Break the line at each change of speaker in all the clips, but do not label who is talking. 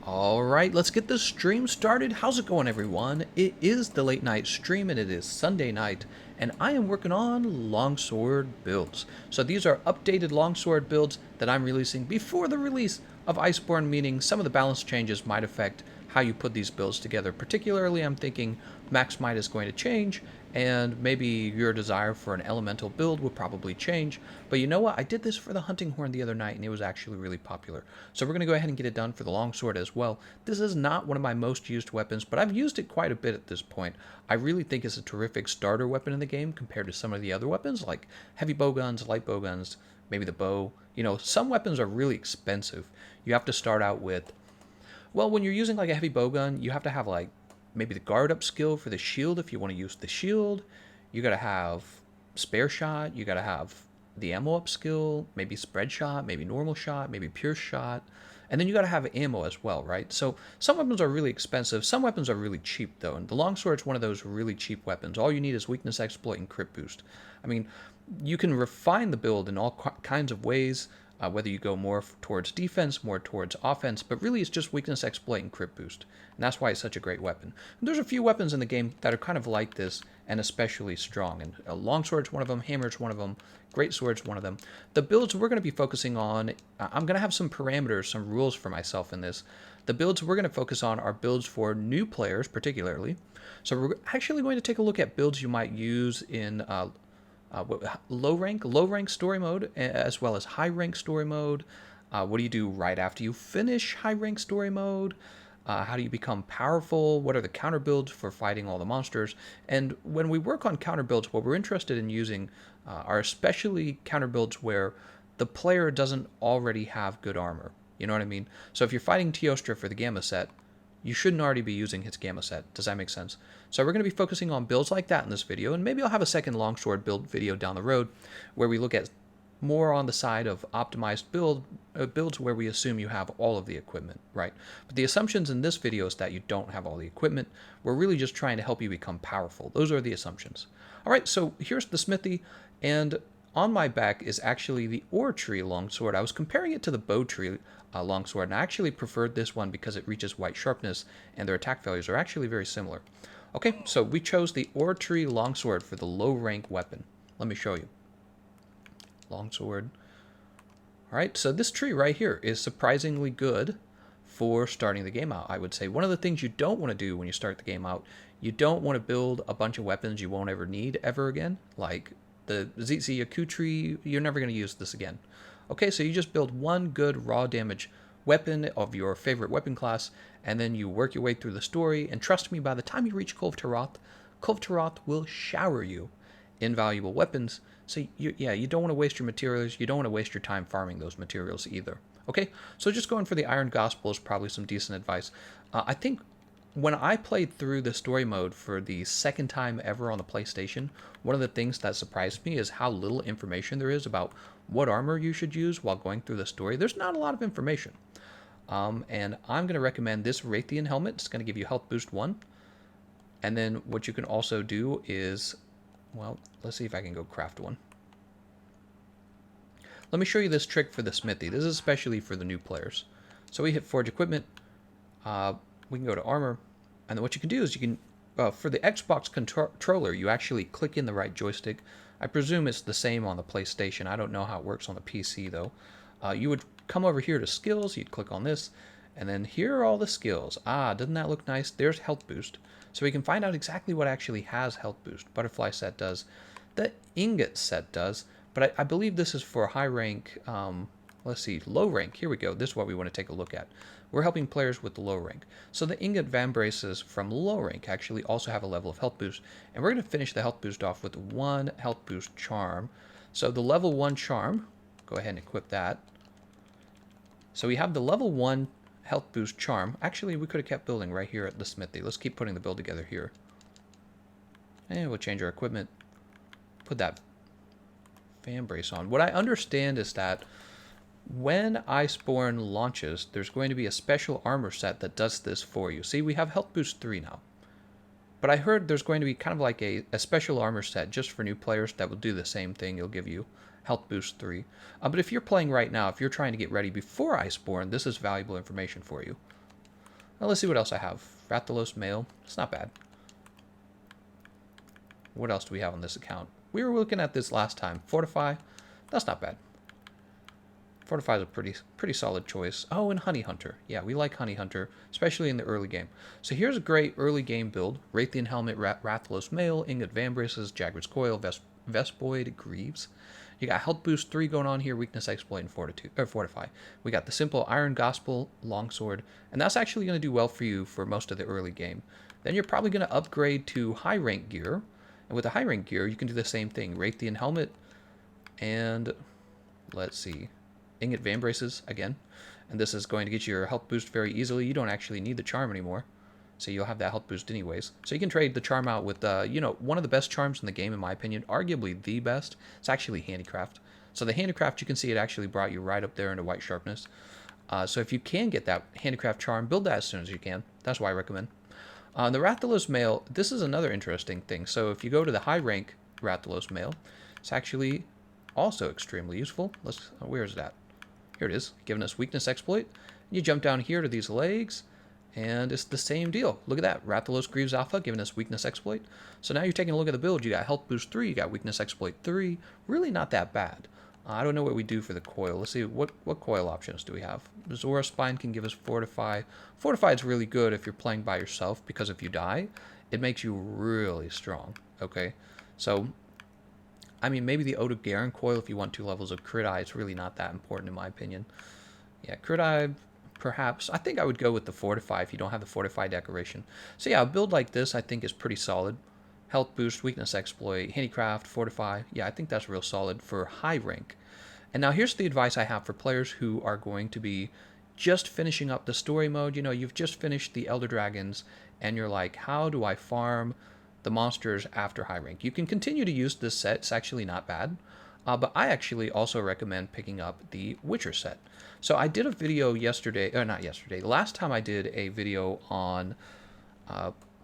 Alright, let's get this stream started. How's it going, everyone? It is the late night stream and it is Sunday night, and I am working on longsword builds. So these are updated longsword builds that I'm releasing before the release of Iceborne, meaning some of the balance changes might affect how you put these builds together. Particularly, I'm thinking max might is going to change, and maybe your desire for an elemental build will probably change. But you know what? I did this for the hunting horn the other night, and it was actually really popular. So we're going to go ahead and get it done for the longsword as well. This is not one of my most used weapons, but I've used it quite a bit at this point. I really think it's a terrific starter weapon in the game compared to some of the other weapons, like heavy bowguns, light bowguns, maybe the bow. You know, some weapons are really expensive. You have to start out with, well, when you're using like a heavy bowgun, you have to have like maybe the guard up skill for the shield if you want to use the shield. You got to have spare shot. You got to have the ammo up skill, maybe spread shot, maybe normal shot, maybe pierce shot. And then you got to have ammo as well, right? So some weapons are really expensive. Some weapons are really cheap, though. And the longsword's one of those really cheap weapons. All you need is weakness exploit and crit boost. I mean, you can refine the build in all kinds of ways, whether you go more towards defense, more towards offense, but really it's just weakness exploit and crit boost. And that's why it's such a great weapon. And there's a few weapons in the game that are kind of like this and especially strong. And longsword's one of them, hammer's one of them, great sword's one of them. The builds we're going to be focusing on, I'm going to have some parameters, some rules for myself in this. The builds we're going to focus on are builds for new players, particularly. So we're actually going to take a look at builds you might use in low rank story mode, as well as high rank story mode. What do you do right after you finish high rank story mode? How do you become powerful? What are the counter builds for fighting all the monsters? And when we work on counter builds, what we're interested in using are especially counter builds where the player doesn't already have good armor. You know what I mean? So if you're fighting Teostra for the Gamma set, you shouldn't already be using his Gamma set. Does that make sense? So we're going to be focusing on builds like that in this video, and maybe I'll have a second longsword build video down the road where we look at more on the side of optimized builds where we assume you have all of the equipment, right? But the assumptions in this video is that you don't have all the equipment. We're really just trying to help you become powerful. Those are the assumptions. All right, so here's the smithy, and on my back is actually the ore tree longsword. I was comparing it to the bow tree longsword, and I actually preferred this one because it reaches white sharpness, and their attack values are actually very similar. Okay, so we chose the ore tree longsword for the low rank weapon. Let me show you. Longsword. Alright, so this tree right here is surprisingly good for starting the game out, I would say. One of the things you don't want to do when you start the game out, you don't want to build a bunch of weapons you won't ever need ever again, like the DzCYEFrnnYTy tree. You're never going to use this again. Okay, so you just build one good raw damage weapon of your favorite weapon class, and then you work your way through the story, and trust me, by the time you reach Kulve will shower you in valuable weapons. So you don't want to waste your materials. You don't want to waste your time farming those materials either. Okay, so just going for the Iron Gospel is probably some decent advice. I think when I played through the story mode for the second time ever on the PlayStation, one of the things that surprised me is how little information there is about what armor you should use while going through the story. There's not a lot of information. And I'm going to recommend this Raytheon helmet. It's going to give you health boost 1. And then what you can also do is, well, let's see if I can go craft one. Let me show you this trick for the smithy. This is especially for the new players. So we hit Forge Equipment. We can go to Armor. And then what you can do is you can, for the Xbox controller, you actually click in the right joystick. I presume it's the same on the PlayStation. I don't know how it works on the PC, though. You would come over here to Skills. You'd click on this. And then here are all the skills. Doesn't that look nice? There's Health Boost. So we can find out exactly what actually has Health Boost. Butterfly set does. The Ingot set does. But I believe this is for high rank, let's see, low rank. Here we go. This is what we want to take a look at. We're helping players with the low rank. So the Ingot Vambraces from low rank actually also have a level of health boost. And we're going to finish the health boost off with 1 health boost charm. So the level 1 charm, go ahead and equip that. So we have the level 1 health boost charm. Actually, we could have kept building right here at the smithy. Let's keep putting the build together here. And we'll change our equipment. Put that fan brace on. What I understand is that when Iceborne launches, there's going to be a special armor set that does this for you. See, we have health boost 3 now. But I heard there's going to be kind of like a special armor set just for new players that will do the same thing. It'll give you health boost 3. But if you're playing right now, if you're trying to get ready before Iceborne, this is valuable information for you. Well, let's see what else I have. Rathalos Mail. It's not bad. What else do we have on this account? We were looking at this last time. Fortify. That's not bad. Fortify is a pretty solid choice. Oh, and Honey Hunter. Yeah, we like Honey Hunter, especially in the early game. So here's a great early game build. Raytheon Helmet, Rathalos Mail, Ingot Vambraces, Jagger's Coil, Vespoid, Greaves. You got Health Boost 3 going on here, Weakness Exploit, and Fortify. We got the simple Iron Gospel, Longsword, and that's actually going to do well for you for most of the early game. Then you're probably going to upgrade to high rank gear, and with the high rank gear, you can do the same thing. Raytheon Helmet, and let's see, Ingot Vambraces again. And this is going to get you your health boost very easily. You don't actually need the charm anymore, so you'll have that health boost anyways. So you can trade the charm out with, one of the best charms in the game, in my opinion, arguably the best. It's actually Handicraft. So the Handicraft, you can see it actually brought you right up there into White Sharpness. So if you can get that Handicraft charm, build that as soon as you can. That's why I recommend. The Rathalos Mail, this is another interesting thing. So if you go to the high rank Rathalos Mail, it's actually also extremely useful. Where is that? Here it is, giving us Weakness Exploit. You jump down here to these legs, and it's the same deal. Look at that, Rathalos Greaves Alpha giving us Weakness Exploit. So now you're taking a look at the build. You got Health Boost 3, you got Weakness Exploit 3. Really not that bad. I don't know what we do for the coil. Let's see, what coil options do we have? Zora Spine can give us Fortify. Fortify is really good if you're playing by yourself, because if you die, it makes you really strong, okay? So I mean, maybe the Ode of Garen coil if you want 2 levels of Crit Eye. It's really not that important in my opinion. Yeah, Crit Eye, perhaps. I think I would go with the Fortify if you don't have the Fortify decoration. So yeah, a build like this I think is pretty solid. Health Boost, Weakness Exploit, Handicraft, Fortify. Yeah, I think that's real solid for high rank. And now here's the advice I have for players who are going to be just finishing up the story mode. You know, you've just finished the Elder Dragons, and you're like, how do I farm the monsters after high rank? You can continue to use this set. It's actually not bad. But I actually also recommend picking up the Witcher set. So I did a video yesterday, or not yesterday, last time I did a video on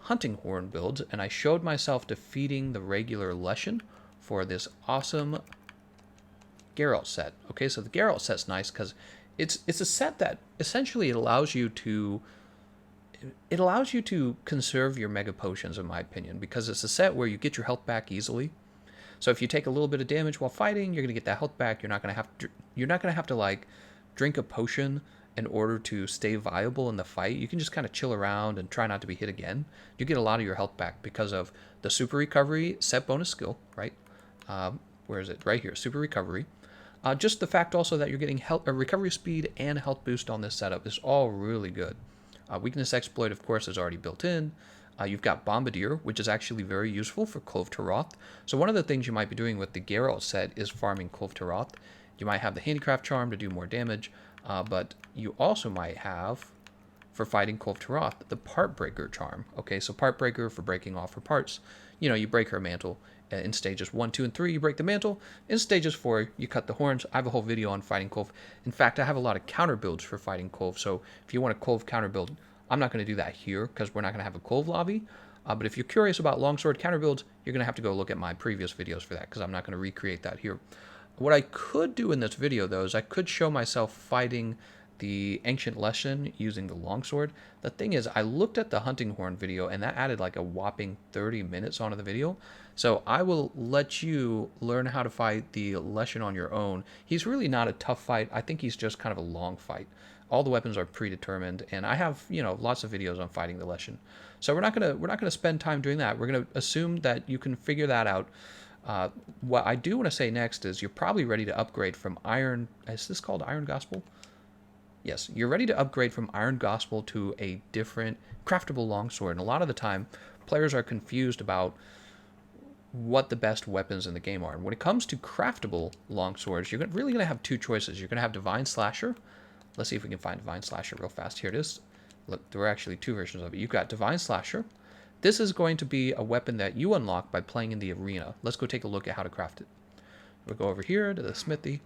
hunting horn builds, and I showed myself defeating the regular Leshen for this awesome Geralt set. Okay, so the Geralt set's nice because it's a set that essentially allows you to conserve your mega potions, in my opinion, because it's a set where you get your health back easily. So if you take a little bit of damage while fighting, you're gonna get that health back. You're not gonna have to like drink a potion in order to stay viable in the fight. You can just kind of chill around and try not to be hit again. You get a lot of your health back because of the super recovery set bonus skill, right? Where is it? Right here, super recovery. Just the fact also that you're getting recovery speed and health boost on this setup is all really good. Weakness Exploit, of course, is already built in. You've got Bombardier, which is actually very useful for Kulve Taroth. So one of the things you might be doing with the Geralt set is farming Kulve Taroth. You might have the Handicraft Charm to do more damage, but you also might have, for fighting Kulve Taroth, the Part Breaker Charm. Okay, so Part Breaker for breaking off her parts. You know, you break her mantle. In stages 1, 2, and 3, you break the mantle. In stages 4, you cut the horns. I have a whole video on fighting Kulve. In fact, I have a lot of counter builds for fighting Kulve. So if you want a Kulve counter build, I'm not going to do that here because we're not going to have a Kulve lobby. But if you're curious about longsword counter builds, you're going to have to go look at my previous videos for that because I'm not going to recreate that here. What I could do in this video, though, is I could show myself fighting the Ancient Leshen using the longsword. The thing is, I looked at the hunting horn video, and that added like a whopping 30 minutes onto the video. So I will let you learn how to fight the Leshen on your own. He's really not a tough fight. I think he's just kind of a long fight. All the weapons are predetermined, and I have, lots of videos on fighting the Leshen. So we're not gonna spend time doing that. We're gonna assume that you can figure that out. What I do want to say next is you're probably ready to upgrade from Iron. Is this called Iron Gospel? Yes, you're ready to upgrade from Iron Gospel to a different craftable longsword. And a lot of the time, players are confused about what the best weapons in the game are. And when it comes to craftable longswords, you're really going to have 2 choices. You're going to have Divine Slasher. Let's see if we can find Divine Slasher real fast. Here it is. Look, there are actually 2 versions of it. You've got Divine Slasher. This is going to be a weapon that you unlock by playing in the arena. Let's go take a look at how to craft it. We'll go over here to the smithy.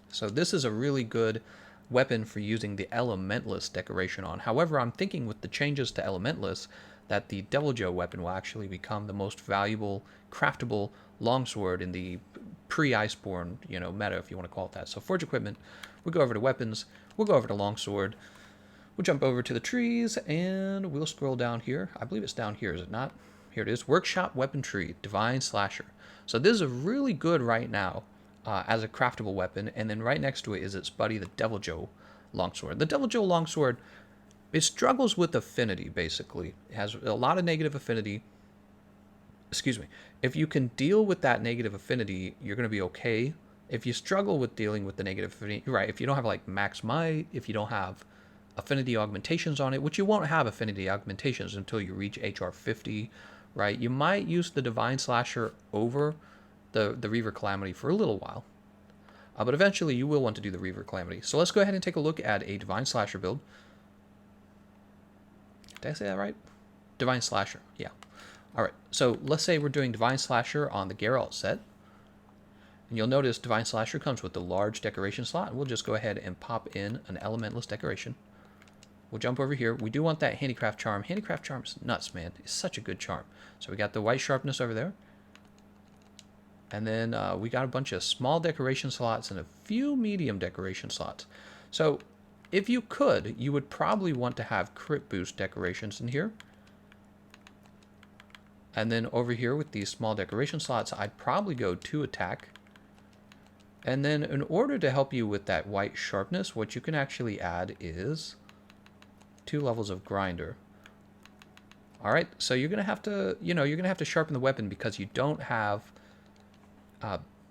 So this is a really good weapon for using the Elementless decoration on. However, I'm thinking with the changes to Elementless that the Devil Joe weapon will actually become the most valuable craftable longsword in the pre-Iceborne, meta, if you want to call it that. So Forge Equipment, we'll go over to weapons, we'll go over to longsword. We'll jump over to the trees, and we'll scroll down here. I believe it's down here, is it not? Here it is. Workshop Weapon Tree, Divine Slasher. So this is really good right now as a craftable weapon, and then right next to it is its buddy, the Devil Joe Longsword. The Devil Joe Longsword, it struggles with affinity, basically. It has a lot of negative affinity. Excuse me. If you can deal with that negative affinity, you're going to be okay. If you struggle with dealing with the negative affinity, you're right. If you don't have like max might, if you don't have affinity augmentations on it, which you won't have affinity augmentations until you reach HR 50, right? You might use the Divine Slasher over the Reaver Calamity for a little while. But eventually you will want to do the Reaver Calamity. So let's go ahead and take a look at a Divine Slasher build. Did I say that right? Divine Slasher, yeah. Alright, so let's say we're doing Divine Slasher on the Geralt set. And you'll notice Divine Slasher comes with the large decoration slot. We'll just go ahead and pop in an elementless decoration. We'll jump over here. We do want that Handicraft Charm. Handicraft Charm is nuts, man. It's such a good charm. So we got the white sharpness over there. And then we got a bunch of small decoration slots and a few medium decoration slots. So if you could, you would probably want to have crit boost decorations in here. And then over here with these small decoration slots, I'd probably go 2 attack. And then in order to help you with that white sharpness, what you can actually add is 2 levels of grinder. All right, so you're gonna have to, you're gonna have to sharpen the weapon because you don't have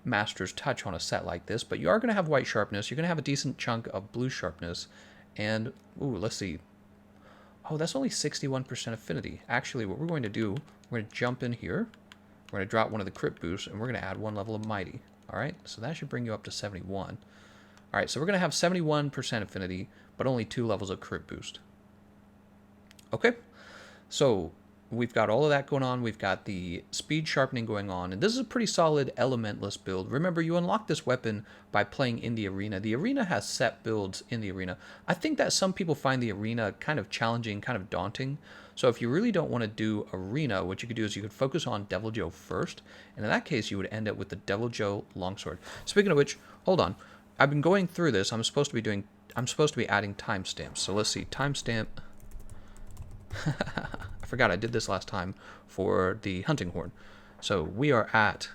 Master's Touch on a set like this, but you are gonna have white sharpness. You're gonna have a decent chunk of blue sharpness, and ooh, let's see. Oh, that's only 61% affinity. Actually, what we're going to do, we're gonna jump in here. We're gonna drop one of the crit boosts, and we're gonna add 1 level of mighty. All right, so that should bring you up to 71. All right, so we're gonna have 71% affinity, but only 2 levels of crit boost. Okay, so we've got all of that going on. We've got the speed sharpening going on, and this is a pretty solid elementless build. Remember, you unlock this weapon by playing in the arena. The arena has set builds in the arena. I think that some people find the arena kind of challenging, kind of daunting. So if you really don't want to do arena, what you could do is you could focus on Devil Joe first, and in that case, you would end up with the Devil Joe Longsword. Speaking of which, hold on. I've been going through this. I'm supposed to be adding timestamps. So let's see, timestamp. I forgot I did this last time for the hunting horn. So we are at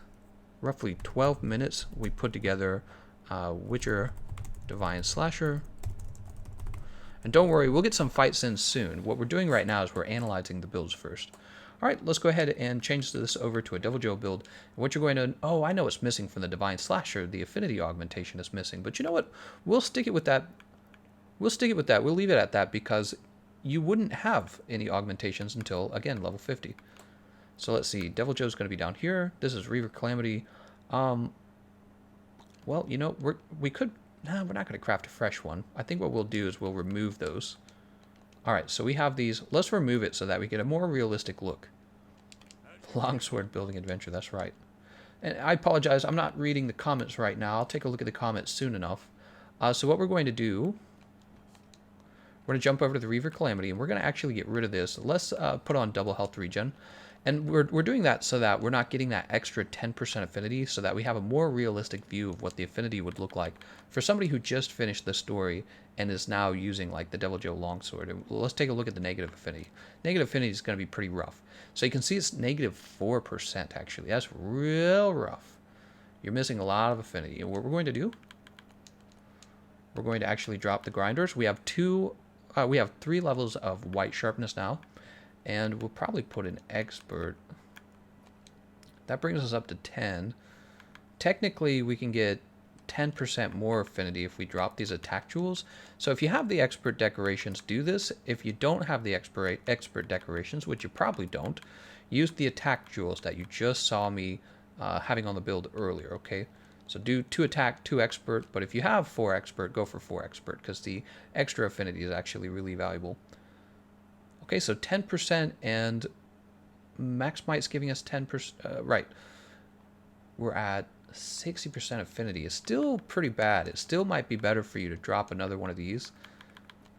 roughly 12 minutes. We put together Witcher Divine Slasher. And don't worry, we'll get some fights in soon. What we're doing right now is we're analyzing the builds first. All right, let's go ahead and change this over to a Devil Joe build. And what you're going to... Oh, I know it's missing from the Divine Slasher. The affinity augmentation is missing. But you know what? We'll stick it with that. We'll leave it at that because you wouldn't have any augmentations until, again, level 50. So let's see. Devil Joe's going to be down here. This is Reaver Calamity. Well, you know, we could... No, we're not going to craft a fresh one. I think what we'll do is we'll remove those. All right, so we have these. Let's remove it so that we get a more realistic look. Longsword building adventure, that's right. And I apologize, I'm not reading the comments right now. I'll take a look at the comments soon enough. So what we're going to do... We're going to jump over to the Reaver Calamity, and we're going to actually get rid of this. Let's put on double health regen. And we're doing that so that we're not getting that extra 10% affinity, so that we have a more realistic view of what the affinity would look like for somebody who just finished the story and is now using like the Devil Joe Longsword. And let's take a look at the negative affinity. Negative affinity is going to be pretty rough. So you can see it's negative 4% actually. That's real rough. You're missing a lot of affinity. And what we're going to do, we're going to actually drop the grinders. We have 3 levels of white sharpness now, and we'll probably put an expert. That brings us up to 10. Technically, we can get 10% more affinity if we drop these attack jewels. So if you have the expert decorations, do this. If you don't have the expert decorations, which you probably don't, use the attack jewels that you just saw me having on the build earlier, okay? So do 2 attack, 2 expert, but if you have 4 expert, go for 4 expert, because the extra affinity is actually really valuable. Okay, so 10%, and max might's giving us 10%, right. We're at 60% affinity. It's still pretty bad. It still might be better for you to drop another one of these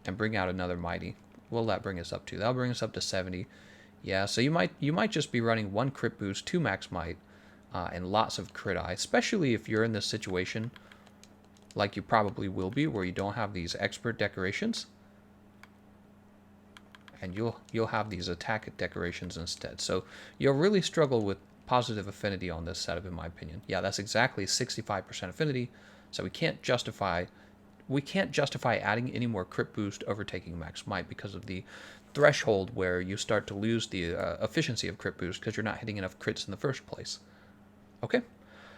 and bring out another mighty. What'll that bring us up to? That'll bring us up to 70. Yeah, so you might just be running 1 crit boost, 2 max might, and lots of crit eye, especially if you're in this situation like you probably will be, where you don't have these expert decorations. and you'll have these attack decorations instead. So you'll really struggle with positive affinity on this setup, in my opinion. Yeah, that's exactly 65% affinity, so we can't justify adding any more crit boost overtaking max might because of the threshold where you start to lose the efficiency of crit boost because you're not hitting enough crits in the first place. Okay,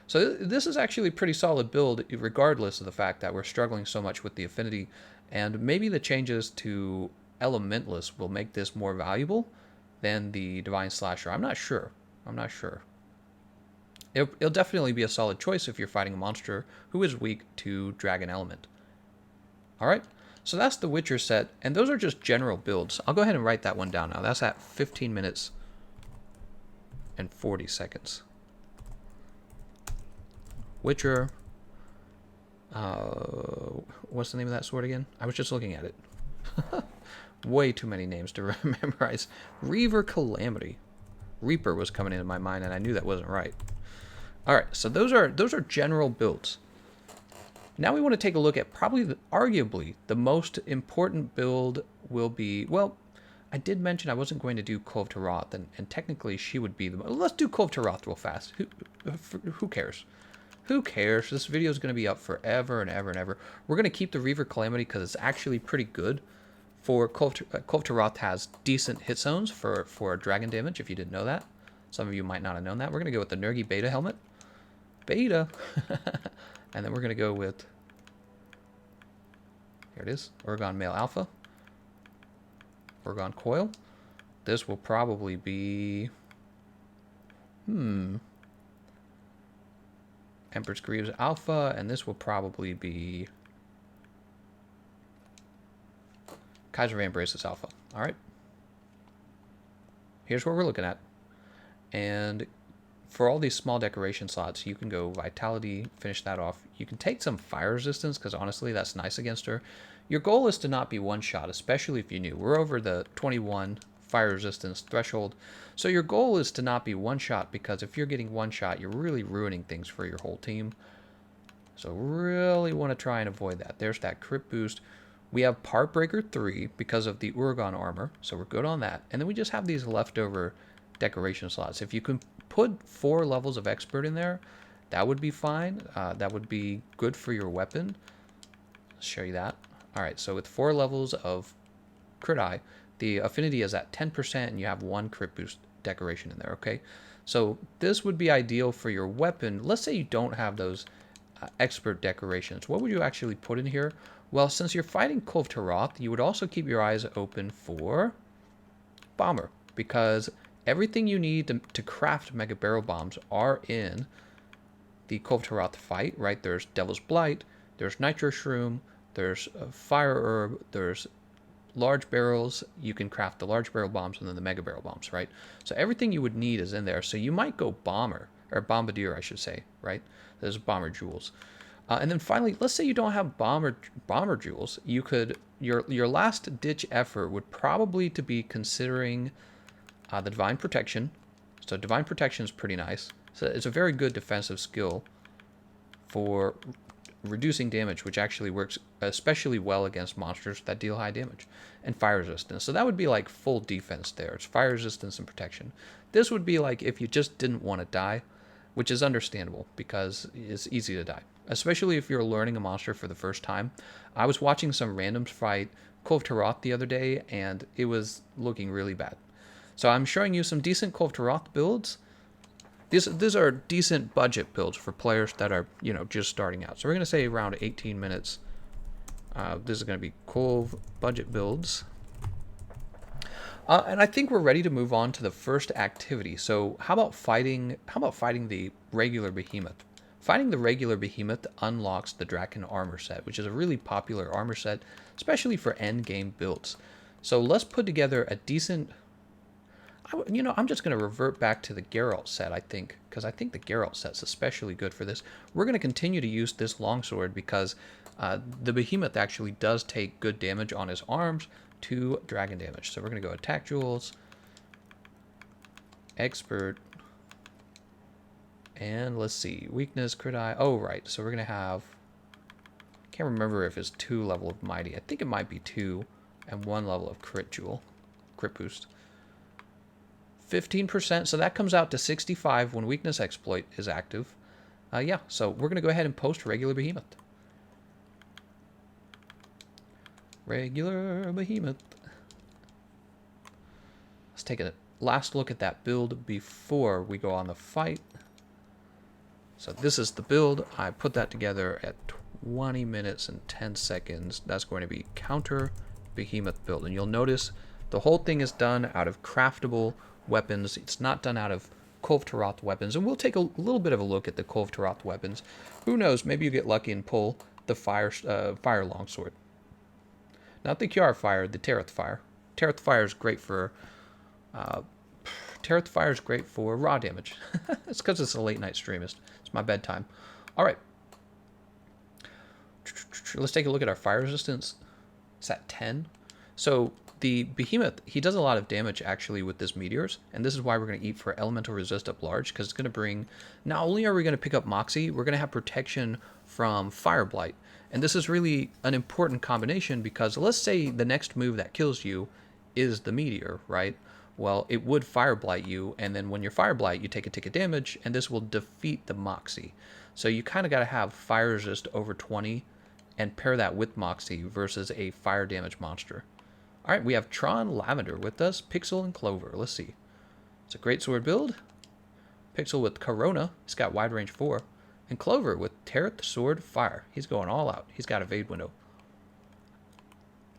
so this is actually a pretty solid build regardless of the fact that we're struggling so much with the affinity, and maybe the changes to Elementless will make this more valuable than the Divine Slasher. I'm not sure. It'll definitely be a solid choice if you're fighting a monster who is weak to Dragon Element. Alright, so that's the Witcher set, and those are just general builds. I'll go ahead and write that one down now. That's at 15 minutes and 40 seconds. Witcher. What's the name of that sword again? I was just looking at it. Way too many names to memorize. Reaver Calamity. Reaper was coming into my mind, and I knew that wasn't right. Alright, so those are general builds. Now we want to take a look at probably, arguably, the most important build will be, well, I did mention I wasn't going to do Kulve Taroth, and technically she would be the most. Let's do Kulve Taroth real fast. Who cares? Who cares? This video is going to be up forever and ever and ever. We're going to keep the Reaver Calamity because it's actually pretty good. For Kulve Taroth has decent hit zones for dragon damage, if you didn't know that. Some of you might not have known that. We're going to go with the Nergi Beta helmet. Beta. And then we're going to go with, here it is, Oregon Male Alpha. Oregon Coil. This will probably be, Empress Greaves Alpha, and this will probably be Kaiser Van Braces Alpha. Alright. Here's what we're looking at. And for all these small decoration slots, you can go Vitality, finish that off. You can take some fire resistance, because honestly, that's nice against her. Your goal is to not be one-shot, especially if you're new. We're over the 21 fire resistance threshold. So your goal is to not be one-shot, because if you're getting one-shot, you're really ruining things for your whole team. So really want to try and avoid that. There's that crit boost. We have Part Breaker 3 because of the Uragon armor, so we're good on that. And then we just have these leftover decoration slots. If you can put 4 levels of Expert in there, that would be fine. That would be good for your weapon. I'll show you that. Alright, so with 4 levels of Crit Eye, the affinity is at 10% and you have 1 crit boost decoration in there, okay? So this would be ideal for your weapon. Let's say you don't have those Expert decorations. What would you actually put in here? Well, since you're fighting Kulve Taroth, you would also keep your eyes open for Bomber, because everything you need to craft Mega Barrel Bombs are in the Kulve Taroth fight, right? There's Devil's Blight, there's Nitro Shroom, there's Fire Herb, there's large barrels. You can craft the large barrel bombs and then the Mega Barrel Bombs, right? So everything you would need is in there. So you might go Bomber, or Bombardier, I should say, right? There's Bomber Jewels. And then finally, let's say you don't have bomber jewels. You could, your last ditch effort would probably to be considering the Divine Protection. So Divine Protection is pretty nice. So it's a very good defensive skill for reducing damage, which actually works especially well against monsters that deal high damage. And Fire Resistance. So that would be like full defense there. It's Fire Resistance and Protection. This would be like if you just didn't want to die, which is understandable because it's easy to die, especially if you're learning a monster for the first time. I was watching some randoms fight Kulve Taroth the other day, and it was looking really bad. So I'm showing you some decent Kulve Taroth builds. These are decent budget builds for players that are, you know, just starting out. So we're going to say around 18 minutes. This is going to be Kulve budget builds. And I think we're ready to move on to the first activity. So how about fighting the regular Behemoth? Fighting the regular Behemoth unlocks the Draken armor set, which is a really popular armor set, especially for end game builds. So let's put together a decent, I'm just going to revert back to the Geralt set, I think, because I think the Geralt set's especially good for this. We're going to continue to use this longsword because the Behemoth actually does take good damage on his arms to dragon damage. So we're going to go Attack Jewels, Expert, and let's see, Weakness, Crit Eye. Oh, right. So we're going to have, can't remember if it's 2 level of Mighty. I think it might be 2 and 1 level of Crit Jewel. crit boost. 15%, so that comes out to 65 when weakness exploit is active. Yeah, so we're going to go ahead and post regular Behemoth. Regular Behemoth. Let's take a last look at that build before we go on the fight. So this is the build. I put that together at 20 minutes and 10 seconds. That's going to be counter Behemoth build. And you'll notice the whole thing is done out of craftable weapons. It's not done out of Kulve Taroth weapons. And we'll take a little bit of a look at the Kulve Taroth weapons. Who knows, maybe you get lucky and pull the fire longsword. Not the Kiara fire, the Taroth fire. Taroth fire is great for raw damage. It's because it's a late night streamist. It's my bedtime. All right. Let's take a look at our fire resistance. It's at 10. So the Behemoth, he does a lot of damage actually with this meteors, and this is why we're going to eat for elemental resist up large, because it's going to bring, not only are we going to pick up Moxie, we're going to have protection from Fire Blight. And this is really an important combination, because let's say the next move that kills you is the meteor, right? Well, it would Fire Blight you, and then when you're Fire Blight, you take a tick of damage, and this will defeat the Moxie. So you kind of got to have fire resist over 20 and pair that with Moxie versus a fire damage monster. All right, we have Tron Lavender with us, Pixel and Clover. Let's see. It's a great sword build. Pixel with Corona. He's got wide range 4. And Clover with Taroth Sword Fire. He's going all out. He's got evade window.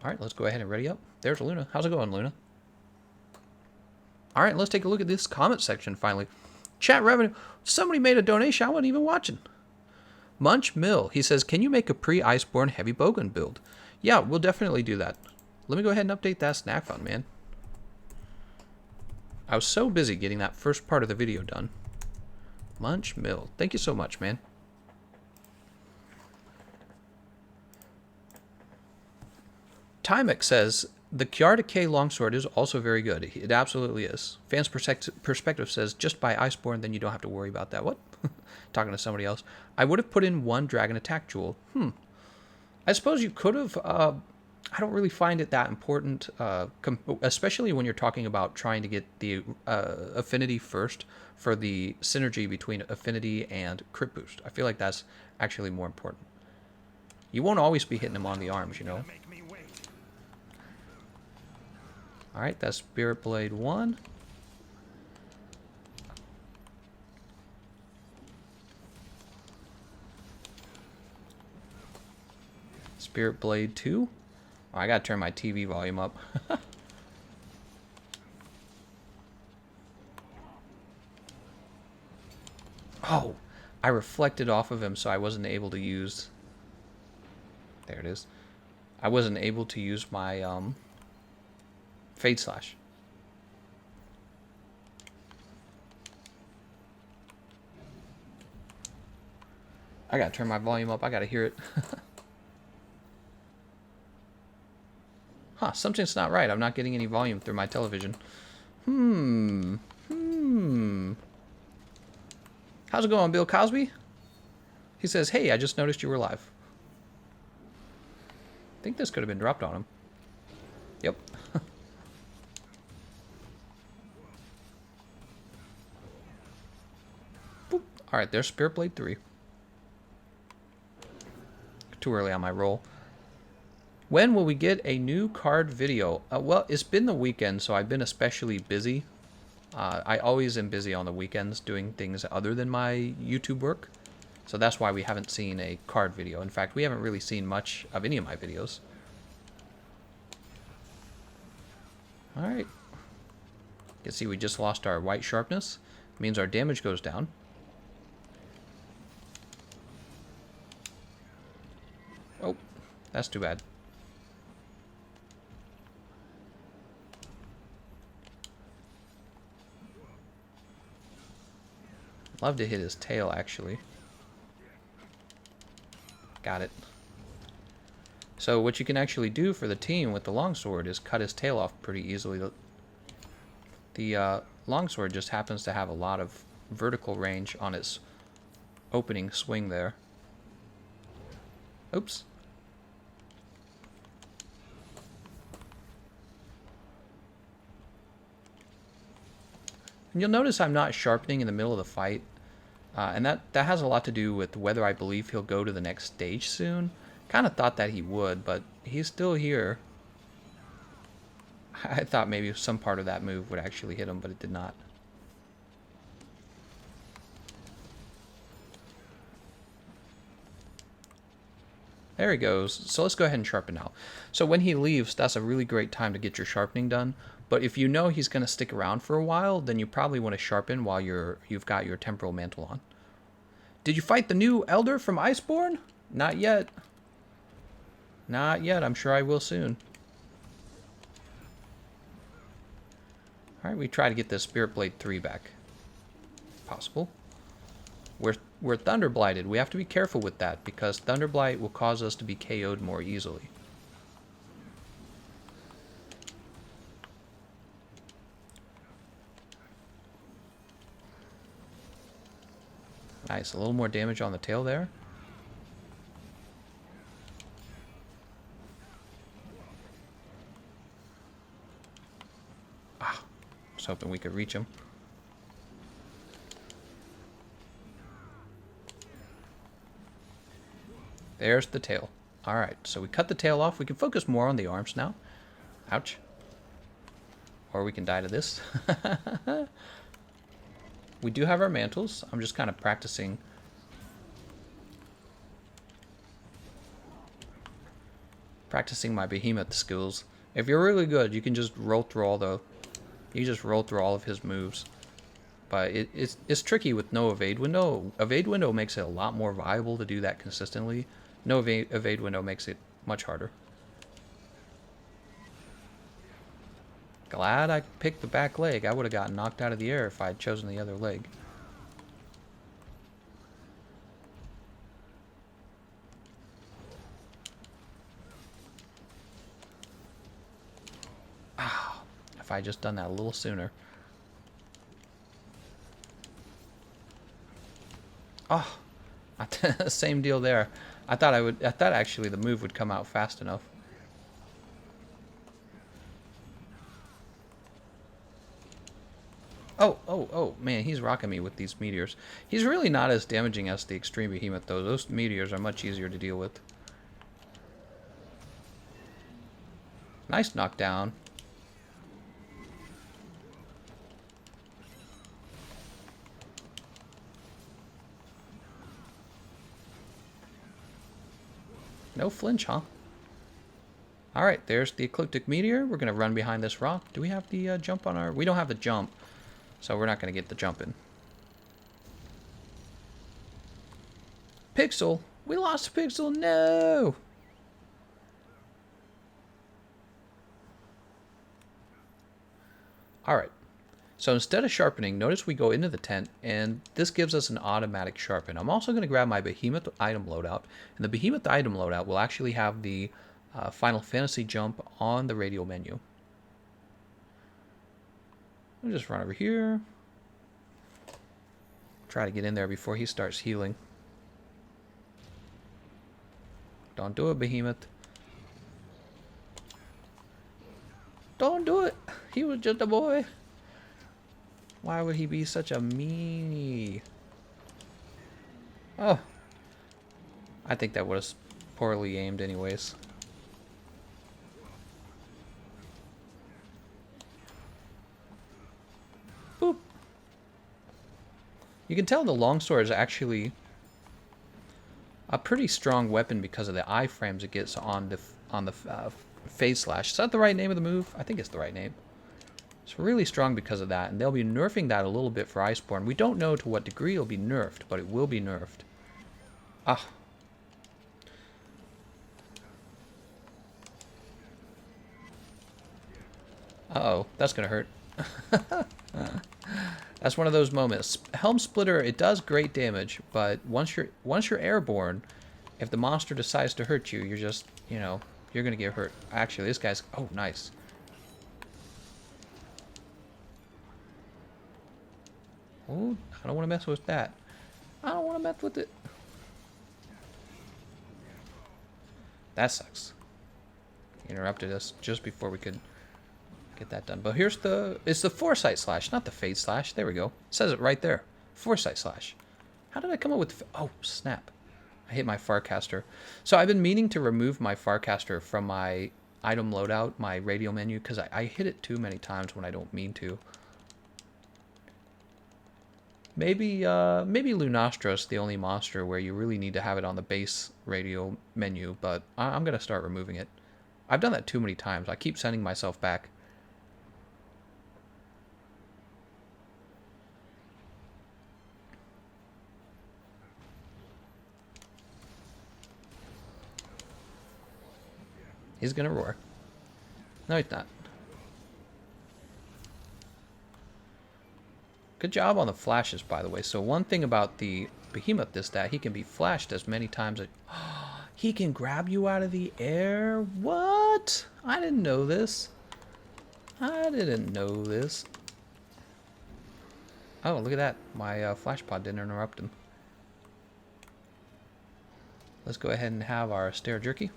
All right, let's go ahead and ready up. There's Luna. How's it going, Luna? All right, let's take a look at this comment section finally. Chat revenue. Somebody made a donation. I wasn't even watching. Munch Mill. He says, can you make a pre-Iceborne heavy bowgun build? Yeah, we'll definitely do that. Let me go ahead and update that snack fund, man. I was so busy getting that first part of the video done. Munch Mill. Thank you so much, man. Timex says, the Kiara Decay longsword is also very good. It absolutely is. Fans Perspective says, just buy Iceborne, then you don't have to worry about that. What? Talking to somebody else. I would have put in one Dragon Attack Jewel. I suppose you could have. I don't really find it that important, especially when you're talking about trying to get the affinity first for the synergy between affinity and crit boost. I feel like that's actually more important. You won't always be hitting them on the arms, you know. All right, that's Spirit Blade 1. Spirit Blade 2. Oh, I gotta turn my TV volume up. Oh, I reflected off of him, so I wasn't able to use... There it is. I wasn't able to use my Fade Slash. I gotta turn my volume up. I gotta hear it. Huh, something's not right. I'm not getting any volume through my television. How's it going, Bill Cosby? He says, hey, I just noticed you were live. I think this could have been dropped on him. Yep. Boop. All right, there's Spirit Blade 3. Too early on my roll. When will we get a new card video? Well, it's been the weekend, so I've been especially busy. I always am busy on the weekends doing things other than my YouTube work. So that's why we haven't seen a card video. In fact, we haven't really seen much of any of my videos. Alright. You can see we just lost our white sharpness. It means our damage goes down. Oh, that's too bad. Love to hit his tail, actually. Got it. So what you can actually do for the team with the longsword is cut his tail off pretty easily. The longsword just happens to have a lot of vertical range on its opening swing there. Oops. And you'll notice I'm not sharpening in the middle of the fight. And that has a lot to do with whether I believe he'll go to the next stage soon. Kind of thought that he would, but he's still here. I thought maybe some part of that move would actually hit him, but it did not. There he goes. So let's go ahead and sharpen now. So when he leaves, that's a really great time to get your sharpening done. But if you know he's going to stick around for a while, then you probably want to sharpen while you've got your temporal mantle on. Did you fight the new elder from Iceborne? Not yet. Not yet. I'm sure I will soon. Alright, we try to get this Spirit Blade 3 back. Possible. We're Thunder Blighted. We have to be careful with that, because Thunder Blight will cause us to be KO'd more easily. Nice, a little more damage on the tail there. Ah, I was hoping we could reach him. There's the tail. Alright, so we cut the tail off. We can focus more on the arms now. Ouch. Or we can die to this. We do have our mantles. I'm just kind of practicing. Practicing my Behemoth skills. If you're really good, you can just roll through all the... You just roll through all of his moves. But it's tricky with no evade window. Evade window makes it a lot more viable to do that consistently. No evade window makes it much harder. Glad I picked the back leg. I would have gotten knocked out of the air if I had chosen the other leg. Ah, if I had just done that a little sooner. Oh, same deal there. I thought actually the move would come out fast enough. Oh, man, he's rocking me with these meteors. He's really not as damaging as the Extreme Behemoth, though. Those meteors are much easier to deal with. Nice knockdown. No flinch, huh? Alright, there's the Ecliptic Meteor. We're going to run behind this rock. Do we have the jump on our... We don't have the jump, so we're not going to get the jump in. Pixel! We lost Pixel! No! Alright. So instead of sharpening, notice we go into the tent, and this gives us an automatic sharpen. I'm also going to grab my Behemoth item loadout, and the Behemoth item loadout will actually have the Final Fantasy jump on the radial menu. I'll just run over here. Try to get in there before he starts healing. Don't do it, Behemoth. Don't do it! He was just a boy. Why would he be such a meanie? Oh. I think that was poorly aimed anyways. Boop. You can tell the longsword is actually a pretty strong weapon because of the iframes it gets on the phase slash. Is that the right name of the move? I think it's the right name. It's really strong because of that, and they'll be nerfing that a little bit for Iceborne. We don't know to what degree it'll be nerfed, but it will be nerfed. Ah. Uh-oh, that's gonna hurt. That's one of those moments. Helm Splitter, it does great damage, but once you're airborne, if the monster decides to hurt you, you're just, you know, you're gonna get hurt. Actually, this guy's... Oh, nice. Oh, I don't want to mess with that. I don't want to mess with it. That sucks. He interrupted us just before we could Get that done. But here's it's the Foresight Slash, not the Fade Slash. There we go. It says it right there. Foresight Slash. How did I come up with... Oh, snap. I hit my Farcaster. So I've been meaning to remove my Farcaster from my item loadout, my radial menu, because I hit it too many times when I don't mean to. Maybe Lunastra is the only monster where you really need to have it on the base radial menu, but I'm going to start removing it. I've done that too many times. I keep sending myself back. He's gonna roar. No, he's not. Good job on the flashes, by the way. So one thing about the Behemoth is that he can be flashed as many times as... He can grab you out of the air? What? I didn't know this. I didn't know this. Oh, look at that. My flash pod didn't interrupt him. Let's go ahead and have our Stair Jerky.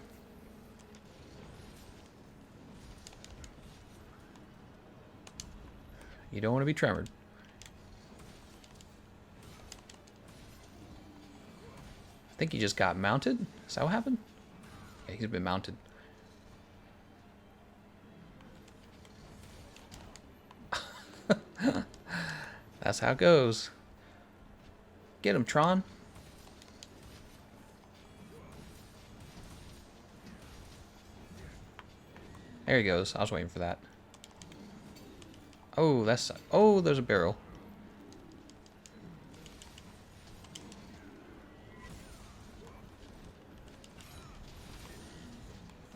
You don't want to be tremored. I think he just got mounted. Is that what happened? Yeah, he's been mounted. That's how it goes. Get him, Tron. There he goes. I was waiting for that. Oh, that's... Oh, there's a barrel.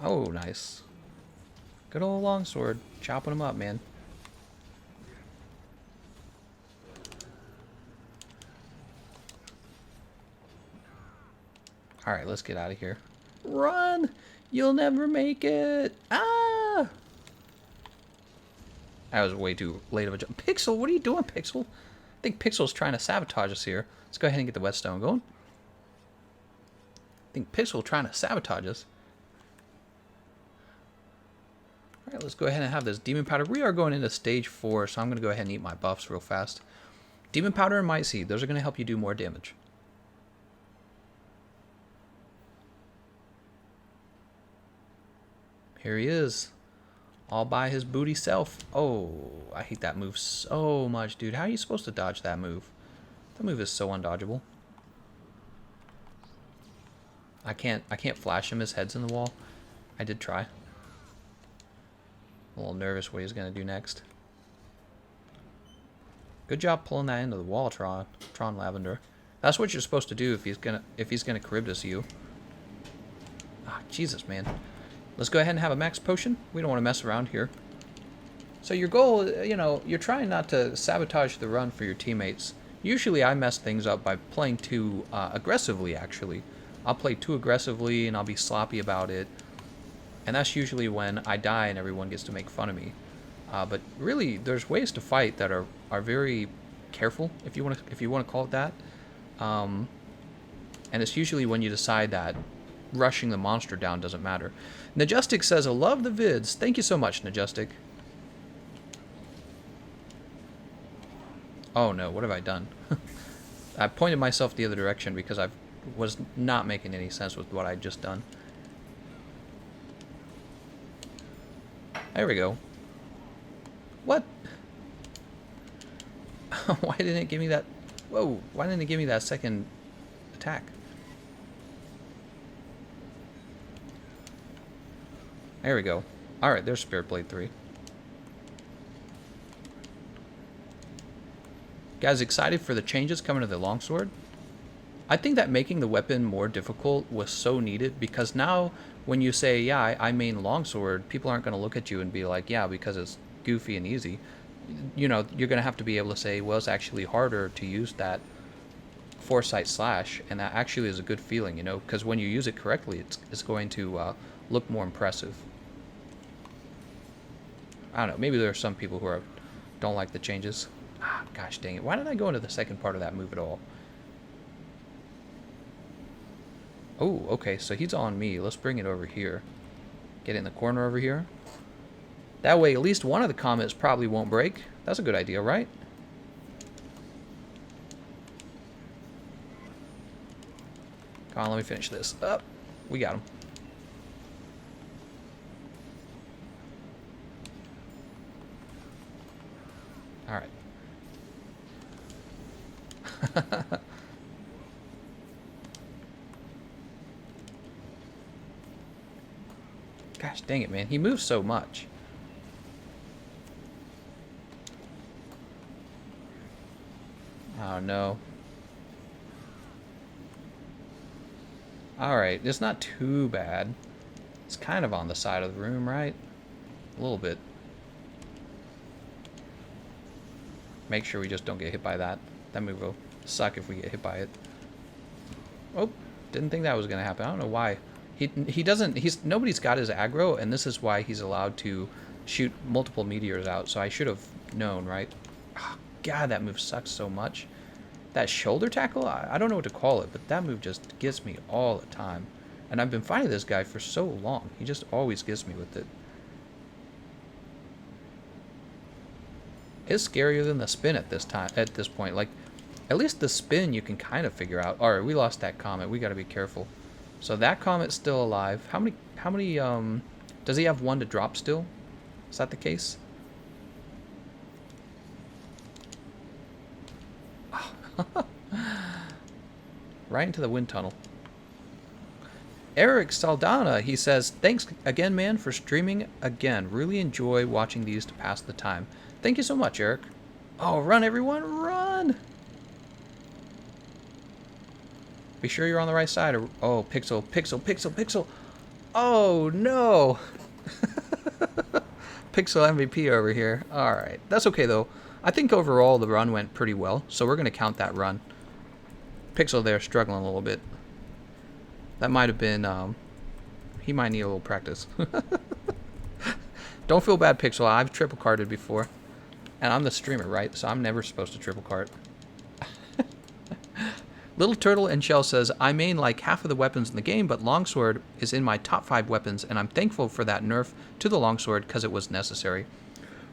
Oh, nice. Good old longsword. Chopping them up, man. Alright, let's get out of here. Run! You'll never make it! Ah! That was way too late of a jump. Pixel, what are you doing, Pixel? I think Pixel's trying to sabotage us here. Let's go ahead and get the whetstone going. I think Pixel's trying to sabotage us. Alright, let's go ahead and have this Demon Powder. We are going into stage 4, so I'm going to go ahead and eat my buffs real fast. Demon Powder and Might Seed, those are going to help you do more damage. Here he is. All by his booty self. Oh, I hate that move so much, dude. How are you supposed to dodge that move? That move is so undodgeable. I can't flash him. His head's in the wall. I did try. A little nervous what he's gonna do next. Good job pulling that into the wall, Tron Lavender. That's what you're supposed to do if he's gonna Charybdis you. Ah, Jesus, man. Let's go ahead and have a max potion. We don't want to mess around here. So your goal, you know, you're trying not to sabotage the run for your teammates. Usually I mess things up by playing too aggressively, actually. I'll play too aggressively and I'll be sloppy about it. And that's usually when I die and everyone gets to make fun of me. But really, there's ways to fight that are very careful, if you want to call it that. And it's usually when you decide that rushing the monster down doesn't matter. Nergigante says, I love the vids. Thank you so much, Nergigante. Oh no, what have I done? I pointed myself the other direction because I was not making any sense with what I'd just done. There we go. What? Why didn't it give me that? Whoa, why didn't it give me that second attack? There we go. Alright, there's Spirit Blade 3. Guys, excited for the changes coming to the longsword? I think that making the weapon more difficult was so needed because now when you say, yeah, I main longsword, people aren't going to look at you and be like, yeah, because it's goofy and easy. You know, you're going to have to be able to say, well, it's actually harder to use that Foresight Slash, and that actually is a good feeling, you know, because when you use it correctly, it's going to look more impressive. I don't know, maybe there are some people who don't like the changes. Ah, gosh dang it. Why did I go into the second part of that move at all? Oh, okay, so he's on me. Let's bring it over here. Get it in the corner over here. That way, at least one of the comets probably won't break. That's a good idea, right? Come on, let me finish this up. We got him. All right. Gosh dang it, man. He moves so much. Oh, no. Alright, it's not too bad. It's kind of on the side of the room, right? A little bit. Make sure we just don't get hit by that. That move will suck if we get hit by it. Oh, didn't think that was going to happen. I don't know why. He doesn't, nobody's got his aggro, and this is why he's allowed to shoot multiple meteors out, so I should have known, right? Oh, God, that move sucks so much. That shoulder tackle, I don't know what to call it, but that move just gets me all the time. And I've been fighting this guy for so long. He just always gets me with it. It's scarier than the spin at this point. Like, at least the spin you can kind of figure out. Alright, we lost that comet. We gotta be careful. So that comet's still alive. How many, does he have one to drop still? Is that the case? Right into the wind tunnel. Eric Saldana, he says, thanks again, man, for streaming again. Really enjoy watching these to pass the time. Thank you so much, Eric. Oh, run, everyone, run! Be sure you're on the right side. Or, oh, pixel, pixel, pixel, pixel. Oh, no. Pixel MVP over here. All right. That's okay, though. I think overall the run went pretty well, so we're going to count that run. Pixel there struggling a little bit. That might have been, he might need a little practice. Don't feel bad, Pixel. I've triple carded before. And I'm the streamer, right? So I'm never supposed to triple card. Little Turtle and Shell says, I main like half of the weapons in the game, but Longsword is in my top 5 weapons, and I'm thankful for that nerf to the Longsword because it was necessary.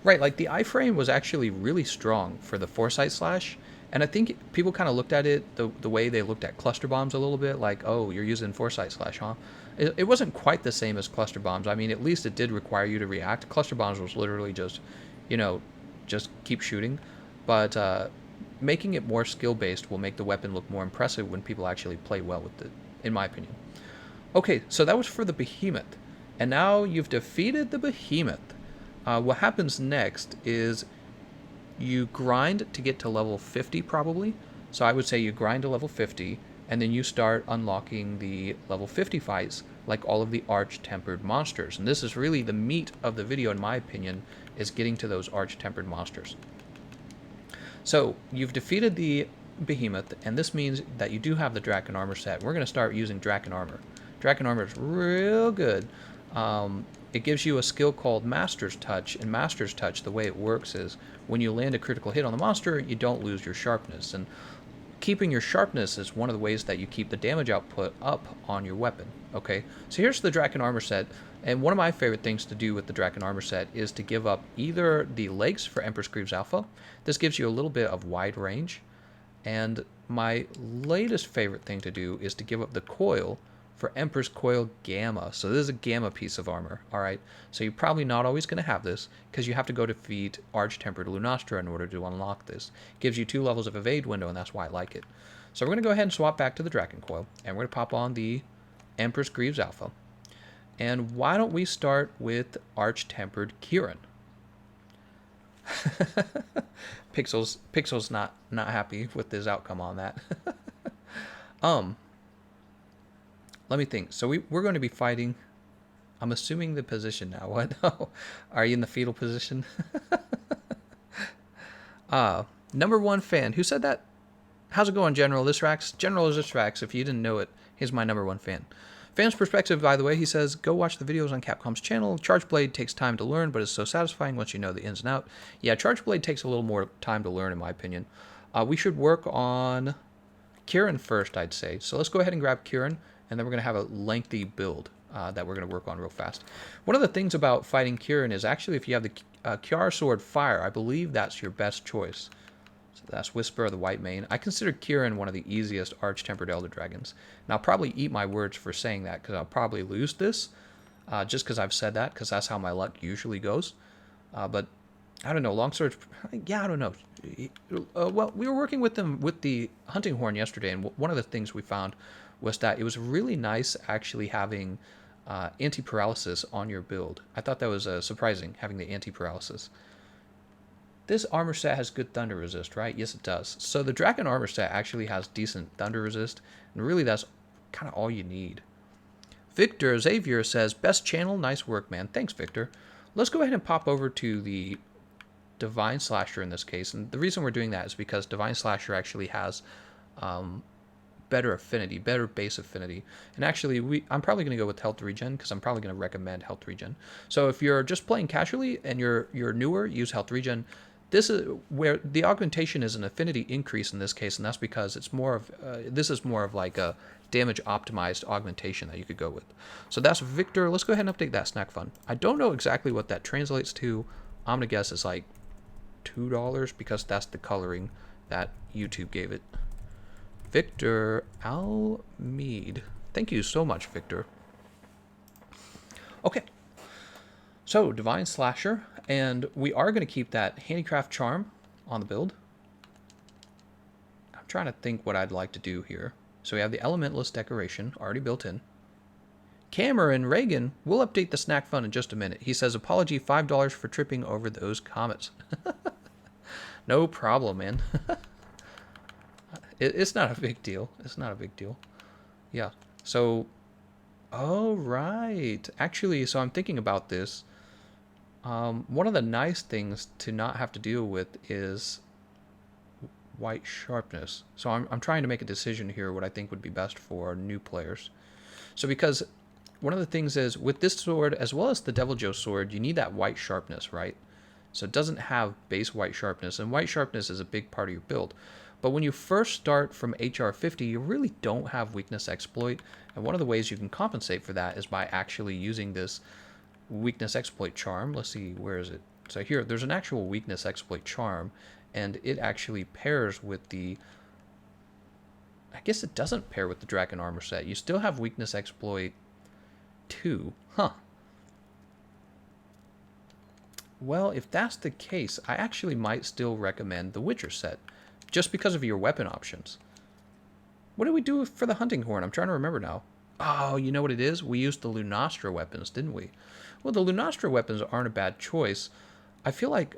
Right, like the iframe was actually really strong for the Foresight Slash, and I think people kind of looked at it the way they looked at cluster bombs a little bit, like, oh, you're using Foresight Slash, huh? It wasn't quite the same as cluster bombs. I mean, at least it did require you to react. Cluster bombs was literally just, you know, just keep shooting, but making it more skill-based will make the weapon look more impressive when people actually play well with it, in my opinion. Okay, so that was for the Behemoth, and now you've defeated the Behemoth. What happens next is you grind to get to level 50 probably. So I would say you grind to level 50 and then you start unlocking the level 50 fights like all of the arch-tempered monsters. And this is really the meat of the video in my opinion, is getting to those arch-tempered monsters. So you've defeated the Behemoth, and this means that you do have the Draken Armor set. We're going to start using Draken Armor. Draken Armor is real good. It gives you a skill called Master's Touch, and Master's Touch, the way it works is when you land a critical hit on the monster, you don't lose your sharpness. And keeping your sharpness is one of the ways that you keep the damage output up on your weapon. Okay, so here's the Draken Armor set, and one of my favorite things to do with the Draken Armor set is to give up either the legs for Empress Greaves Alpha. This gives you a little bit of wide range, and my latest favorite thing to do is to give up the coil for Empress Coil Gamma. So this is a Gamma piece of armor, alright? So you're probably not always going to have this, because you have to go defeat Arch-Tempered Lunastra in order to unlock this. It gives you 2 levels of evade window, and that's why I like it. So we're going to go ahead and swap back to the Draken Coil, and we're going to pop on the Empress Greaves Alpha. And why don't we start with Arch-Tempered Kirin? Pixel's not happy with this outcome on that. Let me think. So we're going to be fighting. I'm assuming the position now. What? Oh, are you in the fetal position? Number 1 fan. Who said that? How's it going, General Lisrax? General Lisrax, if you didn't know it, he's my number 1 fan. Fan's perspective, by the way, he says, go watch the videos on Capcom's channel. Charge Blade takes time to learn, but it's so satisfying once you know the ins and out. Yeah, Charge Blade takes a little more time to learn, in my opinion. We should work on Kirin first, I'd say. So let's go ahead and grab Kirin, and then we're going to have a lengthy build. that we're going to work on real fast. One of the things about fighting Kirin is actually if you have the Kiara Sword Fire, I believe that's your best choice. So that's Whisper of the White Mane. I consider Kirin one of the easiest Arch-Tempered Elder Dragons. And I'll probably eat my words for saying that, because I'll probably lose this, just because I've said that, because that's how my luck usually goes. But I don't know, Longsword, yeah, I don't know. Well, we were working with them with the Hunting Horn yesterday, and one of the things we found was that it was really nice actually having anti-paralysis on your build. I thought that was surprising, having the anti-paralysis. This armor set has good thunder resist, right? Yes, it does. So the Draken armor set actually has decent thunder resist, and really that's kind of all you need. Victor Xavier says, best channel, nice work, man. Thanks, Victor. Let's go ahead and pop over to the Divine Slasher in this case, and the reason we're doing that is because Divine Slasher actually has better affinity, better base affinity. And actually, I'm probably going to go with health regen, because I'm probably going to recommend health regen. So if you're just playing casually and you're newer, use health regen. This is where the augmentation is an affinity increase in this case, and that's because it's more of this is more of like a damage optimized augmentation that you could go with. So that's Victor. Let's go ahead and update that snack fund. I don't know exactly what that translates to. I'm gonna guess it's like $2 because that's the coloring that YouTube gave it. Victor Almeid. Thank you so much, Victor. Okay. So, Divine Slasher, and we are going to keep that Handicraft Charm on the build. I'm trying to think what I'd like to do here. So we have the Elementalist decoration already built in. Cameron Reagan, we'll update the snack fund in just a minute. He says, apology, $5 for tripping over those comets. No problem, man. It's not a big deal. It's not a big deal. Yeah. So, oh, right. Actually, so I'm thinking about this. One of the nice things to not have to deal with is white sharpness. So I'm trying to make a decision here what I think would be best for new players. So because one of the things is with this sword as well as the Devil Joe sword, you need that white sharpness, right? So it doesn't have base white sharpness, and white sharpness is a big part of your build. But when you first start from HR 50, you really don't have weakness exploit, and one of the ways you can compensate for that is by actually using this weakness exploit charm. Let's see, where is it? So here, there's an actual weakness exploit charm, and it actually pairs with the... I guess it doesn't pair with the Draken armor set. You still have weakness exploit 2. Huh. Well, if that's the case, I actually might still recommend the Witcher set, just because of your weapon options. What did we do for the Hunting Horn? I'm trying to remember now. Oh, you know what it is? We used the Lunastra weapons, didn't we? Well, the Lunastra weapons aren't a bad choice. I feel like...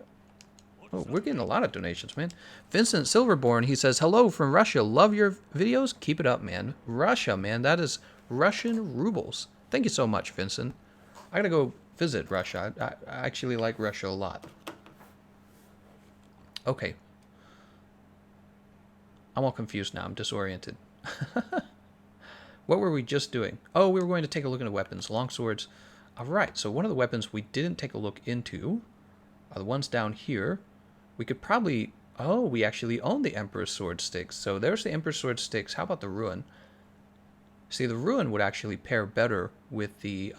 Oh, we're getting a lot of donations, man. Vincent Silverborn, he says, hello from Russia. Love your videos. Keep it up, man. Russia, man. That is Russian rubles. Thank you so much, Vincent. I gotta go visit Russia. I actually like Russia a lot. Okay. I'm all confused now. I'm disoriented. What were we just doing? Oh, we were going to take a look into weapons. Longswords. Alright, so one of the weapons we didn't take a look into are the ones down here. We could probably... Oh, we actually own the Emperor's Sword Sticks. So there's the Emperor's Sword Sticks. How about the Ruin? See, the Ruin would actually pair better with the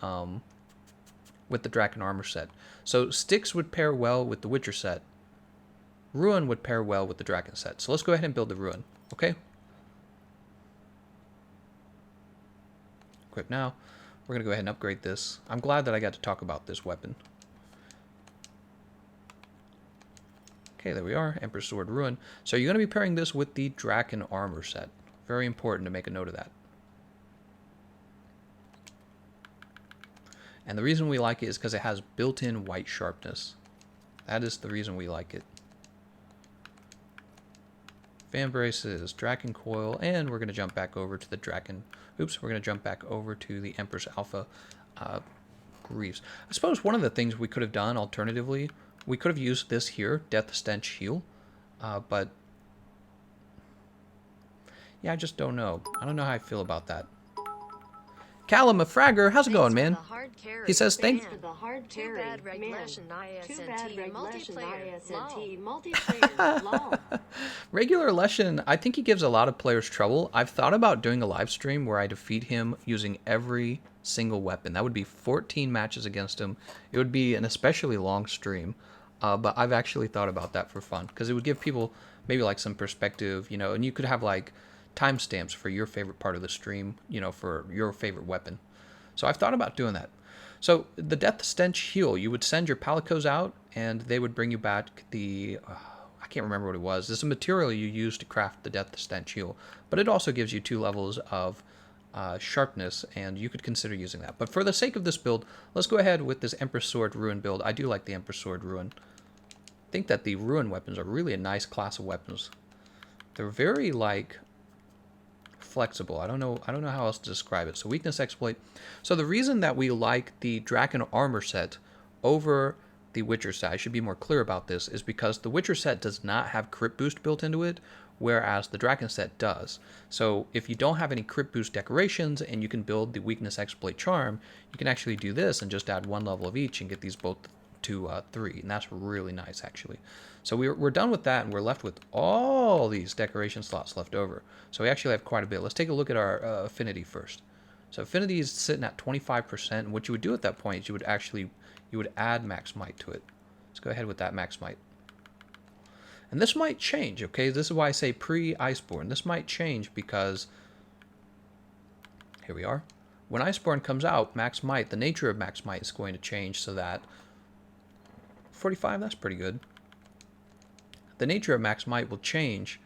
Draken armor set. So Sticks would pair well with the Witcher set. Ruin would pair well with the Draken set. So let's go ahead and build the Ruin. Okay? Equip now. We're going to go ahead and upgrade this. I'm glad that I got to talk about this weapon. Okay, there we are. Emperor's Sword Ruin. So you're going to be pairing this with the Draken armor set. Very important to make a note of that. And the reason we like it is because it has built-in white sharpness. That is the reason we like it. Fan braces, Draken coil, and we're going to jump back over to the Draken... Oops, we're going to jump back over to the Empress Alpha Greaves. I suppose one of the things we could have done alternatively, we could have used this here, Death Stench Heal, but... Yeah, I just don't know. I don't know how I feel about that. Calamity, how's it
Thanks
going,
for
man?
the hard carry,
He says,
man.
thank
For the hard
Too
carry,
bad Reg
man.
Leshen
Too bad
ISNT
Reg Leshen
multiplayer.
ISNT
Lol.
multiplayer. Lol.
Regular Leshen, I think he gives a lot of players trouble. I've thought about doing a live stream where I defeat him using every single weapon. That would be 14 matches against him. It would be an especially long stream, but I've actually thought about that for fun because it would give people maybe like some perspective, you know, and you could have like timestamps for your favorite part of the stream, you know, for your favorite weapon. So I've thought about doing that. So the Death Stench heal, you would send your Palicos out, and they would bring you back the... I can't remember what it was. This is a material you use to craft the Death Stench heal, but it also gives you 2 levels of sharpness, and you could consider using that. But for the sake of this build, let's go ahead with this Empress Sword Ruin build. I do like the Empress Sword Ruin. I think that the Ruin weapons are really a nice class of weapons. They're very, like, flexible. I don't know how else to describe it. So weakness exploit. So the reason that we like the Draken armor set over the Witcher set, I should be more clear about this, is because the Witcher set does not have crit boost built into it, whereas the Draken set does. So if you don't have any crit boost decorations and you can build the weakness exploit charm, you can actually do this and just add 1 level of each and get these both to 3, and that's really nice actually. So we're done with that, and we're left with all these decoration slots left over. So we actually have quite a bit. Let's take a look at our affinity first. So affinity is sitting at 25%, and what you would do at that point is you would add max might to it. Let's go ahead with that max might. And this might change, okay? This is why I say pre-Iceborne. This might change because, here we are. When Iceborne comes out, max might, the nature of max might is going to change so that 45, that's pretty good. The nature of max might will change,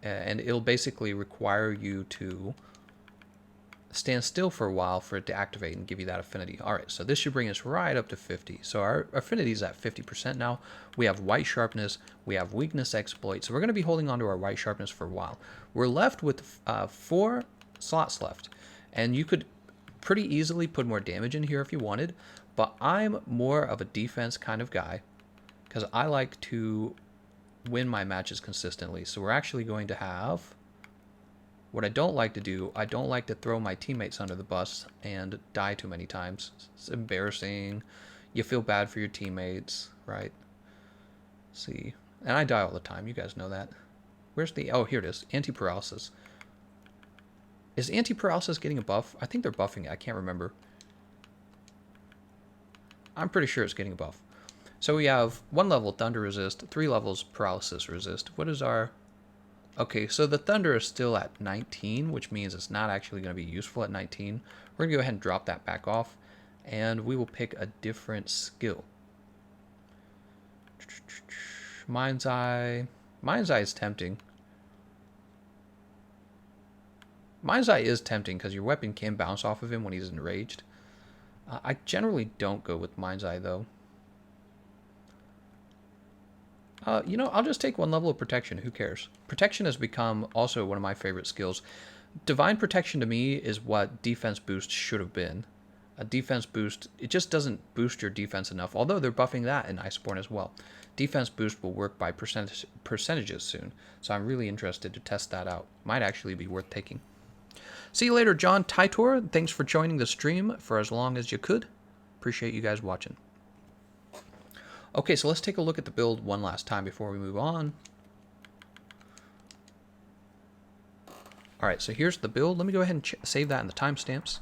and it'll basically require you to stand still for a while for it to activate and give you that affinity. Alright, so this should bring us right up to 50. So our affinity is at 50% now. We have white sharpness, we have weakness exploit, so we're going to be holding on to our white sharpness for a while. We're left with 4 slots left, and you could pretty easily put more damage in here if you wanted, but I'm more of a defense kind of guy, because I like to win my matches consistently. So we're actually going to have... What I don't like to do, I don't like to throw my teammates under the bus and die too many times. It's embarrassing. You feel bad for your teammates, right? Let's see. And I die all the time. You guys know that. Where's the... Oh, here it is. Anti-paralysis. Is anti-paralysis getting a buff? I think they're buffing it. I can't remember. I'm pretty sure it's getting a buff. So we have 1 level thunder resist, 3 levels paralysis resist. What is our... Okay, so the thunder is still at 19, which means it's not actually going to be useful at 19. We're going to go ahead and drop that back off, and we will pick a different skill. Mind's Eye. Mind's Eye is tempting. Mind's Eye is tempting because your weapon can bounce off of him when he's enraged. I generally don't go with Mind's Eye, though. You know, I'll just take 1 level of protection. Who cares? Protection has become also one of my favorite skills. Divine protection to me is what defense boost should have been. A defense boost, it just doesn't boost your defense enough, although they're buffing that in Iceborne as well. Defense boost will work by percentages soon, so I'm really interested to test that out. Might actually be worth taking. See you later, John Titor. Thanks for joining the stream for as long as you could. Appreciate you guys watching. Okay, so let's take a look at the build one last time before we move on. Alright, so here's the build. Let me go ahead and save that in the timestamps.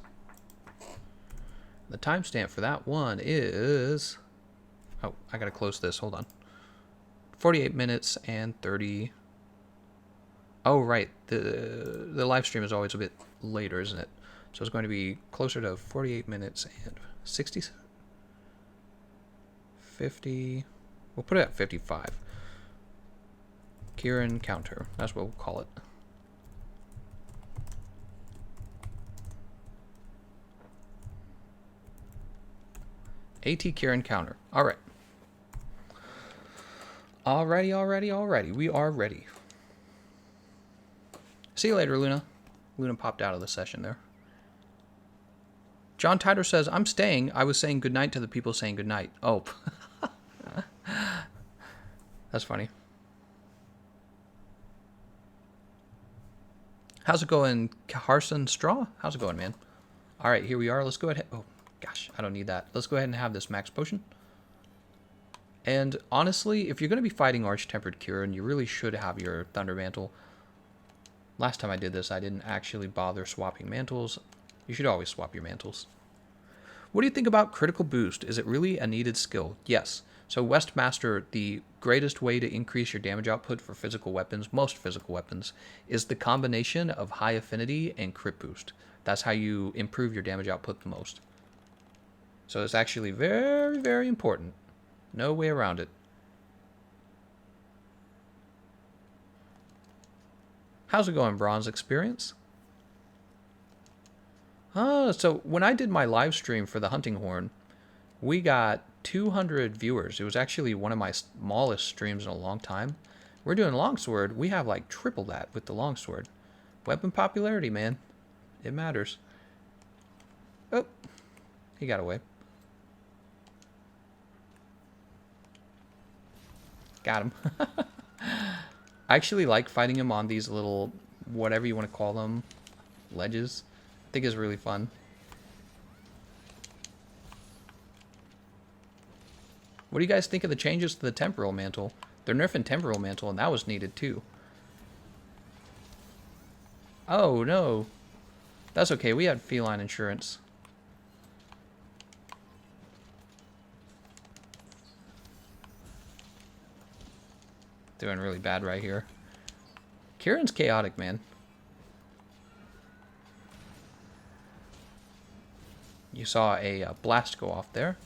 The timestamp for that one is... Oh, I gotta close this. Hold on. 48 minutes and 30... Oh, right. The live stream is always a bit later, isn't it? So it's going to be closer to 48 minutes and 60... 50... We'll put it at 55. Kirin Counter. That's what we'll call it. AT Kirin Counter. Alright. Alrighty. We are ready. See you later, Luna. Luna popped out of the session there. John Titor says, I'm staying. I was saying goodnight to the people saying goodnight. Oh. That's funny. How's it going, Carson Straw? How's it going, man? All right, here we are. Let's go ahead. Oh, gosh, I don't need that. Let's go ahead and have this max potion. And honestly, if you're going to be fighting Arch-Tempered Kirin, you really should have your Thunder Mantle. Last time I did this, I didn't actually bother swapping mantles. You should always swap your mantles. What do you think about Critical Boost? Is it really a needed skill? Yes. So Westmaster, the greatest way to increase your damage output for physical weapons, most physical weapons, is the combination of High Affinity and Crit Boost. That's how you improve your damage output the most. So it's actually very, very important. No way around it. How's it going, Bronze Experience? So when I did my live stream for the Hunting Horn, we got 200 viewers. It was actually one of my smallest streams in a long time. We're doing Longsword. We have like triple that with the Longsword. Weapon popularity, man. It matters. Oh, he got away. Got him. I actually like fighting him on these little, whatever you want to call them, ledges. I think it's really fun. What do you guys think of the changes to the Temporal Mantle? They're nerfing Temporal Mantle, and that was needed too. Oh, no. That's okay. We had feline insurance. Doing really bad right here. Kirin's chaotic, man. You saw a blast go off there.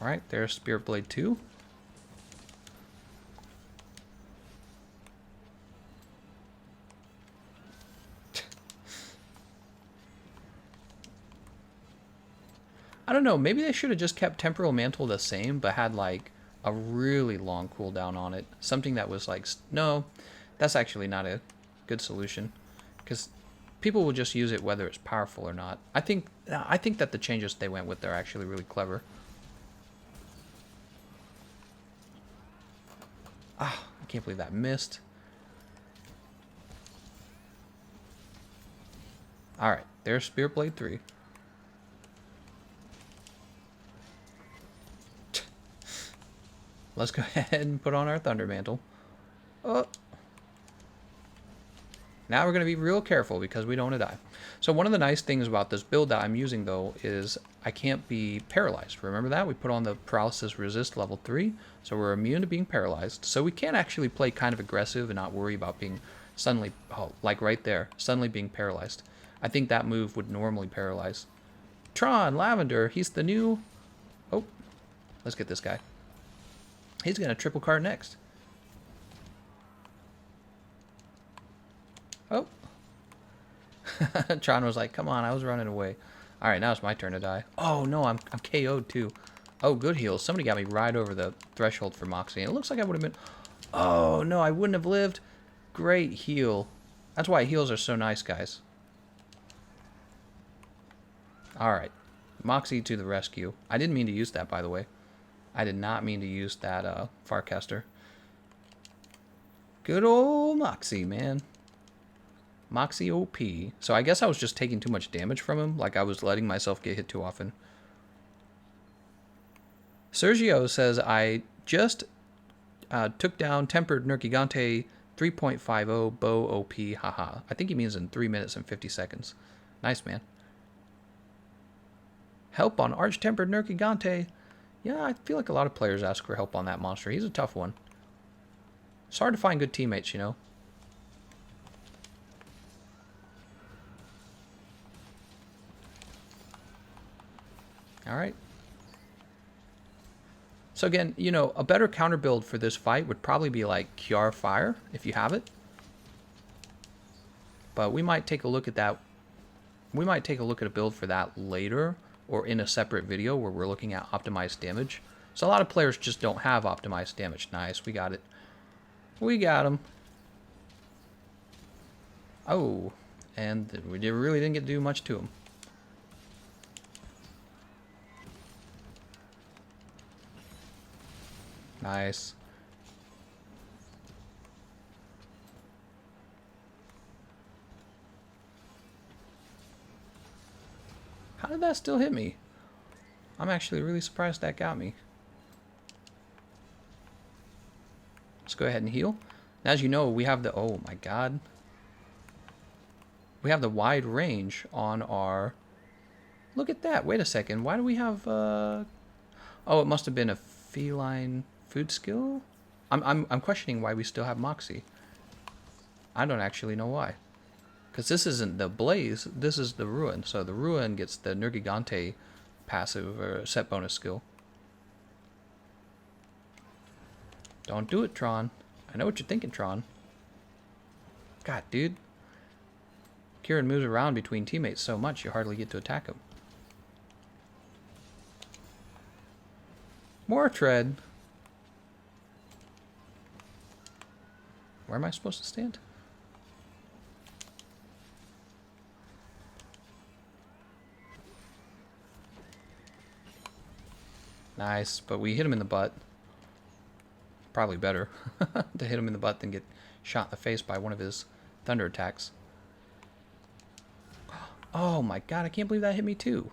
Alright, there's Spirit Blade 2. I don't know, maybe they should have just kept Temporal Mantle the same, but had like a really long cooldown on it. Something that was like, no, that's actually not a good solution. Because people will just use it whether it's powerful or not. I think that the changes they went with are actually really clever. Ah, I can't believe that missed. Alright, there's Spirit Blade 3. Let's go ahead and put on our Thunder Mantle. Oh. Now we're going to be real careful because we don't want to die. So one of the nice things about this build that I'm using, though, is I can't be paralyzed. Remember that? We put on the Paralysis Resist level 3, so we're immune to being paralyzed. So we can actually play kind of aggressive and not worry about being suddenly, oh, like right there, suddenly being paralyzed. I think that move would normally paralyze. Tron, Lavender, he's the new... Oh, let's get this guy. He's going to triple card next. Oh. Tron was like, come on, I was running away. Alright, now it's my turn to die. Oh, no, I'm KO'd too. Oh, good heals. Somebody got me right over the threshold for Moxie. And it looks like I would have been... Oh, no, I wouldn't have lived. Great heal. That's why heals are so nice, guys. Alright. Moxie to the rescue. I didn't mean to use that, by the way. I did not mean to use that Farcaster. Good old Moxie, man. Moxie OP. So I guess I was just taking too much damage from him. Like I was letting myself get hit too often. Sergio says, I just took down Tempered Nergigante 3.50 bow OP. Haha. I think he means in 3 minutes and 50 seconds. Nice, man. Help on Arch-Tempered Nergigante. Yeah, I feel like a lot of players ask for help on that monster. He's a tough one. It's hard to find good teammates, you know. Alright. So again, you know, a better counter build for this fight would probably be like Kiar Fire, if you have it. But we might take a look at that. We might take a look at a build for that later, or in a separate video where we're looking at optimized damage. So a lot of players just don't have optimized damage. Nice, we got it. We got him. Oh, and we really didn't get to do much to him. Nice. How did that still hit me? I'm actually really surprised that got me. Let's go ahead and heal. And as you know, we have the... Oh my god. We have the wide range on our... Look at that. Wait a second. Why do we have... Oh, it must have been a feline food skill? I'm questioning why we still have Moxie. I don't actually know why. Because this isn't the Blaze, this is the Ruin. So the Ruin gets the Nergigante passive or set bonus skill. Don't do it, Tron. I know what you're thinking, Tron. God, dude. Kirin moves around between teammates so much you hardly get to attack him. More tread. Where am I supposed to stand? Nice, but we hit him in the butt. Probably better to hit him in the butt than get shot in the face by one of his thunder attacks. Oh my god, I can't believe that hit me too.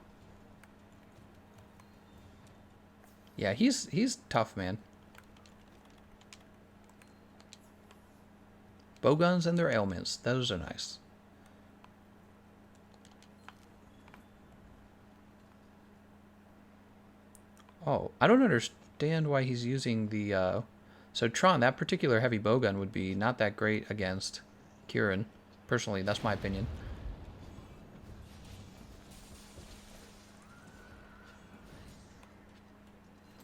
Yeah, he's tough, man. Bowguns and their ailments, those are nice. Oh, I don't understand why he's using the... So Tron, that particular heavy bowgun would be not that great against Kirin. Personally, that's my opinion.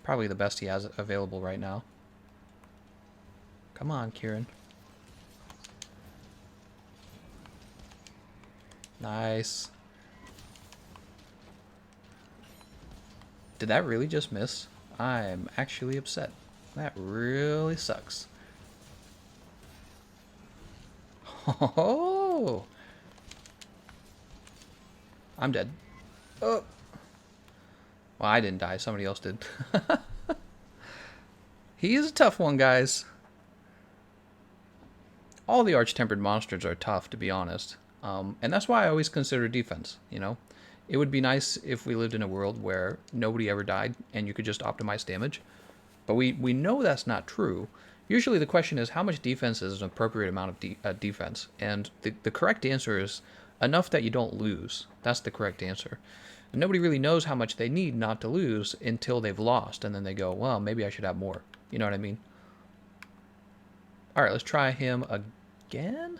Probably the best he has available right now. Come on, Kirin. Nice. Did that really just miss? I'm actually upset. That really sucks. Oh! I'm dead. Oh! Well, I didn't die. Somebody else did. He is a tough one, guys. All the Arch-Tempered monsters are tough, to be honest. And that's why I always consider defense, you know? It would be nice if we lived in a world where nobody ever died and you could just optimize damage. But we know that's not true. Usually the question is how much defense is an appropriate amount of defense? And the correct answer is enough that you don't lose. That's the correct answer. And nobody really knows how much they need not to lose until they've lost. And then they go, well, maybe I should have more. You know what I mean? All right, let's try him again.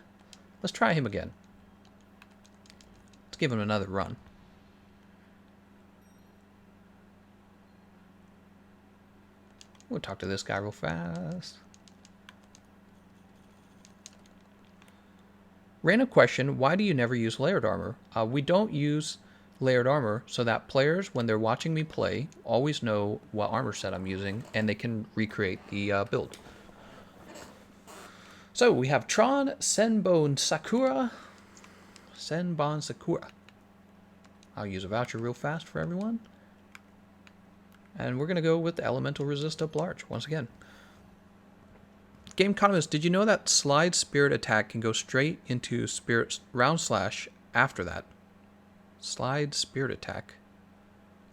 Let's try him again. Let's give him another run. We'll talk to this guy real fast. Random question, why do you never use layered armor? We don't use layered armor so that players, when they're watching me play, always know what armor set I'm using and they can recreate the build. So we have Tron, Senbon Sakura. Senbon Sakura. I'll use a voucher real fast for everyone. And we're going to go with the Elemental Resist up large, once again. Gameconomist, did you know that Slide Spirit attack can go straight into Spirit Round Slash after that? Slide Spirit attack.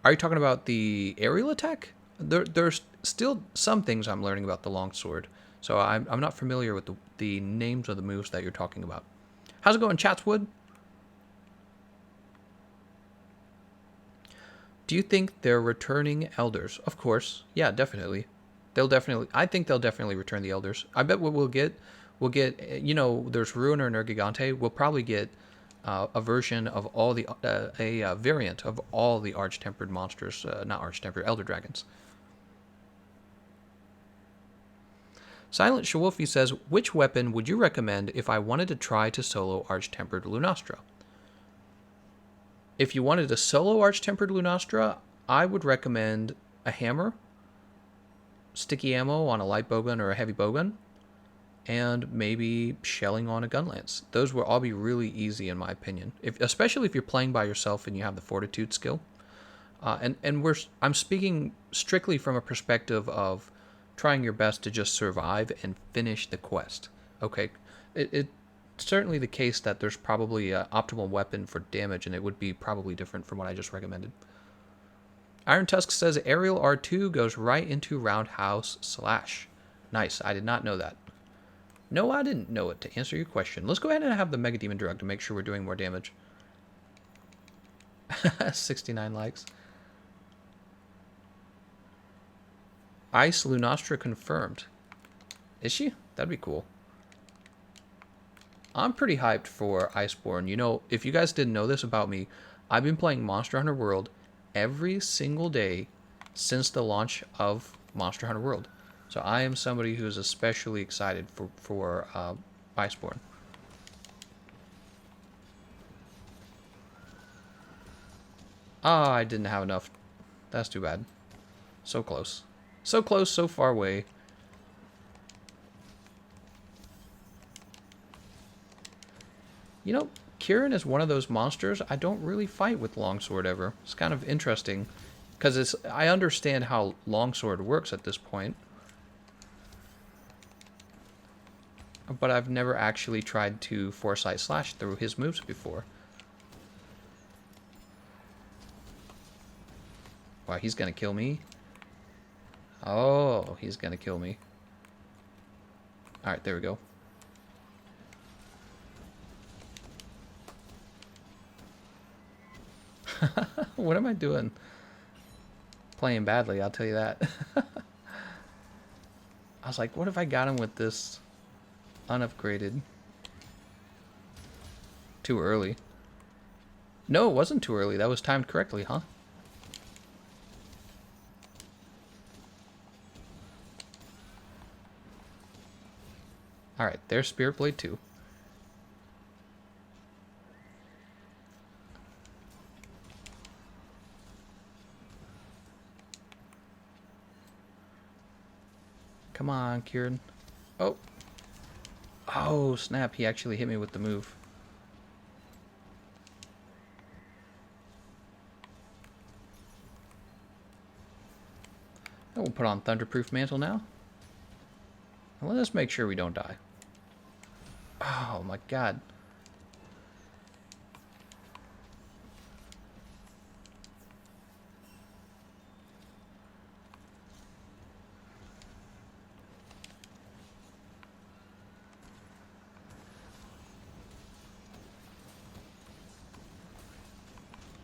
Are you talking about the aerial attack? There's still some things I'm learning about the longsword. So I'm not familiar with the names of the moves that you're talking about. How's it going, Chatswood? Do you think they're returning elders? Of course. Yeah, definitely. I think they'll definitely return the elders. I bet what we'll get, you know, there's Ruiner and Nergigante. We'll probably get a version of all the, a variant of all the Arch-Tempered monsters, not Arch-Tempered, Elder Dragons. Silent Shawolfie says, which weapon would you recommend if I wanted to try to solo Arch-Tempered Lunastra? If you wanted to solo Arch-Tempered Lunastra, I would recommend a hammer, sticky ammo on a light bowgun or a heavy bowgun, and maybe shelling on a gun lance. Those will all be really easy in my opinion, especially if you're playing by yourself and you have the fortitude skill. I'm speaking strictly from a perspective of trying your best to just survive and finish the quest. Okay, certainly the case that there's probably an optimal weapon for damage, and it would be probably different from what I just recommended. Iron Tusk says aerial R2 goes right into roundhouse slash. Nice. I did not know that. No, I didn't know it, to answer your question. Let's go ahead and have the Mega Demon Drug to make sure we're doing more damage. 69 likes. Ice Lunastra confirmed. Is she? That'd be cool. I'm pretty hyped for Iceborne. You know, if you guys didn't know this about me, I've been playing Monster Hunter World every single day since the launch of Monster Hunter World. So I am somebody who is especially excited for Iceborne. Ah, I didn't have enough. That's too bad. So close. So close, so far away. You know, Kirin is one of those monsters I don't really fight with Longsword ever. It's kind of interesting, because I understand how Longsword works at this point, but I've never actually tried to Foresight Slash through his moves before. Wow, he's gonna kill me. Oh, he's gonna kill me. Alright, there we go. What am I doing? Playing badly, I'll tell you that. I was like, what if I got him with this unupgraded? Too early. No, it wasn't too early. That was timed correctly, huh? Alright, there's Spirit Blade 2. Come on, Kirin. Oh. Oh, snap. He actually hit me with the move. And we'll put on Thunderproof Mantle now. And let's make sure we don't die. Oh my god.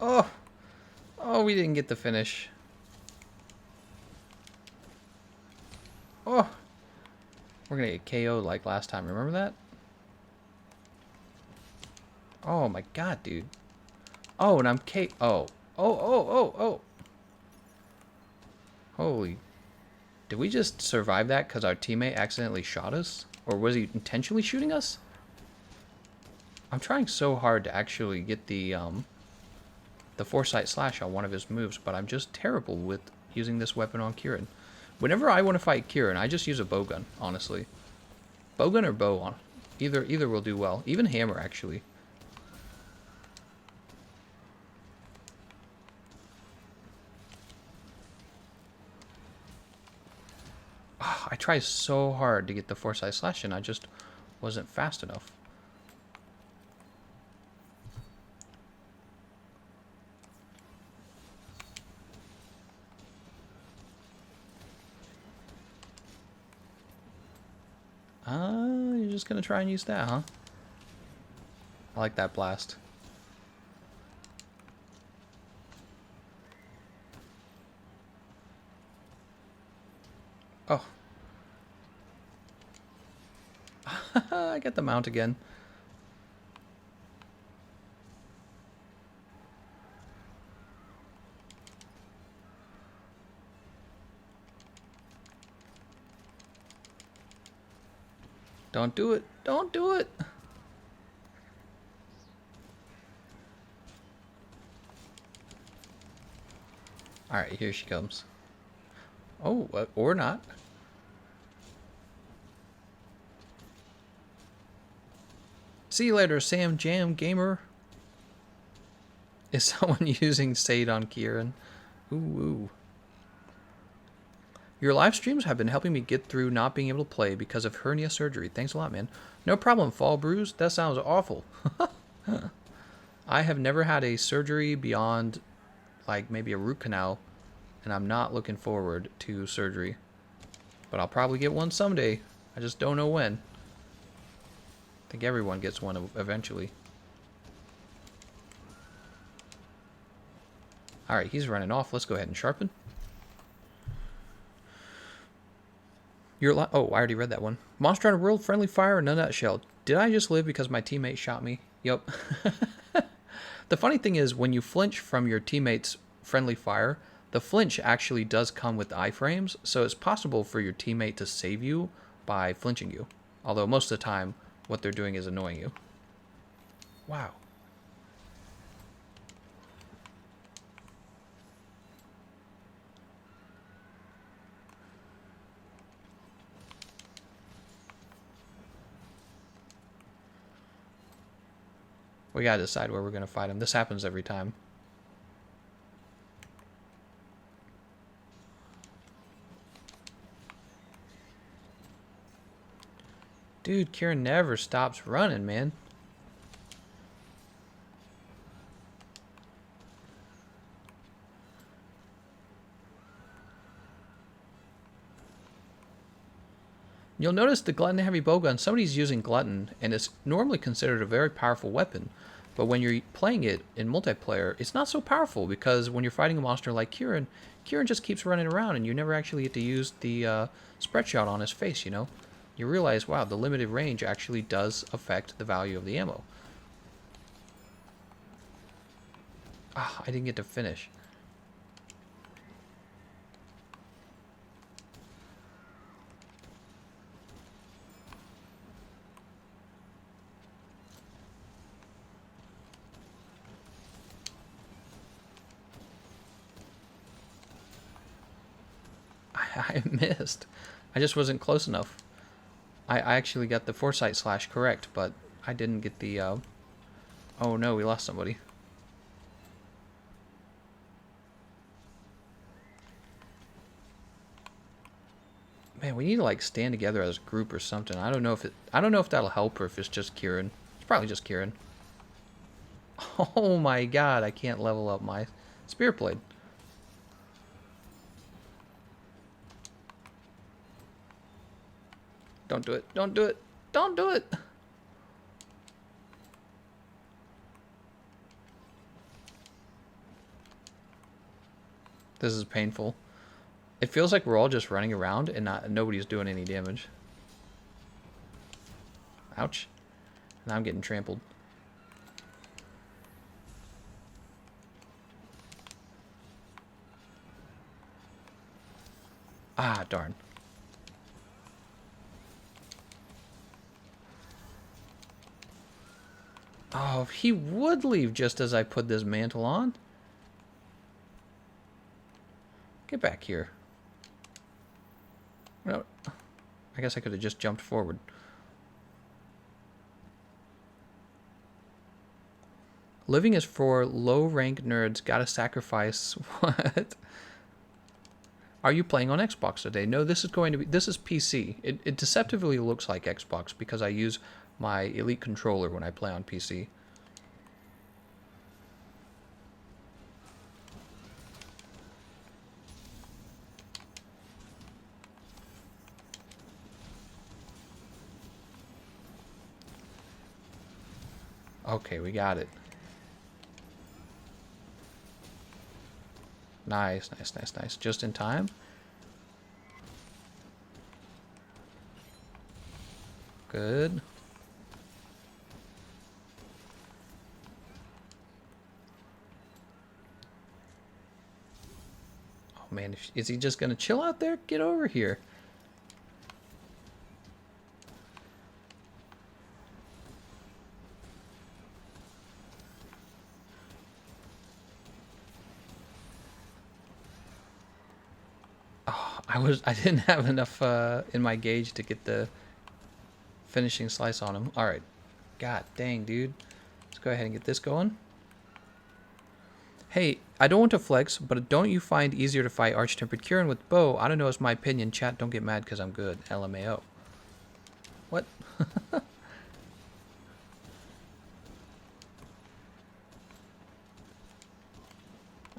Oh! Oh, we didn't get the finish. Oh! We're gonna get KO'd like last time, remember that? Oh my god, dude. Oh, and I'm K. Oh. Oh. Holy. Did we just survive that because our teammate accidentally shot us? Or was he intentionally shooting us? I'm trying so hard to actually get the Foresight Slash on one of his moves, but I'm just terrible with using this weapon on Kirin. Whenever I want to fight Kirin, I just use a bowgun, honestly. Bowgun or bow on. Either will do well. Even hammer, actually. I tried so hard to get the Foresight Slash and I just wasn't fast enough. You're just gonna try and use that, huh? I like that blast. Oh. I got the mount again. Don't do it. Don't do it. Alright, here she comes. Oh, or not. See you later, Sam Jam Gamer. Is someone using Sade on Kirin? Ooh. Your live streams have been helping me get through not being able to play because of hernia surgery. Thanks a lot, man. No problem, Fall Bruise. That sounds awful. I have never had a surgery beyond, like, maybe a root canal, and I'm not looking forward to surgery. But I'll probably get one someday. I just don't know when. I think everyone gets one eventually. Alright, he's running off. Let's go ahead and sharpen. Oh, I already read that one. Monster Hunter World, friendly fire in a nutshell. Did I just live because my teammate shot me? Yup. The funny thing is, when you flinch from your teammate's friendly fire, the flinch actually does come with iframes, so it's possible for your teammate to save you by flinching you. Although most of the time, what they're doing is annoying you. Wow. We gotta decide where we're gonna fight him. This happens every time. Dude, Kirin never stops running, man. You'll notice the Glutton Heavy Bowgun, somebody's using Glutton, and it's normally considered a very powerful weapon. But when you're playing it in multiplayer, it's not so powerful, because when you're fighting a monster like Kirin, Kirin just keeps running around, and you never actually get to use the spread shot on his face, you know? You realize, wow, the limited range actually does affect the value of the ammo. Ah, I didn't get to finish. I missed. I just wasn't close enough. I actually got the foresight slash correct, but I didn't get the... Oh no, we lost somebody. Man, we need to like stand together as a group or something. I don't know if that'll help or if it's just Kirin. It's probably just Kirin. Oh my god, I can't level up my spear blade. Don't do it. Don't do it. Don't do it. This is painful. It feels like we're all just running around and nobody's doing any damage. Ouch. Now I'm getting trampled. Ah, darn. Oh, he would leave just as I put this mantle on. Get back here. No, I guess I could have just jumped forward. Living is for low-rank nerds. Gotta sacrifice. What? Are you playing on Xbox today? No, this is PC. It deceptively looks like Xbox because I use my Elite controller when I play on PC. Okay, we got it. Nice, nice, nice, nice. Just in time. Good. Oh man, is he just gonna chill out there? Get over here. I didn't have enough in my gauge to get the finishing slice on him. Alright. God dang, dude. Let's go ahead and get this going. Hey, I don't want to flex, but don't you find easier to fight Arch-Tempered Kirin with bow? I don't know, it's my opinion. Chat, don't get mad because I'm good. LMAO. What?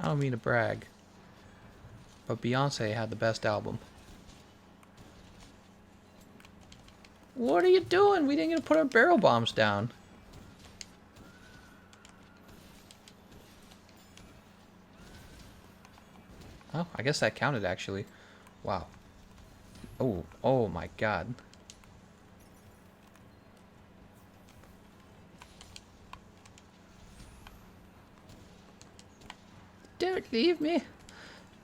I don't mean to brag, but Beyonce had the best album. What are you doing? We didn't get to put our barrel bombs down. Oh, I guess that counted actually. Wow. Oh, oh my god. Don't leave me.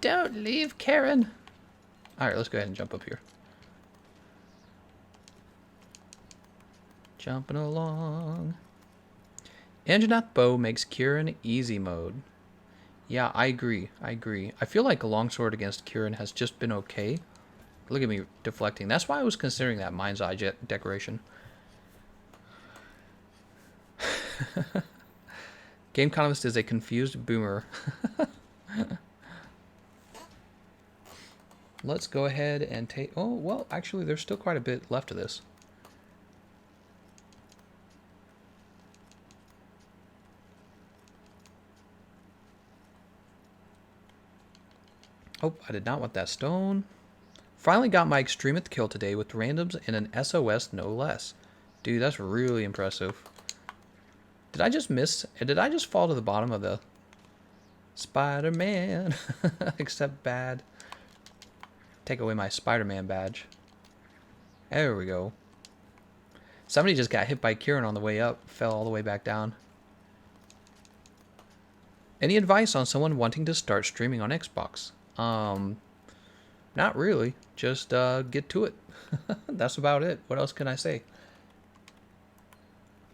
Don't leave, Karen. Alright, let's go ahead and jump up here. Jumping along. Anjanath Bow makes Kirin easy mode. Yeah, I agree. I agree. I feel like a longsword against Kirin has just been okay. Look at me deflecting. That's why I was considering that mind's eye decoration. Gameconomist is a confused boomer. Let's go ahead and take... Oh, well, actually, there's still quite a bit left of this. Oh, I did not want that stone. Finally got my extremist kill today with randoms in an SOS no less. Dude, that's really impressive. Did I just miss? Did I just fall to the bottom of the Spider-Man? Except bad. Take away my Spider-Man badge. There we go. Somebody just got hit by Kirin on the way up. Fell all the way back down. Any advice on someone wanting to start streaming on Xbox? Not really. Just get to it. That's about it. What else can I say?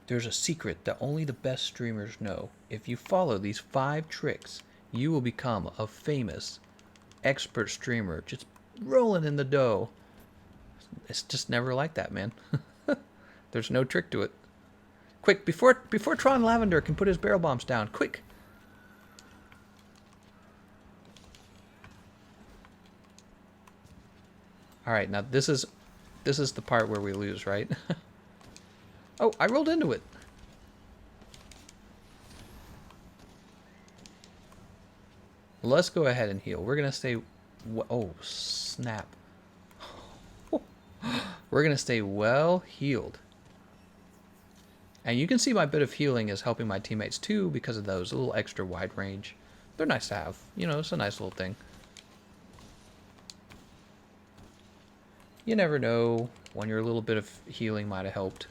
There's a secret that only the best streamers know. If you follow these 5 tricks, you will become a famous, expert streamer. Just rolling in the dough. It's just never like that, man. There's no trick to it. Quick, before Tron Lavender can put his barrel bombs down. Quick. Alright, now this is the part where we lose, right? Oh, I rolled into it. Let's go ahead and heal. We're going to stay... Oh, snap. We're going to stay well healed. And you can see my bit of healing is helping my teammates too because of those little extra wide range. They're nice to have. You know, it's a nice little thing. You never know when your little bit of healing might have helped.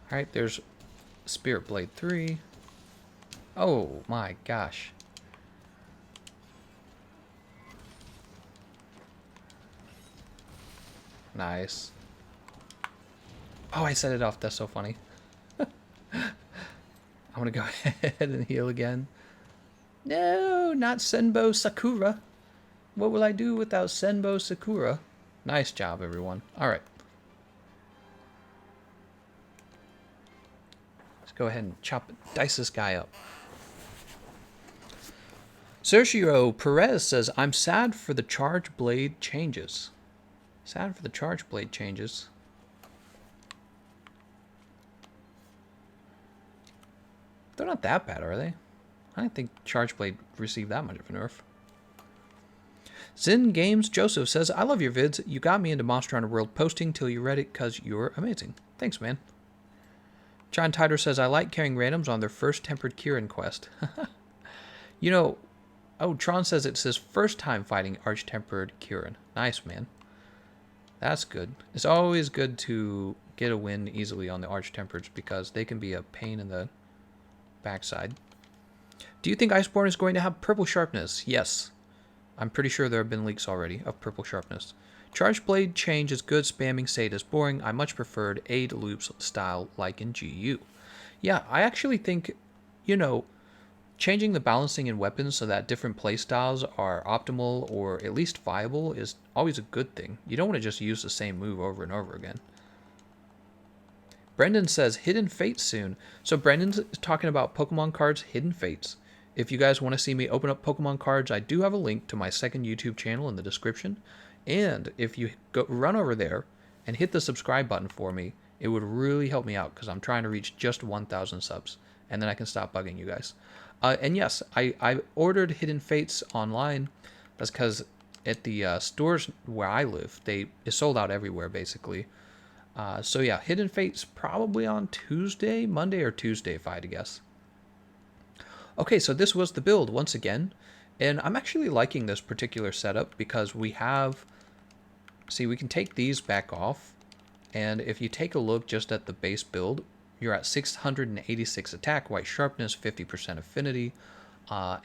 Alright, there's Spirit Blade 3. Oh my gosh. Nice. Oh, I set it off. That's so funny. I'm going to go ahead and heal again. No, not Senbo Sakura. What will I do without Senbo Sakura? Nice job, everyone. Alright. Let's go ahead and dice this guy up. Sergio Perez says, I'm sad for the charge blade changes. Sad for the charge blade changes. They're not that bad, are they? I don't think Charge Blade received that much of a nerf. Zen Games Joseph says, I love your vids. You got me into Monster Hunter World posting till you read it because you're amazing. Thanks, man. John Tider says, I like carrying randoms on their first Tempered Kirin quest. You know, oh, Tron says it's his first time fighting Arch-Tempered Kirin. Nice, man. That's good. It's always good to get a win easily on the Arch-Tempereds because they can be a pain in the backside. Do you think Iceborne is going to have purple sharpness? Yes. I'm pretty sure there have been leaks already of purple sharpness. Charge blade change is good. Spamming Sade is boring. I much preferred aid loops style like in GU. Yeah, I actually think, you know, changing the balancing in weapons so that different playstyles are optimal or at least viable is always a good thing. You don't want to just use the same move over and over again. Brendan says Hidden Fates soon. So Brendan's talking about Pokemon cards Hidden Fates. If you guys want to see me open up Pokemon cards, I do have a link to my second YouTube channel in the description. And if you run over there and hit the subscribe button for me, it would really help me out because I'm trying to reach just 1,000 subs. And then I can stop bugging you guys. And yes, I ordered Hidden Fates online. That's because at the stores where I live, it's sold out everywhere basically. So yeah, Hidden Fates probably on Tuesday, Monday or Tuesday if I had to guess. Okay, so this was the build once again. And I'm actually liking this particular setup because we have... See, we can take these back off. And if you take a look just at the base build, you're at 686 attack, white sharpness, 50% affinity.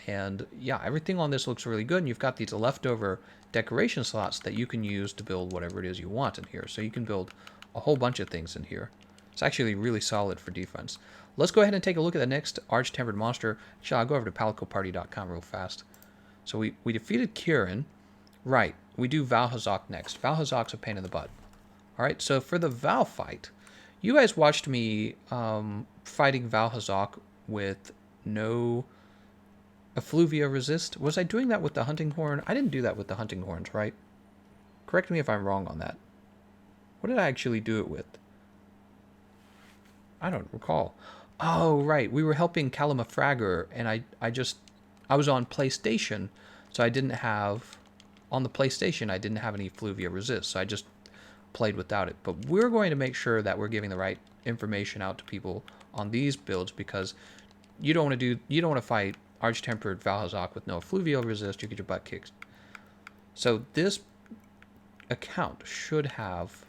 And yeah, everything on this looks really good. And you've got these leftover decoration slots that you can use to build whatever it is you want in here. So you can build a whole bunch of things in here. It's actually really solid for defense. Let's go ahead and take a look at the next Arch-Tempered monster. Actually, I'll go over to palicoparty.com real fast. So we defeated Kirin. Right, we do Vaal Hazak next. Vaal Hazak's a pain in the butt. Alright, so for the Vaal fight, you guys watched me fighting Vaal Hazak with no Effluvia resist. Was I doing that with the Hunting Horn? I didn't do that with the Hunting Horns, right? Correct me if I'm wrong on that. What did I actually do it with? I don't recall. Oh, right. We were helping Calamity, and I was on PlayStation, so I didn't have... On the PlayStation, I didn't have any Effluvia resist, so I just played without it. But we're going to make sure that we're giving the right information out to people on these builds, because you don't want to fight Arch-Tempered Vaal Hazak with no Effluvia resist. You get your butt kicked. So this account should have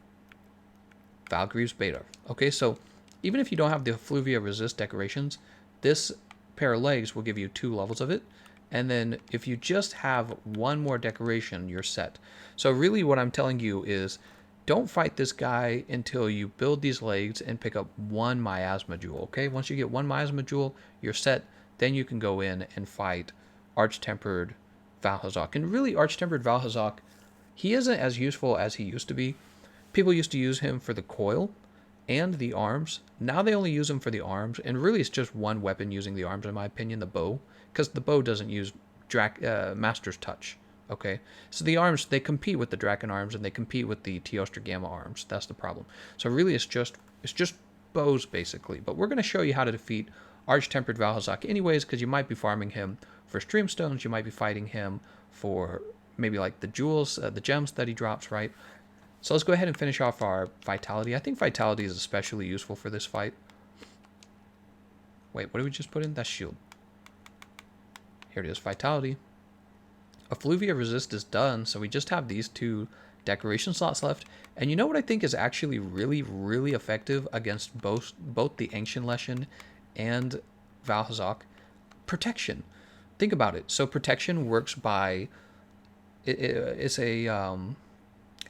Valgreaves Beta. Okay, so even if you don't have the Effluvia resist decorations, this pair of legs will give you 2 levels of it. And then if you just have one more decoration, you're set. So really what I'm telling you is don't fight this guy until you build these legs and pick up 1 Miasma Jewel, okay? Once you get 1 Miasma Jewel, you're set. Then you can go in and fight Arch-Tempered Vaal Hazak. And really, Arch-Tempered Vaal Hazak, he isn't as useful as he used to be. People used to use him for the coil and the arms. Now they only use him for the arms. And really, it's just one weapon using the arms, in my opinion, the bow. Because the bow doesn't use Master's Touch. Okay, so the arms, they compete with the Draken arms and they compete with the Teostra Gamma arms. That's the problem. So really, it's just bows basically. But we're going to show you how to defeat Arch-Tempered Vaal Hazak anyways, because you might be farming him for Streamstones. You might be fighting him for maybe like the jewels, the gems that he drops, right? So let's go ahead and finish off our Vitality. I think Vitality is especially useful for this fight. Wait, what did we just put in? That's Shield. Here it is, Vitality. Effluvia Resist is done, so we just have these 2 decoration slots left. And you know what I think is actually really, really effective against both the Ancient Leshen and Vaal Hazak? Protection. Think about it. So Protection works by... It's an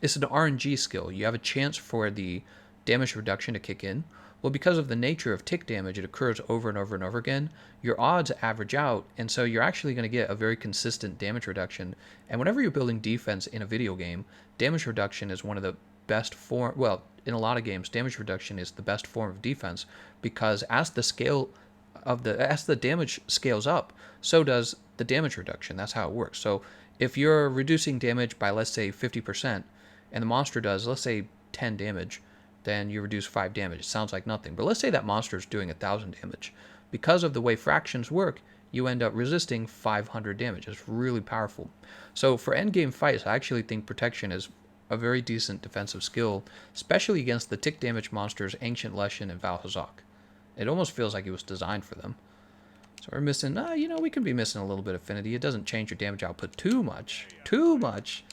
RNG skill. You have a chance for the damage reduction to kick in. Well, because of the nature of tick damage, it occurs over and over and over again. Your odds average out, and so you're actually going to get a very consistent damage reduction. And whenever you're building defense in a video game, damage reduction is one of the best form. Well, in a lot of games, damage reduction is the best form of defense because as the damage scales up, so does the damage reduction. That's how it works. So if you're reducing damage by, let's say, 50%, and the monster does, let's say, 10 damage, then you reduce 5 damage. It sounds like nothing. But let's say that monster is doing 1,000 damage. Because of the way fractions work, you end up resisting 500 damage. It's really powerful. So for endgame fights, I actually think Protection is a very decent defensive skill, especially against the tick damage monsters Ancient Leshen and Vaal Hazak. It almost feels like it was designed for them. So we're missing, we could be missing a little bit of affinity. It doesn't change your damage output too much. Too much.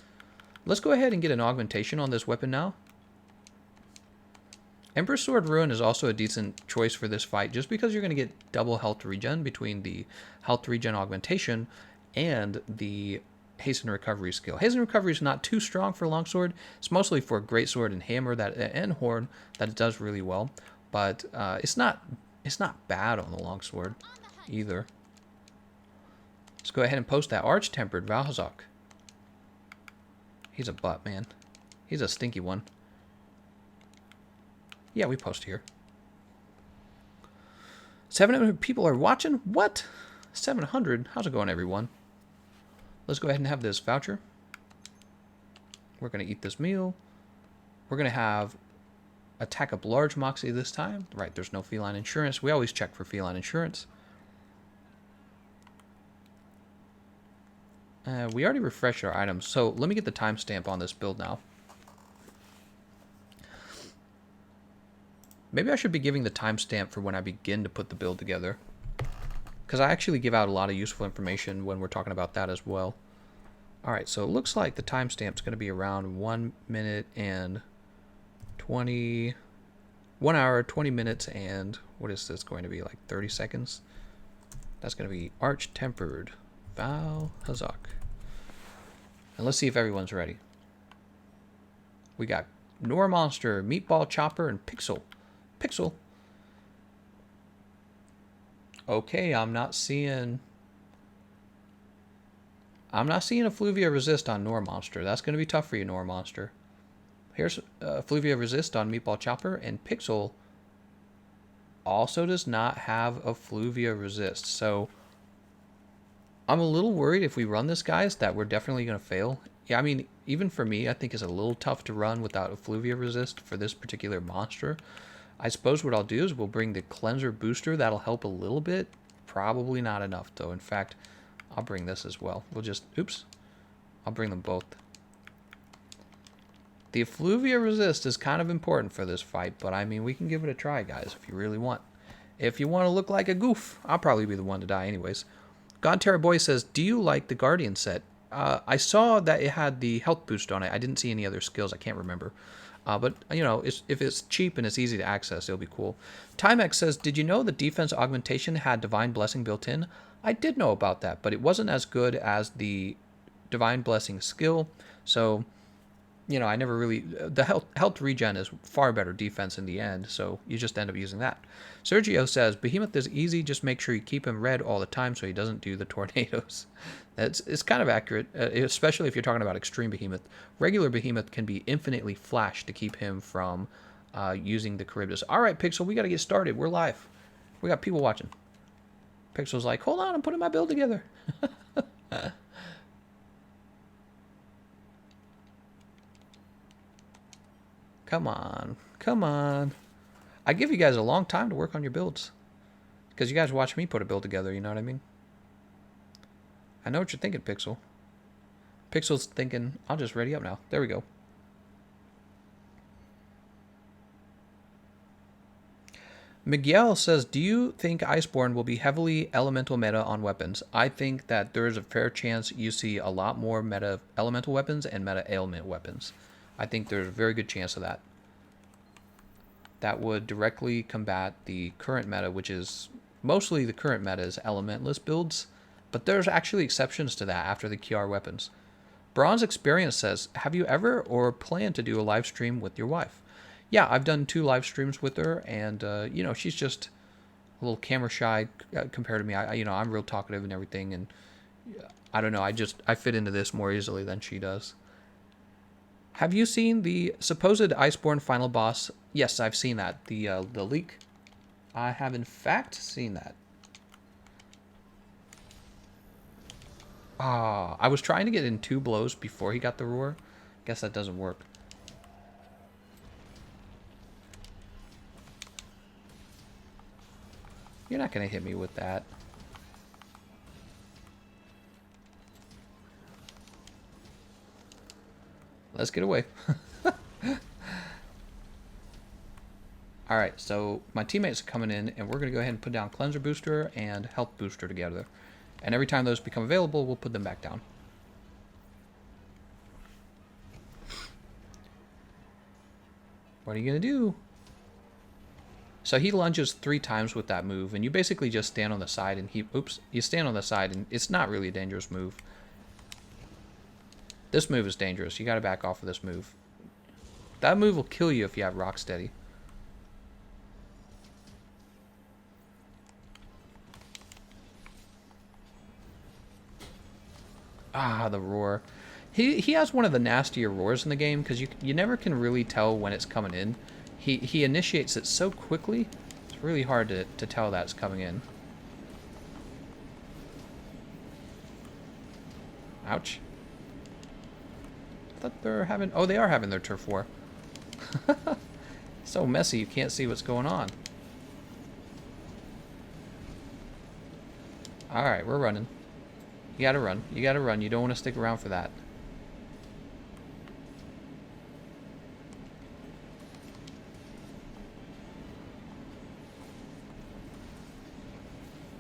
Let's go ahead and get an augmentation on this weapon now. Emperor's Sword Ruin is also a decent choice for this fight, just because you're going to get double health regen between the health regen augmentation and the Hasten Recovery skill. Hasten Recovery is not too strong for Longsword. It's mostly for Greatsword and Hammer and Horn that it does really well, but it's not bad on the Longsword either. Let's go ahead and post that Arch-Tempered Vaal Hazak. He's a butt, man. He's a stinky one. Yeah, we post here. 700 people are watching? What? 700? How's it going, everyone? Let's go ahead and have this voucher. We're going to eat this meal. We're going to have attack up large Moxie this time. Right, there's no feline insurance. We always check for feline insurance. We already refreshed our items, so let me get the timestamp on this build now. Maybe I should be giving the timestamp for when I begin to put the build together, because I actually give out a lot of useful information when we're talking about that as well. Alright, so it looks like the timestamp's going to be around 1 minute and 1 hour, 20 minutes, and what is this going to be, like 30 seconds? That's going to be Arch-Tempered Vaal Hazak. And let's see if everyone's ready. We got Nor Monster, Meatball Chopper, and Pixel. Pixel. Okay, I'm not seeing Effluvia Resist on Nor Monster. That's going to be tough for you, Nor Monster. Here's Effluvia Resist on Meatball Chopper, and Pixel also does not have Effluvia Resist. So I'm a little worried if we run this, guys, that we're definitely going to fail. Yeah, I mean, even for me, I think it's a little tough to run without Effluvia Resist for this particular monster. I suppose what I'll do is we'll bring the Cleanser Booster. That'll help a little bit. Probably not enough, though. In fact, I'll bring this as well. We'll just... Oops. I'll bring them both. The Effluvia Resist is kind of important for this fight, but I mean, we can give it a try, guys, if you really want. If you want to look like a goof, I'll probably be the one to die anyways. God Terra Boy says, do you like the Guardian set? I saw that it had the health boost on it. I didn't see any other skills. I can't remember. But, you know, if it's cheap and it's easy to access, it'll be cool. Timex says, did you know the defense augmentation had Divine Blessing built in? I did know about that, but it wasn't as good as the Divine Blessing skill. So, you know, I never really... The health regen is far better defense in the end, so you just end up using that. Sergio says, Behemoth is easy, just make sure you keep him red all the time so he doesn't do the tornadoes. It's kind of accurate, especially if you're talking about extreme Behemoth. Regular Behemoth can be infinitely flashed to keep him from using the Charybdis. All right, Pixel, we got to get started. We're live. We got people watching. Pixel's like, hold on, I'm putting my build together. Come on. Come on. I give you guys a long time to work on your builds. Because you guys watch me put a build together, you know what I mean? I know what you're thinking, Pixel. Pixel's thinking, I'll just ready up now. There we go. Miguel says, do you think Iceborne will be heavily elemental meta on weapons? I think that there is a fair chance you see a lot more meta elemental weapons and meta ailment weapons. I think there's a very good chance of that. That would directly combat the current meta, which is mostly the current meta is elementless builds, but there's actually exceptions to that after the QR weapons. Bronze Experience says, have you ever or plan to do a live stream with your wife? Yeah, I've done 2 live streams with her, and you know, she's just a little camera shy compared to me. You know, I'm real talkative and everything, and I don't know, I fit into this more easily than she does. Have you seen the supposed Iceborne final boss? Yes, I've seen that. The leak. I have in fact seen that. I was trying to get in 2 blows before he got the roar. Guess that doesn't work. You're not going to hit me with that. Let's get away. Alright, so my teammates are coming in, and we're going to go ahead and put down Cleanser Booster and Health Booster together. And every time those become available, we'll put them back down. What are you going to do? So he lunges 3 times with that move, and you basically just stand on the side and he... Oops. You stand on the side, and it's not really a dangerous move. This move is dangerous. You got to back off of this move. That move will kill you if you have Rocksteady. Ah, the roar. He has one of the nastier roars in the game because you never can really tell when it's coming in. He initiates it so quickly, it's really hard to tell that it's coming in. Ouch. I thought they're having... Oh, they are having their turf war. So messy, you can't see what's going on. Alright, we're running. You gotta run. You gotta run. You don't want to stick around for that.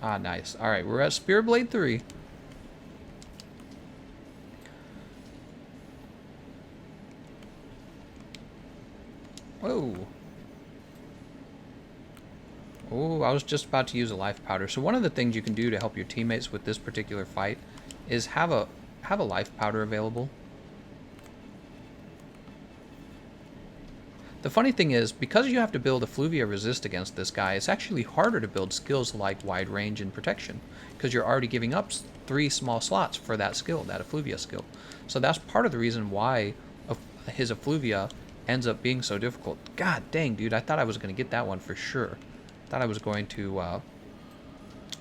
Ah, nice. Alright, we're at Spear Blade 3. Whoa. Oh, I was just about to use a life powder. So one of the things you can do to help your teammates with this particular fight is have a life powder available. The funny thing is, because you have to build Effluvia Resist against this guy, it's actually harder to build skills like Wide Range and Protection, because you're already giving up 3 small slots for that skill, that Effluvia skill. So that's part of the reason why his Effluvia ends up being so difficult. God dang, dude, I thought I was going to get that one for sure. Thought I was going to...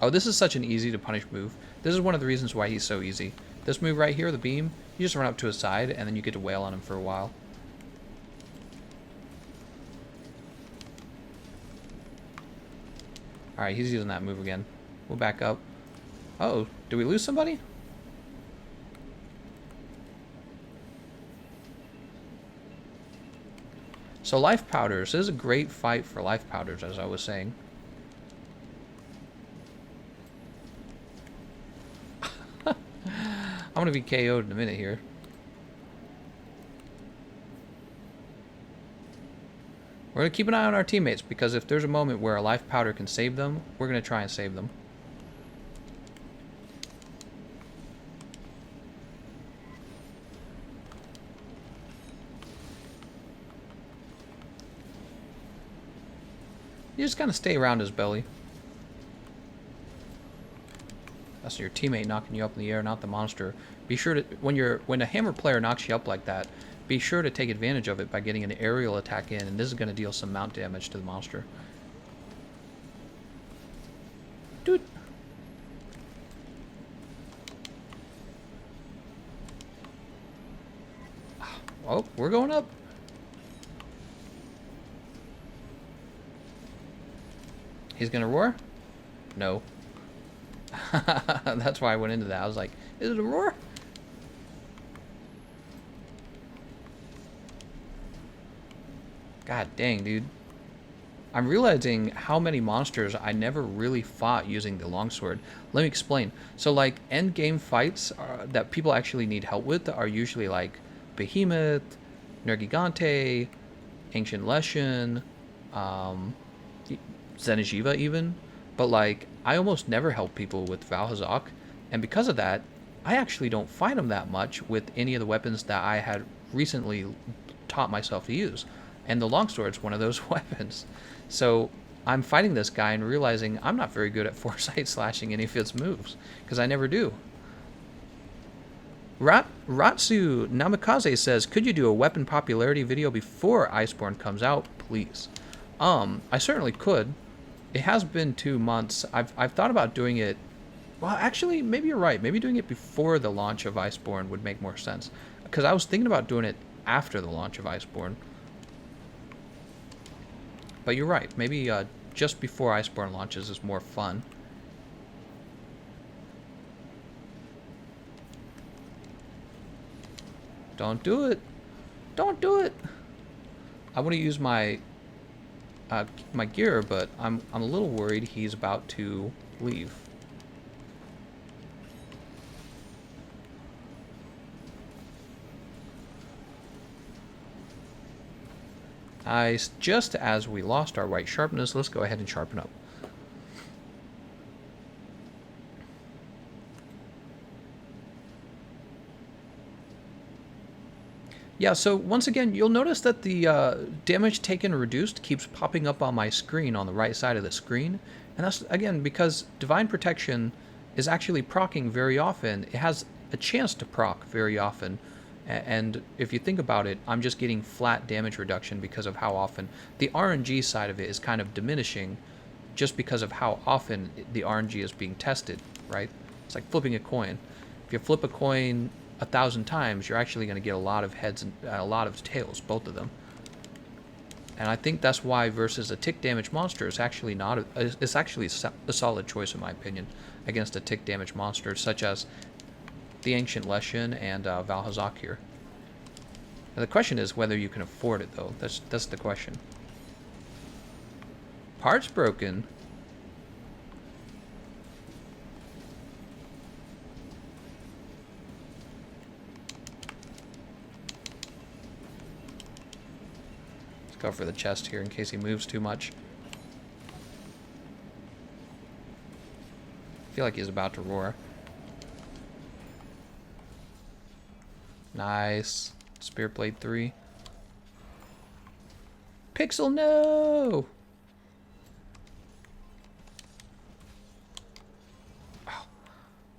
Oh, this is such an easy to punish move. This is one of the reasons why he's so easy. This move right here, the beam, you just run up to his side, and then you get to wail on him for a while. Alright, he's using that move again. We'll back up. Oh, did we lose somebody? So life powders. This is a great fight for life powders, as I was saying. I'm going to be KO'd in a minute here. We're going to keep an eye on our teammates, because if there's a moment where a life powder can save them, we're going to try and save them. You just kind of stay around his belly. That's your teammate knocking you up in the air, not the monster. Be sure to, when a hammer player knocks you up like that, be sure to take advantage of it by getting an aerial attack in, and this is going to deal some mount damage to the monster. Dude. Oh, we're going up. He's going to roar? No. That's why I went into that. I was like, is it a roar? God dang, dude. I'm realizing how many monsters I never really fought using the longsword. Let me explain. So, like, end game fights that people actually need help with are usually like Behemoth, Nergigante, Ancient Leshen, Zenjiva even. But, like, I almost never help people with Vaal Hazak, and because of that, I actually don't fight them that much with any of the weapons that I had recently taught myself to use. And the longsword's one of those weapons. So I'm fighting this guy and realizing I'm not very good at foresight slashing any of his moves, because I never do. Ratsu Namikaze says, could you do a weapon popularity video before Iceborne comes out, please? I certainly could. It has been 2 months. I've thought about doing it. Well, actually, maybe you're right. Maybe doing it before the launch of Iceborne would make more sense, because I was thinking about doing it after the launch of Iceborne. But you're right. Maybe just before Iceborne launches is more fun. Don't do it. Don't do it. I want to use my my gear, but I'm a little worried he's about to leave. Just as we lost our white sharpness, let's go ahead and sharpen up. Yeah, so once again, you'll notice that the damage taken reduced keeps popping up on my screen on the right side of the screen. And that's, again, because Divine Protection is actually proccing very often. It has a chance to proc very often. And if you think about it, I'm just getting flat damage reduction because of how often. The RNG side of it is kind of diminishing just because of how often the RNG is being tested, right? It's like flipping a coin. If you flip a coin 1,000 times, you're actually going to get a lot of heads and a lot of tails, both of them. And I think that's why versus a tick damage monster is actually not it's actually a solid choice in my opinion against a tick damage monster such as the Ancient Leshen and Vaal Hazak here. Now the question is whether you can afford it though. That's the question. Parts broken. Go for the chest here in case he moves too much. I feel like he's about to roar. Nice. Spirit Blade 3. Pixel, no! Oh.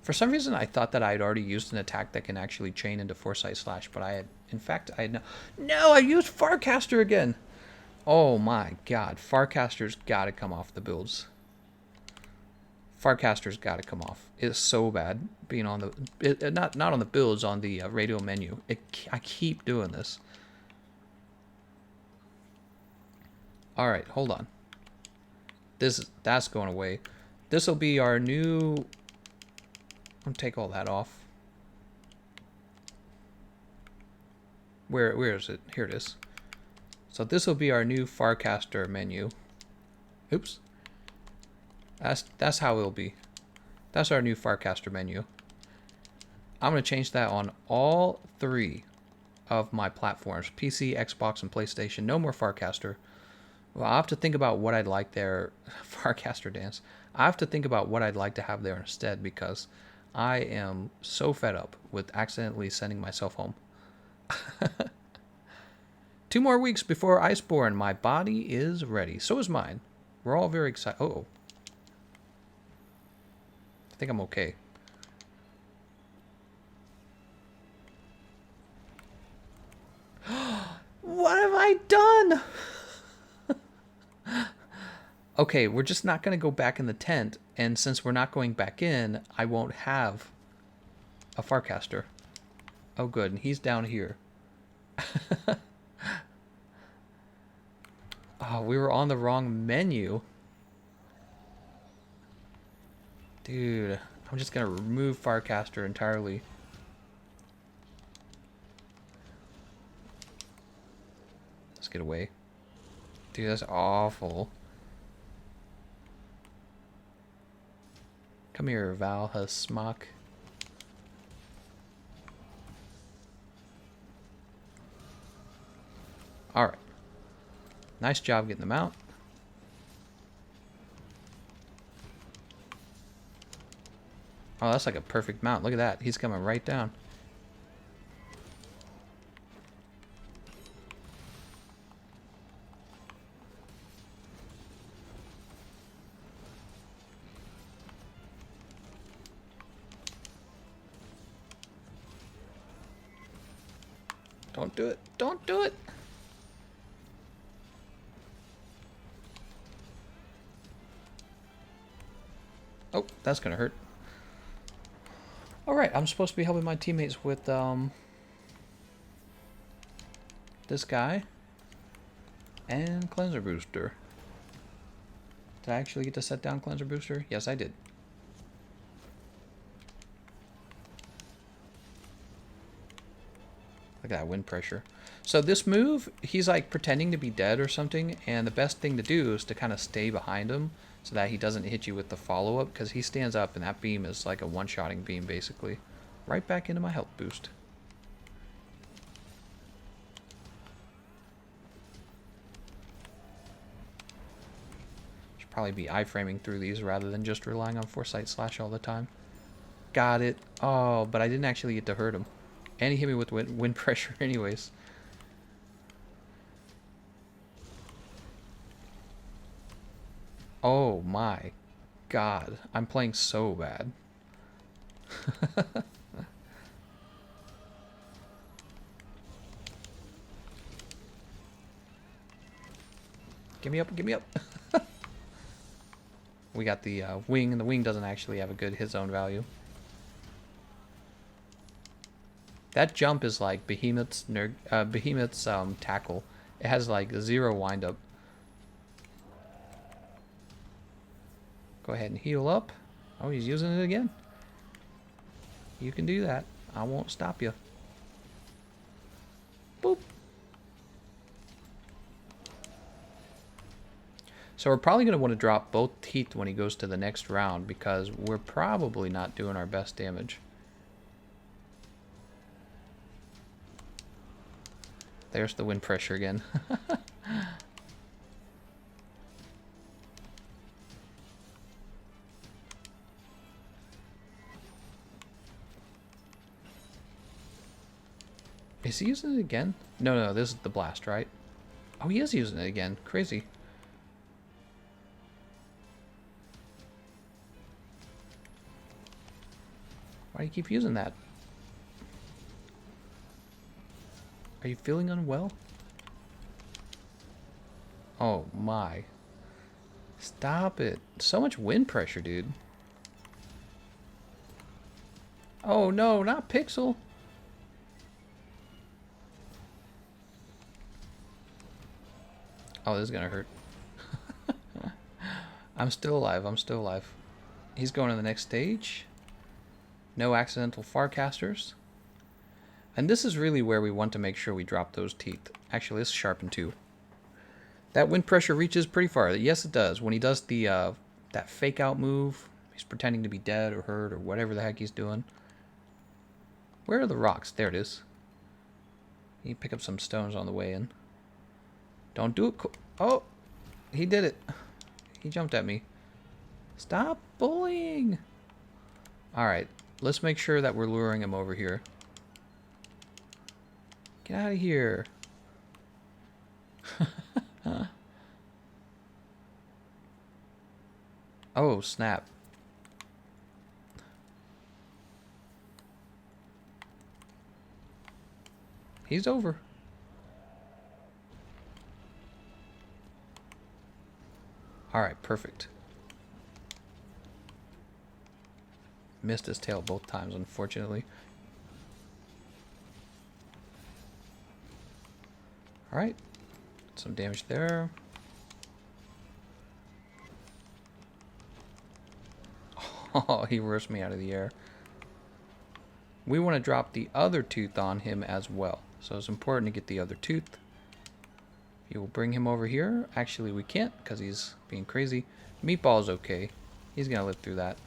For some reason, I thought that I had already used an attack that can actually chain into Foresight Slash, but I had, in fact, I had no... No, I used Farcaster again! Oh my god, Farcaster's gotta come off the builds. Farcaster's gotta come off. It's so bad being on the... not on the builds, on the radio menu. I keep doing this. Alright, hold on. That's going away. This'll be our new... I'm gonna take all that off. Where is it? Here it is. So this will be our new Farcaster menu. Oops. That's how it'll be. That's our new Farcaster menu. I'm going to change that on all 3 of my platforms. PC, Xbox, and PlayStation. No more Farcaster. Well, I'll have to think about what I'd like there. Farcaster dance. I have to think about what I'd like to have there instead because I am so fed up with accidentally sending myself home. 2 more weeks before Iceborne. My body is ready. So is mine. We're all very excited. Uh-oh. I think I'm okay. What have I done? Okay, we're just not going to go back in the tent. And since we're not going back in, I won't have a Farcaster. Oh, good. And he's down here. Oh, we were on the wrong menu. Dude, I'm just going to remove Farcaster entirely. Let's get away. Dude, that's awful. Come here, Vaal Hazak. Alright. Nice job getting them out. Oh, that's like a perfect mount. Look at that. He's coming right down. Don't do it. Don't do it. Oh, that's gonna hurt. Alright, I'm supposed to be helping my teammates with this guy and Cleanser Booster. Did I actually get to set down Cleanser Booster? Yes, I did. Look at that wind pressure. So this move, he's like pretending to be dead or something, and the best thing to do is to kind of stay behind him so that he doesn't hit you with the follow-up, because he stands up and that beam is like a one-shotting beam basically. Right back into my health boost. Should probably be iframing through these rather than just relying on Foresight Slash all the time. Got it. Oh, but I didn't actually get to hurt him. And he hit me with wind pressure anyways. Oh my god. I'm playing so bad. Give me up, give me up. We got the wing, and the wing doesn't actually have a good hit zone value. That jump is like Behemoth's tackle. It has like 0 windup. Go ahead and heal up. Oh, he's using it again. You can do that. I won't stop you. Boop. So we're probably going to want to drop both teeth when he goes to the next round because we're probably not doing our best damage. There's the wind pressure again. Is he using it again? No, no, this is the blast, right? Oh, he is using it again. Crazy. Why do you keep using that? Are you feeling unwell? Oh my. Stop it. So much wind pressure, dude. Oh no, not Pixel. Oh, this is gonna hurt. I'm still alive, I'm still alive. He's going to the next stage. No accidental farcasters. And this is really where we want to make sure we drop those teeth. Actually, let's sharpen 2. That wind pressure reaches pretty far. Yes, it does. When he does the that fake out move, he's pretending to be dead or hurt or whatever the heck he's doing. Where are the rocks? There it is. You pick up some stones on the way in. Don't do it. Oh, he did it. He jumped at me. Stop bullying. All right, let's make sure that we're luring him over here. Get out of here. Oh, snap. He's over. All right, perfect. Missed his tail both times, unfortunately. All right, some damage there. Oh, he roasted me out of the air. We want to drop the other tooth on him as well. So it's important to get the other tooth. You will bring him over here. Actually, we can't because he's being crazy. Meatball's okay. He's going to live through that.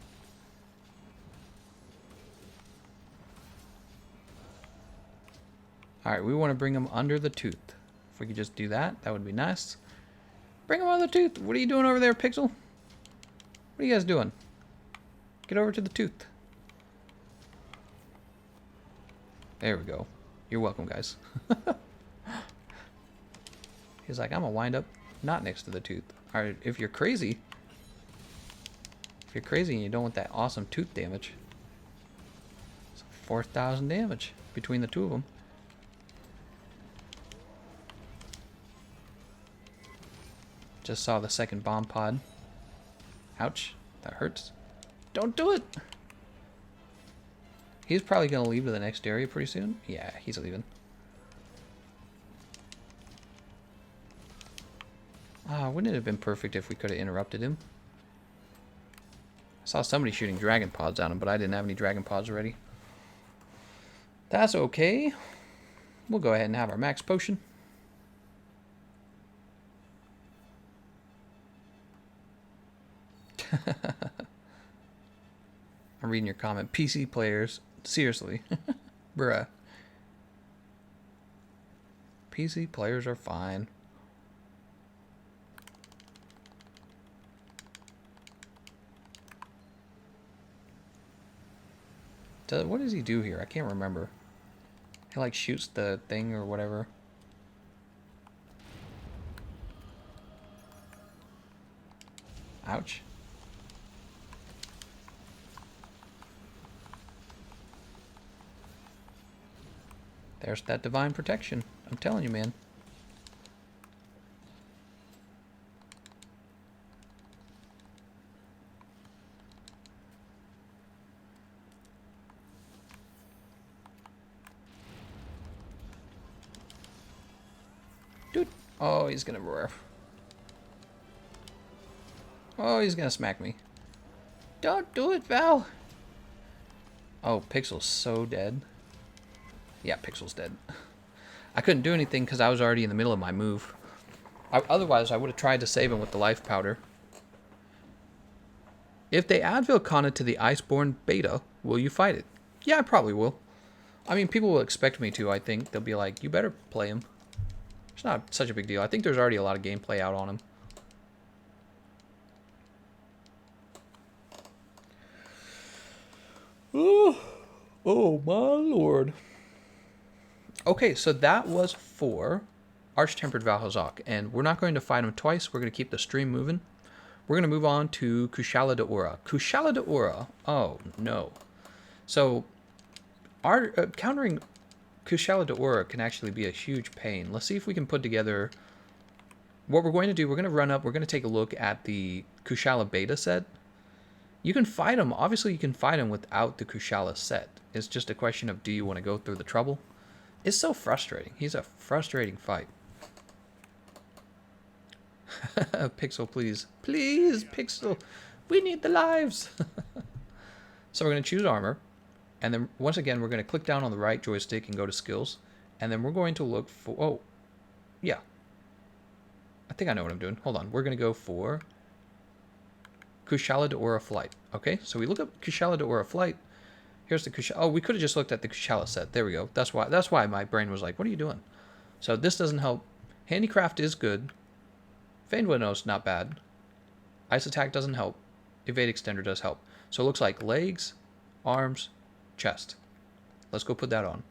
Alright, we want to bring him under the tooth. If we could just do that, that would be nice. Bring him under the tooth. What are you doing over there, Pixel? What are you guys doing? Get over to the tooth. There we go. You're welcome, guys. He's like, I'm gonna wind up not next to the tooth. Alright, if you're crazy and you don't want that awesome tooth damage, it's 4,000 damage between the two of them. Just saw the second bomb pod. Ouch, that hurts. Don't do it! He's probably gonna leave to the next area pretty soon. Yeah, he's leaving. Ah, wouldn't it have been perfect if we could have interrupted him? I saw somebody shooting dragon pods at him, but I didn't have any dragon pods ready. That's okay. We'll go ahead and have our max potion. I'm reading your comment. PC players. Seriously. Bruh. PC players are fine. What does he do here? I can't remember. He like shoots the thing or whatever. Ouch. There's that divine protection. I'm telling you, man. Dude. Oh, he's gonna roar. Oh, he's gonna smack me. Don't do it, Val. Oh, Pixel's so dead. Yeah, Pixel's dead. I couldn't do anything because I was already in the middle of my move. Otherwise, I would have tried to save him with the life powder. If they add Vilcana to the Iceborne beta, will you fight it? Yeah, I probably will. I mean, people will expect me to, I think. They'll be like, you better play him. It's not such a big deal. I think there's already a lot of gameplay out on him. Oh my lord. Okay, so that was for Arch-Tempered Vaal Hazak, and we're not going to fight him twice. We're going to keep the stream moving. We're going to move on to Kushala Daora. Kushala Daora. Oh, no. So, countering Kushala Daora can actually be a huge pain. Let's see if we can put together... What we're going to do, we're going to run up, we're going to take a look at the Kushala beta set. You can fight him. Obviously, you can fight him without the Kushala set. It's just a question of, do you want to go through the trouble? It's so frustrating. He's a frustrating fight. Pixel, please. Please, Pixel. We need the lives. So we're going to choose armor. And then, once again, we're going to click down on the right joystick and go to skills. And then we're going to look for... Oh, yeah. I think I know what I'm doing. Hold on. We're going to go for Kushala Daora Flight. Okay, so we look up Kushala Daora Flight. Here's the Kushala. Oh, we could have just looked at the Kushala set. There we go. That's why my brain was like, what are you doing? So this doesn't help. Handicraft is good. Feigned Window's not bad. Ice Attack doesn't help. Evade Extender does help. So it looks like legs, arms, chest. Let's go put that on.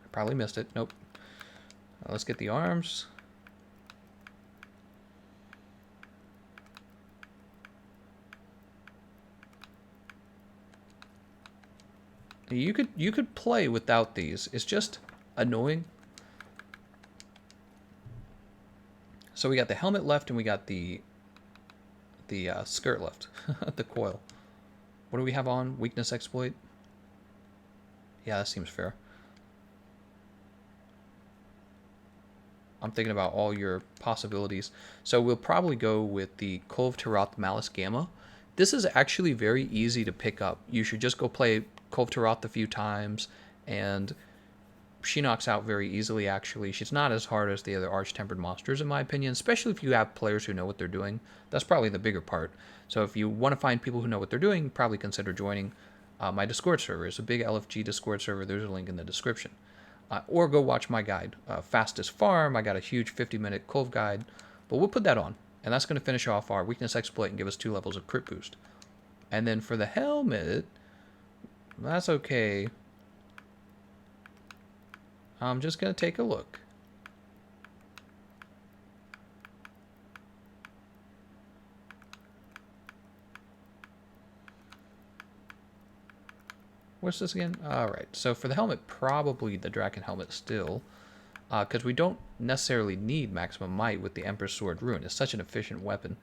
I probably missed it. Nope. Let's get the arms. You could play without these. It's just annoying. So we got the helmet left and we got the skirt left. The coil. What do we have on? Weakness exploit? Yeah, that seems fair. I'm thinking about all your possibilities. So we'll probably go with the Kulve Taroth Malice Gamma. This is actually very easy to pick up. You should just go play Kulve Taroth a few times, and she knocks out very easily, actually. She's not as hard as the other Arch-Tempered monsters, in my opinion, especially if you have players who know what they're doing. That's probably the bigger part. So if you want to find people who know what they're doing, probably consider joining my Discord server. It's a big LFG Discord server. There's a link in the description. Or go watch my guide, Fastest Farm. I got a huge 50-minute Kulve guide, but we'll put that on. And that's going to finish off our weakness exploit and give us 2 levels of crit boost. And then for the helmet, that's okay. I'm just going to take a look. What's this again? Alright, so for the helmet, probably the Draken helmet still. Because we don't necessarily need maximum might with the Emperor's Sword Rune. It's such an efficient weapon.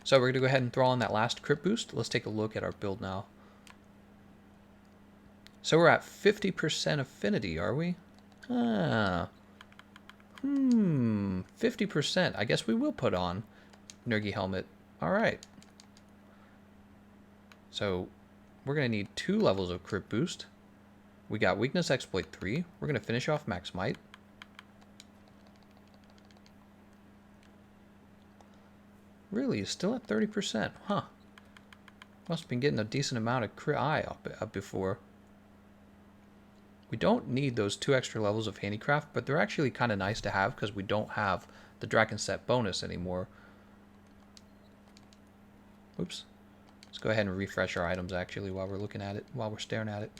So we're going to go ahead and throw on that last crit boost. Let's take a look at our build now. So we're at 50% affinity, are we? 50%. I guess we will put on Nergi helmet. Alright. So we're going to need 2 levels of crit boost. We got weakness exploit 3. We're going to finish off max might. Really, it's still at 30%. Huh. Must have been getting a decent amount of crit eye up before. We don't need those 2 extra levels of handicraft, but they're actually kind of nice to have because we don't have the Draken set bonus anymore. Oops. Let's go ahead and refresh our items actually while we're looking at it, while we're staring at it.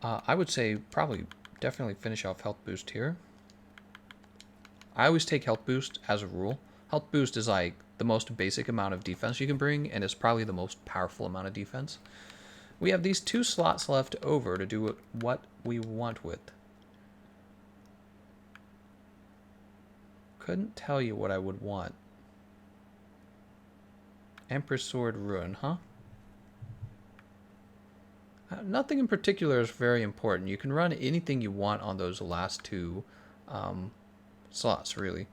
I would say probably definitely finish off health boost here. I always take health boost as a rule. Health boost is like the most basic amount of defense you can bring, and it's probably the most powerful amount of defense. We have these 2 slots left over to do what we want with. Couldn't tell you what I would want. Empress Sword Ruin, huh? Nothing in particular is very important. You can run anything you want on those last two slots, really.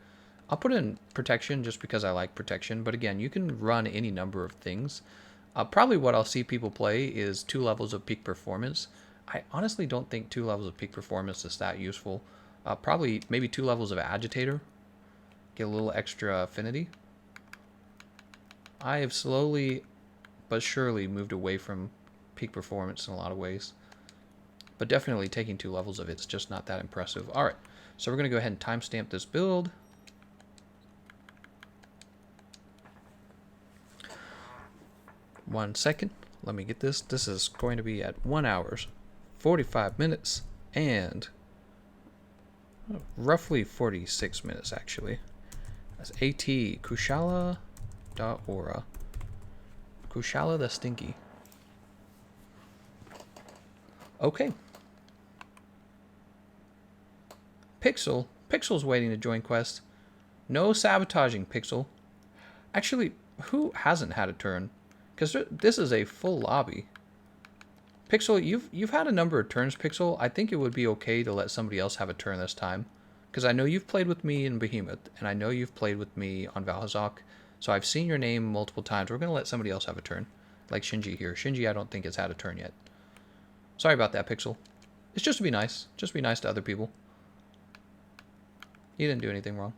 I'll put in protection just because I like protection, but again, you can run any number of things. Probably what I'll see people play is 2 levels of peak performance. I honestly don't think 2 levels of peak performance is that useful. Probably maybe 2 levels of agitator. Get a little extra affinity. I have slowly but surely moved away from peak performance in a lot of ways. But definitely taking 2 levels of it's just not that impressive. Alright, so we're going to go ahead and timestamp this build. One second. Let me get this. This is going to be at 1 hour, 45 minutes, and roughly 46 minutes, actually. That's AT Kushala Daora. Kushala the Stinky. Okay. Pixel. Pixel's waiting to join quest. No sabotaging, Pixel. Actually, who hasn't had a turn? Because this is a full lobby. Pixel, you've had a number of turns, Pixel. I think it would be okay to let somebody else have a turn this time. Because I know you've played with me in Behemoth, and I know you've played with me on Vaal Hazak. So I've seen your name multiple times. We're going to let somebody else have a turn. Like Shinji here. Shinji, I don't think has had a turn yet. Sorry about that, Pixel. It's just to be nice. Just be nice to other people. You didn't do anything wrong.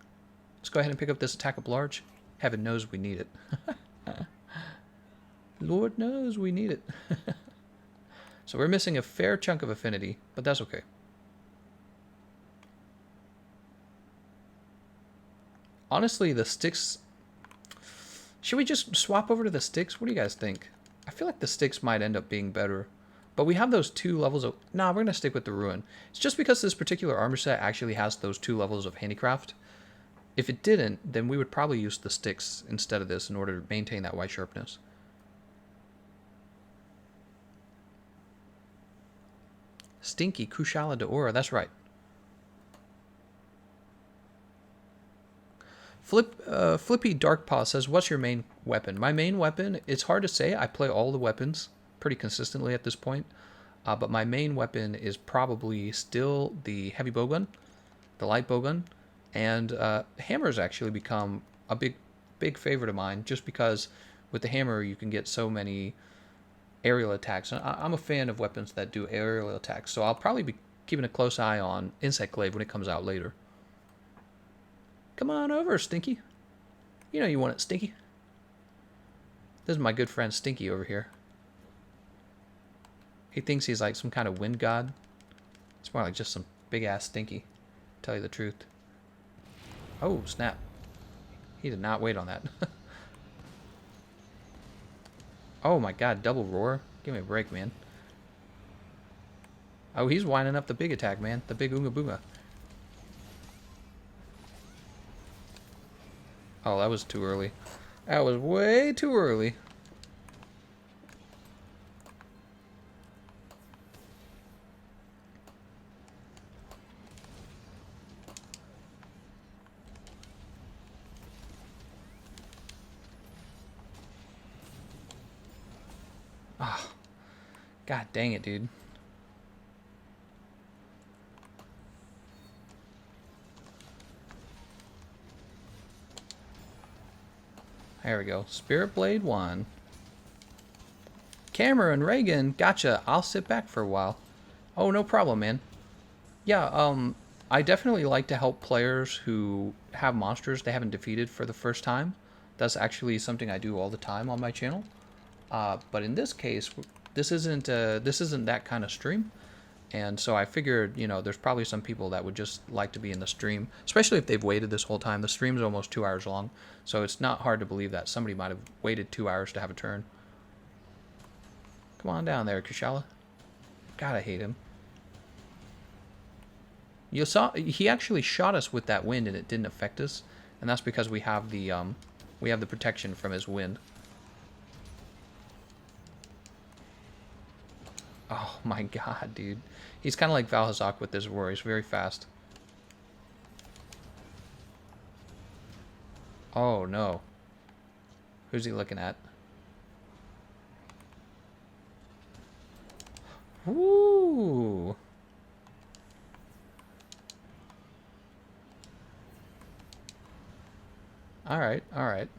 Let's go ahead and pick up this attack up large. Heaven knows we need it. Lord knows we need it. So we're missing a fair chunk of affinity, but that's okay. Honestly, the sticks... Should we just swap over to the sticks? What do you guys think? I feel like the sticks might end up being better. But we have those 2 levels of... Nah, we're going to stick with the Ruin. It's just because this particular armor set actually has those 2 levels of handicraft. If it didn't, then we would probably use the sticks instead of this in order to maintain that white sharpness. Stinky Kushala Daora, that's right. Flippy Darkpaw says, what's your main weapon? My main weapon, it's hard to say. I play all the weapons pretty consistently at this point. But my main weapon is probably still the heavy bowgun, the light bowgun, and hammers actually become a big favorite of mine just because with the hammer you can get so many aerial attacks. I'm a fan of weapons that do aerial attacks, so I'll probably be keeping a close eye on Insect Glaive when it comes out later. Come on over, Stinky. You know you want it, Stinky. This is my good friend Stinky over here. He thinks he's like some kind of wind god. It's more like just some big-ass Stinky, to tell you the truth. Oh, snap. He did not wait on that. Oh my god, double roar? Give me a break, man. Oh, he's winding up the big attack, man. The big Oonga Boonga. Oh, that was too early. That was way too early. Ah, oh, god dang it, dude. There we go. Spirit Blade 1. Cameron, Reagan, gotcha. I'll sit back for a while. Oh, no problem, man. Yeah, I definitely like to help players who have monsters they haven't defeated for the first time. That's actually something I do all the time on my channel. But in this case, this isn't that kind of stream. And so I figured, you know, there's probably some people that would just like to be in the stream, especially if they've waited this whole time. The stream's almost 2 hours long, so it's not hard to believe that somebody might have waited 2 hours to have a turn. Come on down there, Kushala. God, I hate him. You saw he actually shot us with that wind and it didn't affect us, and that's because we have the protection from his wind. Oh my god, dude. He's kind of like Vaal Hazak with this roar. He's very fast. Oh, no. Who's he looking at? Woo! Alright, alright.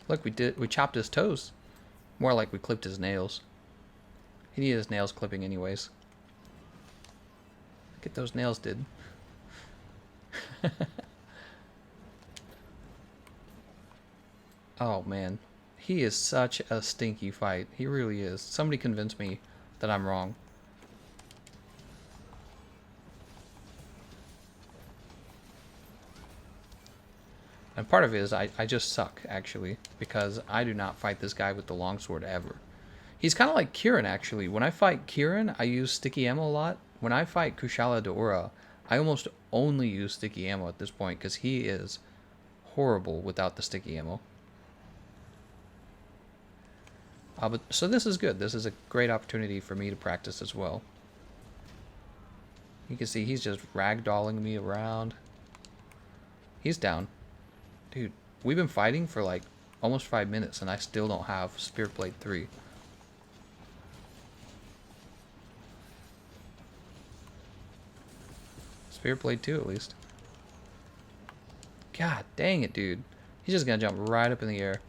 Look, we chopped his toes. More like we clipped his nails. He needed his nails clipping anyways. Get those nails did. Oh man. He is such a stinky fight. He really is. Somebody convince me that I'm wrong. And part of it is I just suck, actually, because I do not fight this guy with the longsword ever. He's kind of like Kirin, actually. When I fight Kirin, I use sticky ammo a lot. When I fight Kushala Daora, I almost only use sticky ammo at this point, because he is horrible without the sticky ammo. So this is good. This is a great opportunity for me to practice as well. You can see he's just ragdolling me around. He's down. Dude, we've been fighting for like almost 5 minutes and I still don't have Spirit Blade 3. Spirit Blade 2 at least. God dang it, dude. He's just gonna jump right up in the air.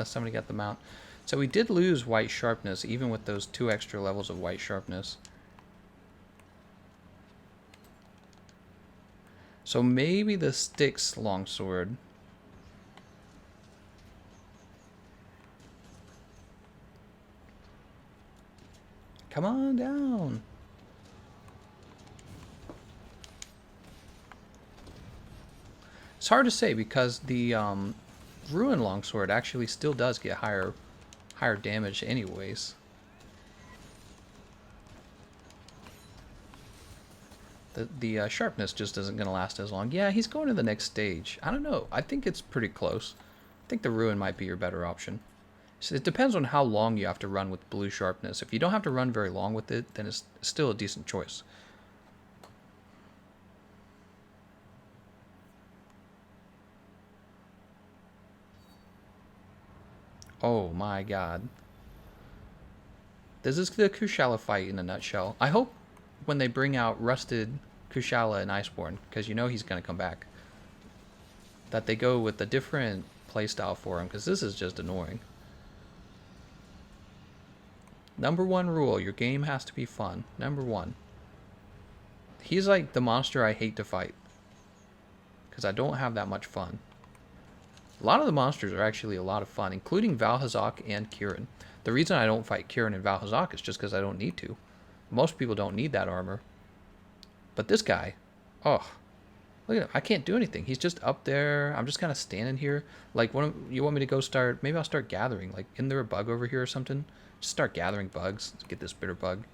Somebody got the mount. So we did lose white sharpness, even with those 2 extra levels of white sharpness. So maybe the Styx longsword. Come on down. It's hard to say because the Ruin longsword actually still does get higher damage anyways. The sharpness just isn't going to last as long. Yeah, he's going to the next stage. I don't know. I think it's pretty close. I think the Ruin might be your better option. So it depends on how long you have to run with blue sharpness. If you don't have to run very long with it, then it's still a decent choice. Oh my god. This is the Kushala fight in a nutshell. I hope when they bring out Rusted Kushala and Iceborne, because you know he's going to come back, that they go with a different playstyle for him, because this is just annoying. Number 1 rule, your game has to be fun. Number 1. He's like the monster I hate to fight, because I don't have that much fun. A lot of the monsters are actually a lot of fun, including Vaal Hazak and Kirin. The reason I don't fight Kirin and Vaal Hazak is just because I don't need to. Most people don't need that armor. But this guy, oh, look at him. I can't do anything. He's just up there. I'm just kind of standing here. Like, you want me to go start, maybe I'll start gathering. Like, isn't there a bug over here or something? Just start gathering bugs. Let's get this bitter bug.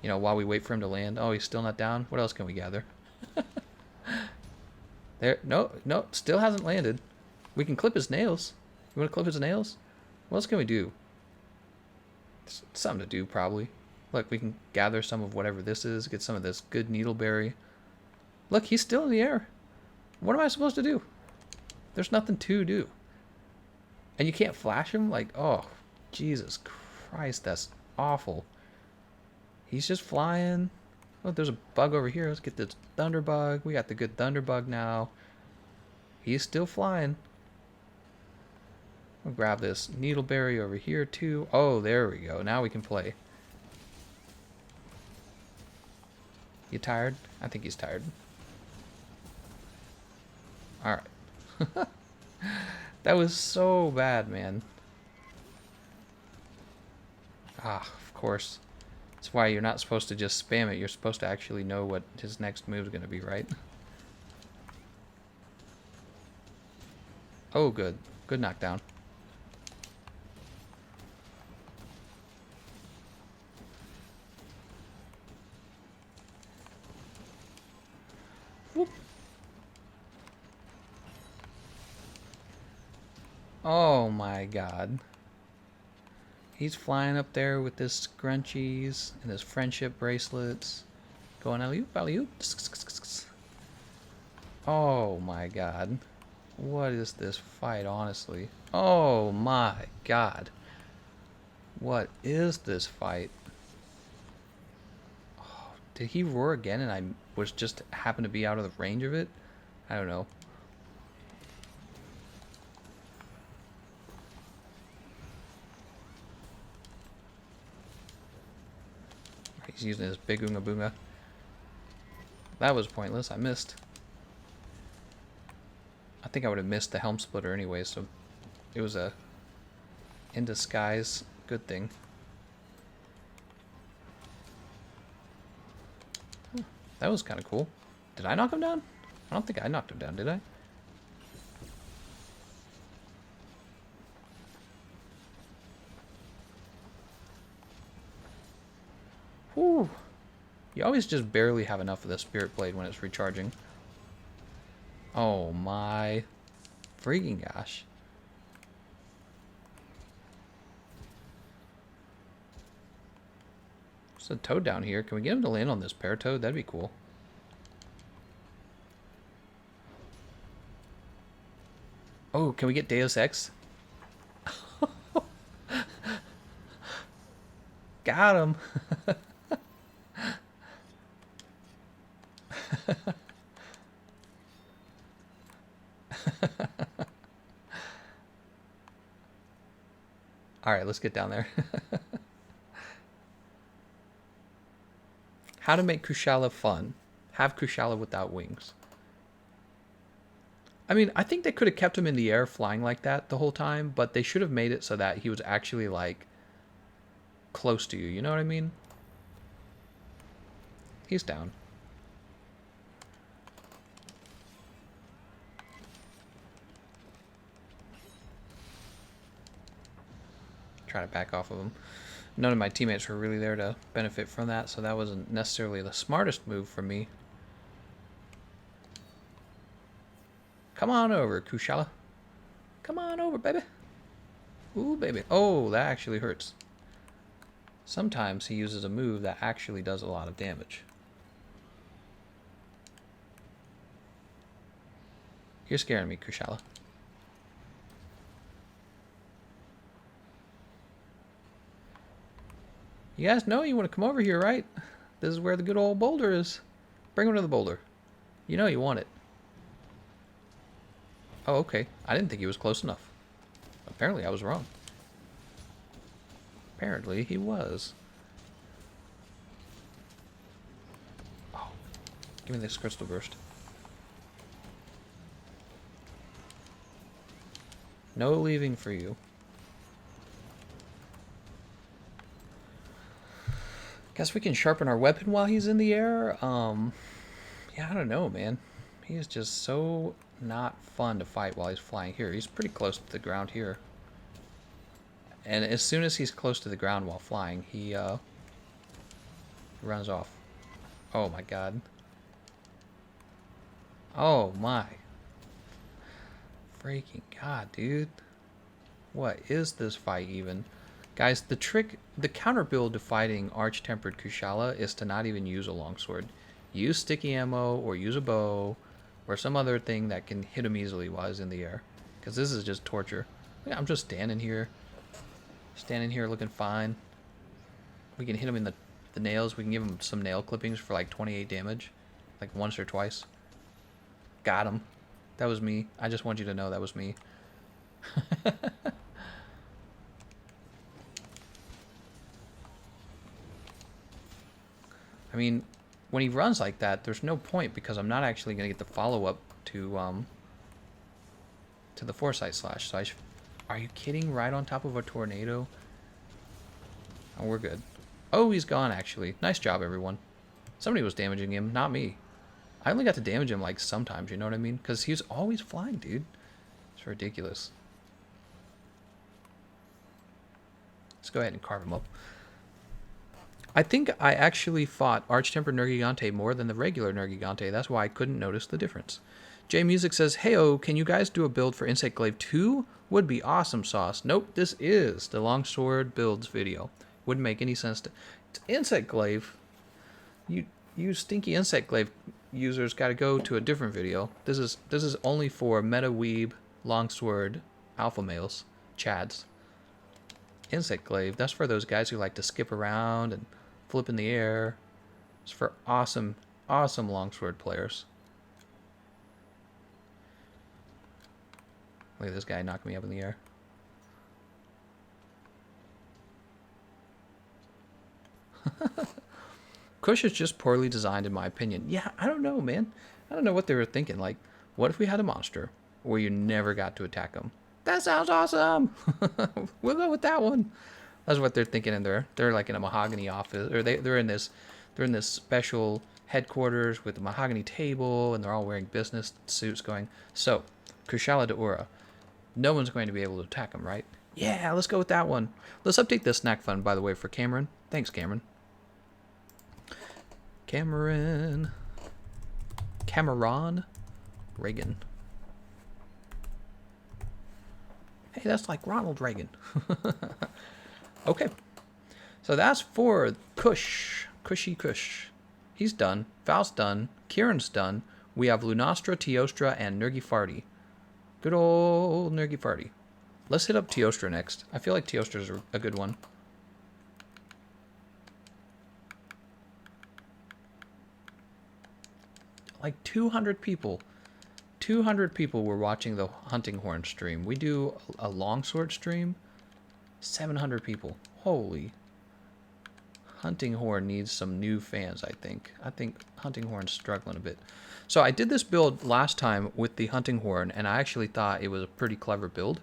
You know, while we wait for him to land. Oh, he's still not down. What else can we gather? There, no, still hasn't landed. We can clip his nails. You want to clip his nails? What else can we do? Something to do, probably. Look, we can gather some of whatever this is. Get some of this good needleberry. Look, he's still in the air. What am I supposed to do? There's nothing to do. And you can't flash him? Like, oh, Jesus Christ, that's awful. He's just flying. Oh, there's a bug over here. Let's get this thunderbug. We got the good thunderbug now. He's still flying. I'll grab this needleberry over here too. Oh, there we go. Now we can play. You tired? I think he's tired. Alright. That was so bad, man. Ah, of course. That's why you're not supposed to just spam it. You're supposed to actually know what his next move is going to be, right? Oh, good. Good knockdown. Whoop. Oh my god. He's flying up there with his scrunchies and his friendship bracelets. Going alley-oop, alley-oop. Oh my god. What is this fight, honestly? Oh my god. What is this fight? Oh, did he roar again and I was just happened to be out of the range of it? I don't know. He's using his big Oonga Boonga. That was pointless. I missed. I think I would have missed the helm splitter anyway, so it was a in disguise good thing. Huh, that was kind of cool. Did I knock him down? I don't think I knocked him down, did I? Whew. You always just barely have enough of the Spirit Blade when it's recharging. Oh my freaking gosh. There's a toad down here. Can we get him to land on this pear toad? That'd be cool. Oh, can we get Deus Ex? Got him. Alright, let's get down there. How to make Kushala fun. Have Kushala without wings. I mean, I think they could have kept him in the air flying like that the whole time, but they should have made it so that he was actually, like, close to you. You know what I mean? He's down. Try to back off of him. None of my teammates were really there to benefit from that, so that wasn't necessarily the smartest move from me. Come on over, Kushala. Come on over, baby. Ooh, baby. Oh, that actually hurts. Sometimes he uses a move that actually does a lot of damage. You're scaring me, Kushala. You guys know you want to come over here, right? This is where the good old boulder is. Bring him to the boulder. You know you want it. Oh, okay. I didn't think he was close enough. Apparently I was wrong. Apparently he was. Oh, give me this crystal burst. No leaving for you. Guess we can sharpen our weapon while he's in the air. Yeah, I don't know, man. He is just so not fun to fight while he's flying here. He's pretty close to the ground here. And as soon as he's close to the ground while flying, he runs off. Oh my god. Oh my. Freaking god, dude. What is this fight even? Guys, the counter build to fighting Arch-Tempered Kushala is to not even use a longsword. Use sticky ammo, or use a bow, or some other thing that can hit him easily while he's in the air. Because this is just torture. I'm just standing here. Standing here looking fine. We can hit him in the nails. We can give him some nail clippings for like 28 damage. Like once or twice. Got him. That was me. I just want you to know that was me. I mean, when he runs like that, there's no point because I'm not actually going to get the follow-up to the Foresight Slash. So are you kidding? Right on top of a tornado? Oh, we're good. Oh, he's gone, actually. Nice job, everyone. Somebody was damaging him, not me. I only got to damage him, like, sometimes, you know what I mean? Because he's always flying, dude. It's ridiculous. Let's go ahead and carve him up. I think I actually fought Arch-Tempered Nergigante more than the regular Nergigante. That's why I couldn't notice the difference. J Music says, "Heyo, can you guys do a build for Insect Glaive 2? Would be awesome sauce." Nope, this is the Longsword builds video. Wouldn't make any sense to... It's Insect Glaive. You stinky Insect Glaive users got to go to a different video. This is only for meta weeb Longsword alpha males, chads. Insect Glaive, that's for those guys who like to skip around and flip in the air. It's for awesome Longsword players. Look at this guy knocking me up in the air. Kush is just poorly designed in my opinion. Yeah, I don't know, man. I don't know what they were thinking. Like, what if we had a monster where you never got to attack him? That sounds awesome. We'll go with that one. That's what they're thinking in there. They're like in a mahogany office, or they're in this special headquarters with a mahogany table, and they're all wearing business suits going, "So, Kushala Daora. No one's going to be able to attack him, right?" Yeah, let's go with that one. Let's update this snack fund, by the way, for Cameron. Thanks, Cameron. Cameron Reagan. Hey, that's like Ronald Reagan. Okay. So that's for Cushy Kush. He's done. Val's done. Kirin's done. We have Lunastra, Teostra, and Nergigante. Good old Nergigante. Let's hit up Teostra next. I feel like Teostra's a good one. Like 200 people. 200 people were watching the Hunting Horn stream. We do a longsword stream. 700 people. Holy. Hunting Horn needs some new fans, I think. I think Hunting Horn's struggling a bit. So I did this build last time with the Hunting Horn, and I actually thought it was a pretty clever build.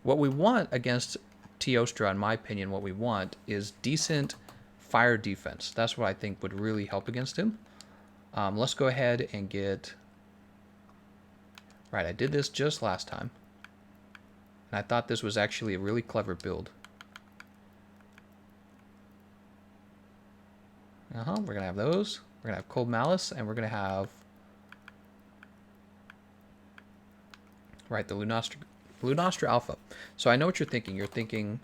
What we want against Teostra, in my opinion, what we want is decent fire defense. That's what I think would really help against him. Let's go ahead and get... Right, I did this just last time. And I thought this was actually a really clever build. We're going to have those. We're going to have Cold Malice, and we're going to have... Right, the Lunastra Alpha. So I know what you're thinking. You're thinking,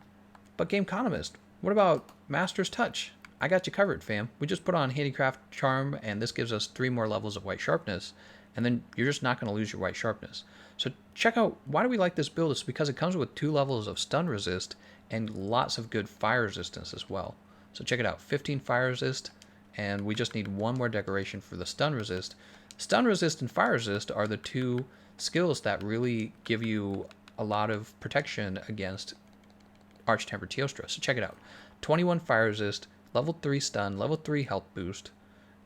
but Gameconomist, what about Master's Touch? I got you covered, fam. We just put on Handicraft Charm, and this gives us 3 more levels of White Sharpness, and then you're just not going to lose your White Sharpness. So check out, why do we like this build? It's because it comes with 2 levels of Stun Resist and lots of good Fire Resistance as well. So check it out, 15 Fire Resist, and we just need 1 more decoration for the Stun Resist. Stun Resist and Fire Resist are the 2 skills that really give you a lot of protection against Arch-Tempered Teostra. So check it out, 21 Fire Resist, level 3 Stun, level 3 Health Boost,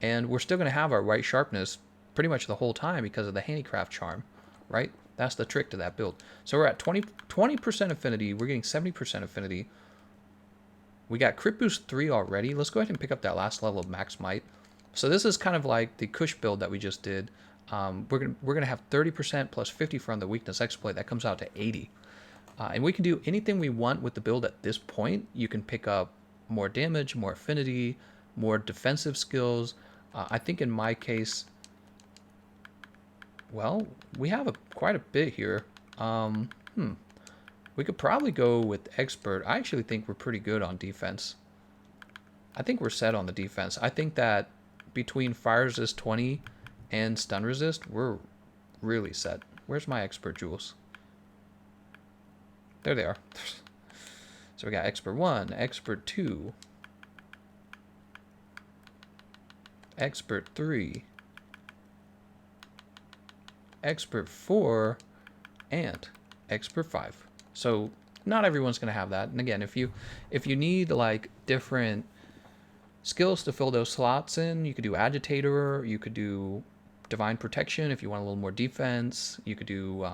and we're still going to have our White Sharpness pretty much the whole time because of the Handicraft Charm, right? That's the trick to that build. So we're at 20% affinity. We're getting 70% affinity. We got Crit Boost 3 already. Let's go ahead and pick up that last level of Max Might. So this is kind of like the Kush build that we just did. We're gonna have 30% plus 50 from the Weakness Exploit. That comes out to 80. And we can do anything we want with the build at this point. You can pick up more damage, more affinity, more defensive skills. I think in my case, well, we have quite a bit here. We could probably go with Expert. I actually think we're pretty good on defense. I think we're set on the defense. I think that between Fire Resist 20 and Stun Resist, we're really set. Where's my Expert jewels? There they are. So we got Expert 1, Expert 2, Expert 3, Expert 4, and Expert 5. So not everyone's going to have that. And again, if you need like different skills to fill those slots in, you could do Agitator, you could do Divine Protection if you want a little more defense. You could do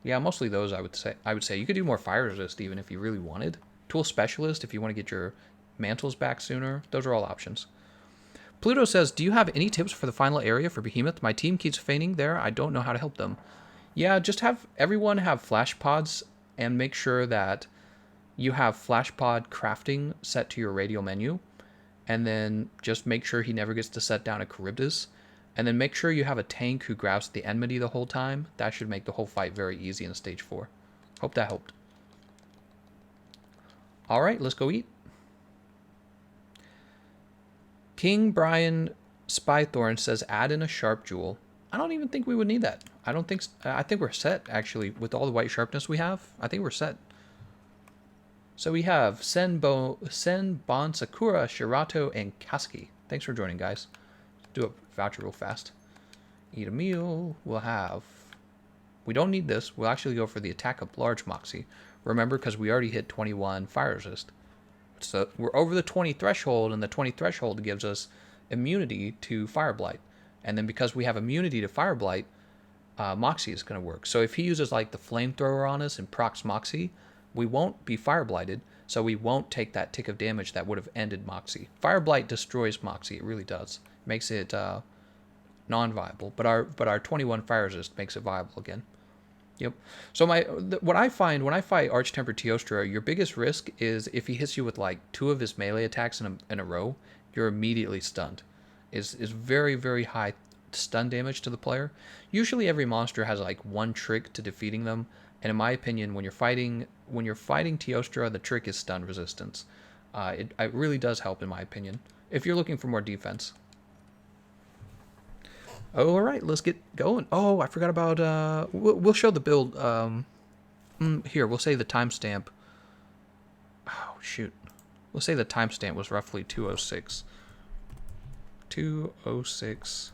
yeah, mostly those I would say. You could do more Fire Resist even if you really wanted. Tool Specialist if you want to get your mantles back sooner. Those are all options. Pluto says, do you have any tips for the final area for Behemoth? My team keeps fainting there. I don't know how to help them. Yeah, just have everyone have flash pods and make sure that you have Flashpod crafting set to your radial menu, and then just make sure he never gets to set down a Charybdis, and then make sure you have a tank who grabs the enmity the whole time. That should make the whole fight very easy in stage 4. Hope that helped. All right, let's go eat. King Brian Spythorn says add in a sharp jewel. I don't even think we would need that. I think we're set, actually, with all the white sharpness we have. I think we're set. So we have Sen, Bon, Sakura, Shirato, and Kasuki. Thanks for joining, guys. Do a voucher real fast. Eat a meal. We'll have... We don't need this. We'll actually go for the attack up large Moxie. Remember, because we already hit 21 fire resist. So we're over the 20 threshold, and the 20 threshold gives us immunity to Fire Blight. And then because we have immunity to Fire Blight, Moxie is going to work. So if he uses like the flamethrower on us and procs Moxie, we won't be Fire Blighted, so we won't take that tick of damage that would have ended Moxie. Fire Blight destroys Moxie, it really does. Makes it non-viable, but our 21 fire resist makes it viable again. Yep. So what I find when I fight Arch-Tempered Teostra, your biggest risk is if he hits you with like 2 of his melee attacks in a row, you're immediately stunned. Is very, very high stun damage to the player. Usually every monster has like one trick to defeating them, and in my opinion, when you're fighting Teostra, the trick is stun resistance. It really does help in my opinion if you're looking for more defense. Oh, all right, let's get going. Oh, I forgot about we'll show the build. Here, we'll say the timestamp. Oh shoot, we'll say the timestamp was roughly 206. 206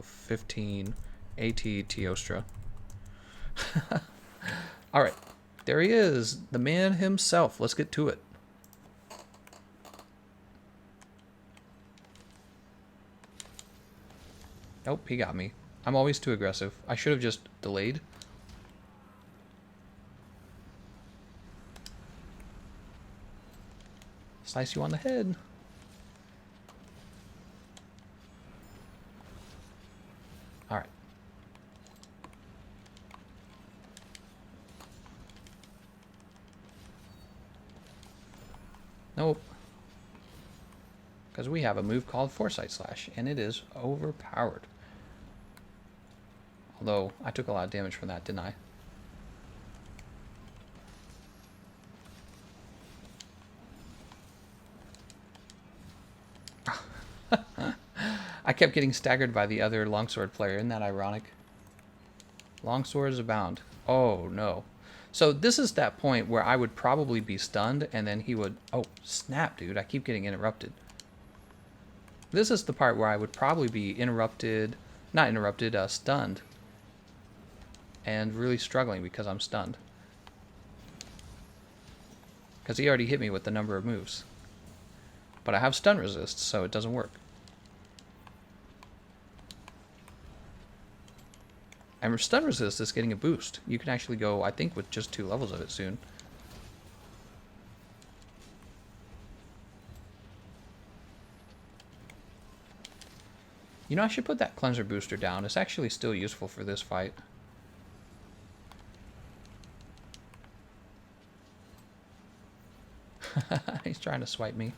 15 AT Teostra. All right, there he is, the man himself. Let's get to it. Nope, he got me. I'm always too aggressive. I should have just delayed. Slice you on the head. All right. Nope. Because we have a move called Foresight Slash, and it is overpowered. Although, I took a lot of damage from that, didn't I? I kept getting staggered by the other longsword player. Isn't that ironic? Longswords abound. Oh, no. So this is that point where I would probably be stunned, and then he would... Oh, snap, dude. I keep getting interrupted. This is the part where I would probably be interrupted... Not interrupted, stunned. And really struggling because I'm stunned. Because he already hit me with the number of moves. But I have stun resist, so it doesn't work. And stun resist is getting a boost. You can actually go, I think, with just 2 levels of it soon. You know, I should put that cleanser booster down. It's actually still useful for this fight. He's trying to swipe me.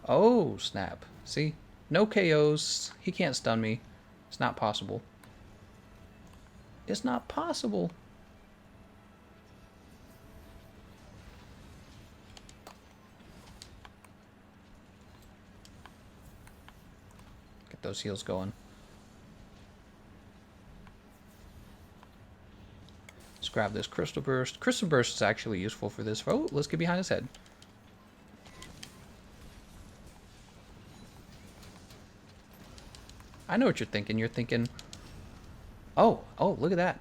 Oh, snap. See? No KOs. He can't stun me. It's not possible. It's not possible. Get those heals going. Let's grab this Crystal Burst. Crystal Burst is actually useful for this. Oh, let's get behind his head. I know what you're thinking. You're thinking, oh, look at that.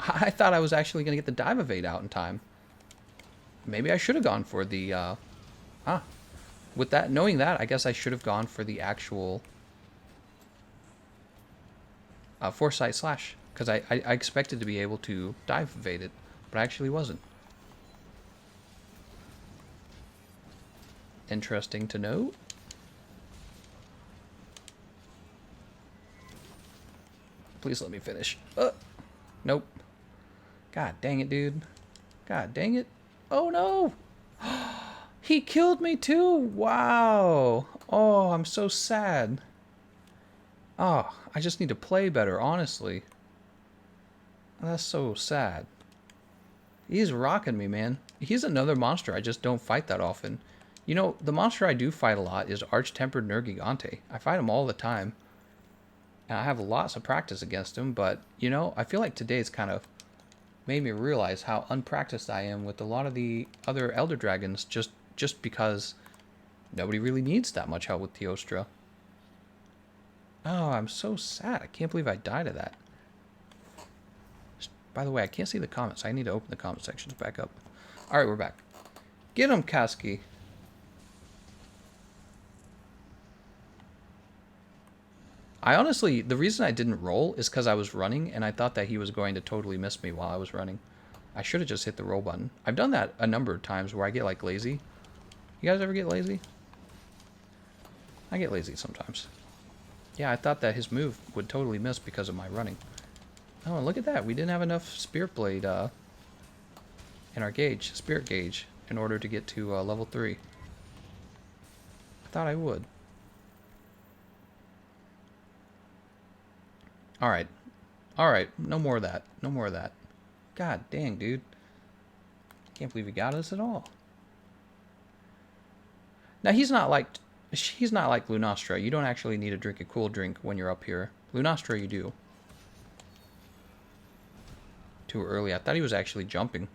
I thought I was actually going to get the dive evade out in time. Maybe I should have gone for the, with that, knowing that, I guess I should have gone for the actual Foresight Slash. Because I expected to be able to dive evade it, but I actually wasn't. Interesting to note. Please let me finish. Nope. God dang it, dude. God dang it. Oh no! He killed me too! Wow! Oh, I'm so sad. Oh, I just need to play better, honestly. That's so sad. He's rocking me, man. He's another monster I just don't fight that often. You know, the monster I do fight a lot is Arch-Tempered Nergigante. I fight him all the time. And I have lots of practice against him, but, you know, I feel like today's kind of made me realize how unpracticed I am with a lot of the other Elder Dragons just because nobody really needs that much help with Teostra. Oh, I'm so sad. I can't believe I died of that. By the way, I can't see the comments. I need to open the comment sections back up. Alright, we're back. Get him, Kasky. I honestly, the reason I didn't roll is because I was running and I thought that he was going to totally miss me while I was running. I should have just hit the roll button. I've done that a number of times where I get like lazy. You guys ever get lazy? I get lazy sometimes. Yeah, I thought that his move would totally miss because of my running. Oh, and look at that. We didn't have enough Spirit Blade in our gauge, Spirit gauge, in order to get to level 3. I thought I would. Alright. Alright, no more of that. No more of that. God dang, dude. Can't believe he got us at all. Now, he's not like Lunastra. You don't actually need to drink a cool drink when you're up here. Lunastra, you do. Too early. I thought he was actually jumping.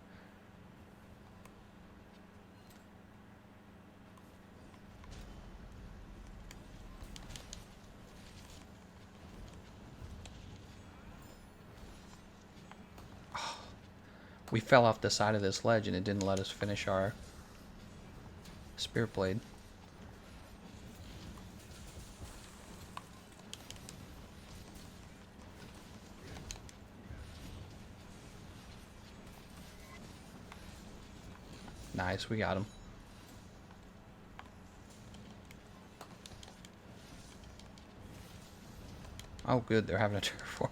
Oh, we fell off the side of this ledge and it didn't let us finish our Spirit Blade. Nice, we got him. Oh, good, they're having a turf war.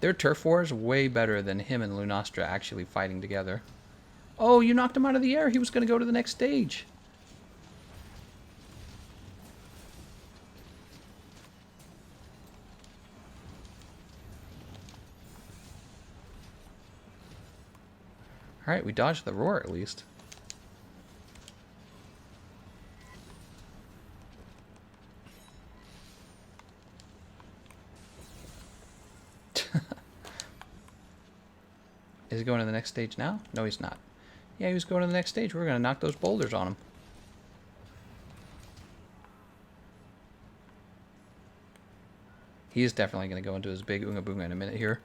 Their turf war is way better than him and Lunastra actually fighting together. Oh, you knocked him out of the air. He was going to go to the next stage. Alright, we dodged the roar at least. Is he going to the next stage now? No, he's not. Yeah, he was going to the next stage. We're going to knock those boulders on him. He is definitely going to go into his big Oonga Boonga in a minute here.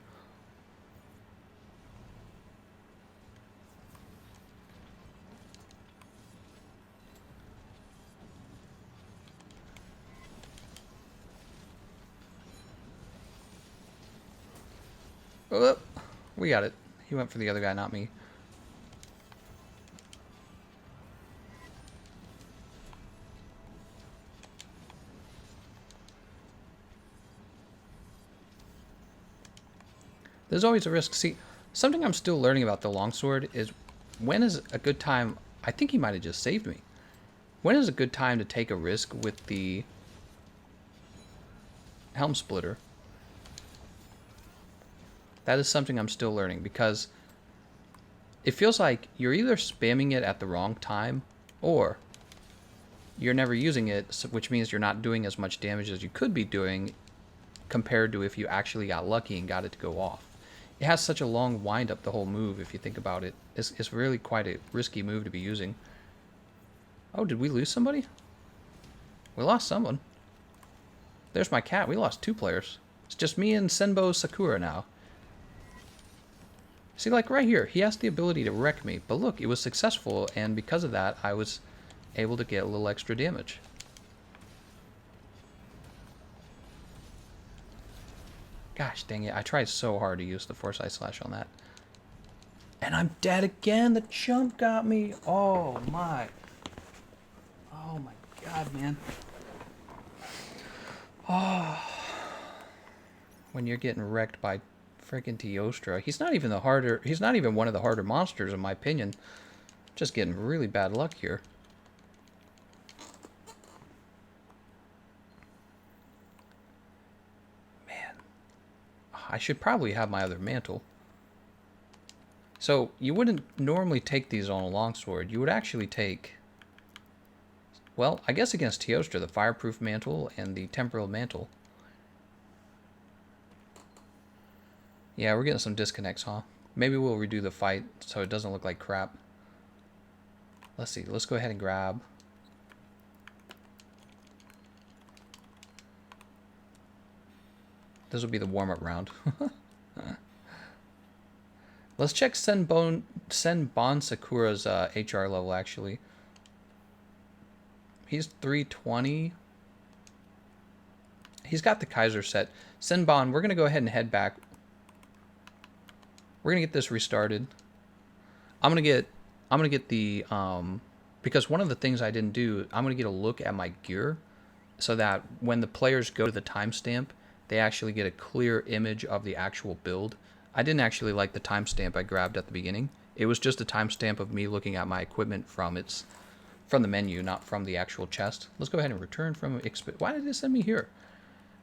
Oh, we got it. He went for the other guy, not me. There's always a risk. See, something I'm still learning about the longsword is when is a good time... I think he might have just saved me. When is a good time to take a risk with the helm splitter? That is something I'm still learning because it feels like you're either spamming it at the wrong time or you're never using it, which means you're not doing as much damage as you could be doing compared to if you actually got lucky and got it to go off. It has such a long wind up, the whole move, if you think about it. It's really quite a risky move to be using. Oh, did we lose somebody? We lost someone. There's my cat. We lost 2 players. It's just me and Senbo Sakura now. See, like right here, he has the ability to wreck me. But look, it was successful, and because of that, I was able to get a little extra damage. Gosh dang it, I tried so hard to use the Foresight Slash on that. And I'm dead again! The chump got me! Oh my... Oh my god, man. Oh. When you're getting wrecked by Freaking Teostra. He's not even he's not even one of the harder monsters in my opinion. Just getting really bad luck here. Man. I should probably have my other mantle. So, you wouldn't normally take these on a longsword. You would actually take... Well, I guess against Teostra, the Fireproof Mantle and the Temporal Mantle. Yeah, we're getting some disconnects, huh? Maybe we'll redo the fight so it doesn't look like crap. Let's see. Let's go ahead and grab. This will be the warm-up round. Let's check Senbon Sakura's HR level, actually. He's 320. He's got the Kaiser set. Senbon, we're going to go ahead and head back. We're going to get this restarted. I'm going to get the, because one of the things I didn't do, I'm going to get a look at my gear so that when the players go to the timestamp, they actually get a clear image of the actual build. I didn't actually like the timestamp I grabbed at the beginning. It was just a timestamp of me looking at my equipment from the menu, not from the actual chest. Let's go ahead and return from... Why did it send me here?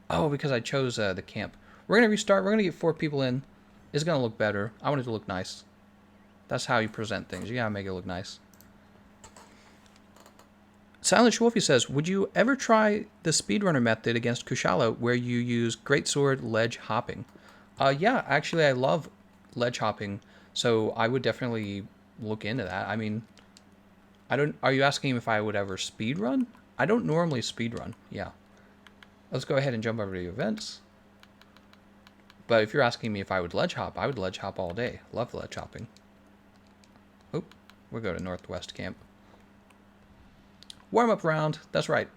Oh, because I chose the camp. We're going to restart. We're going to get 4 people in. It's going to look better. I want it to look nice. That's how you present things. You got to make it look nice. Silent Schwolfie says, would you ever try the speedrunner method against Kushala where you use greatsword ledge hopping? Yeah, actually I love ledge hopping, so I would definitely look into that. I mean, are you asking if I would ever speedrun? I don't normally speedrun, yeah. Let's go ahead and jump over to events. But if you're asking me if I would ledge hop, I would ledge hop all day. Love ledge hopping. Oop, we'll go to Northwest Camp. Warm-up round, that's right.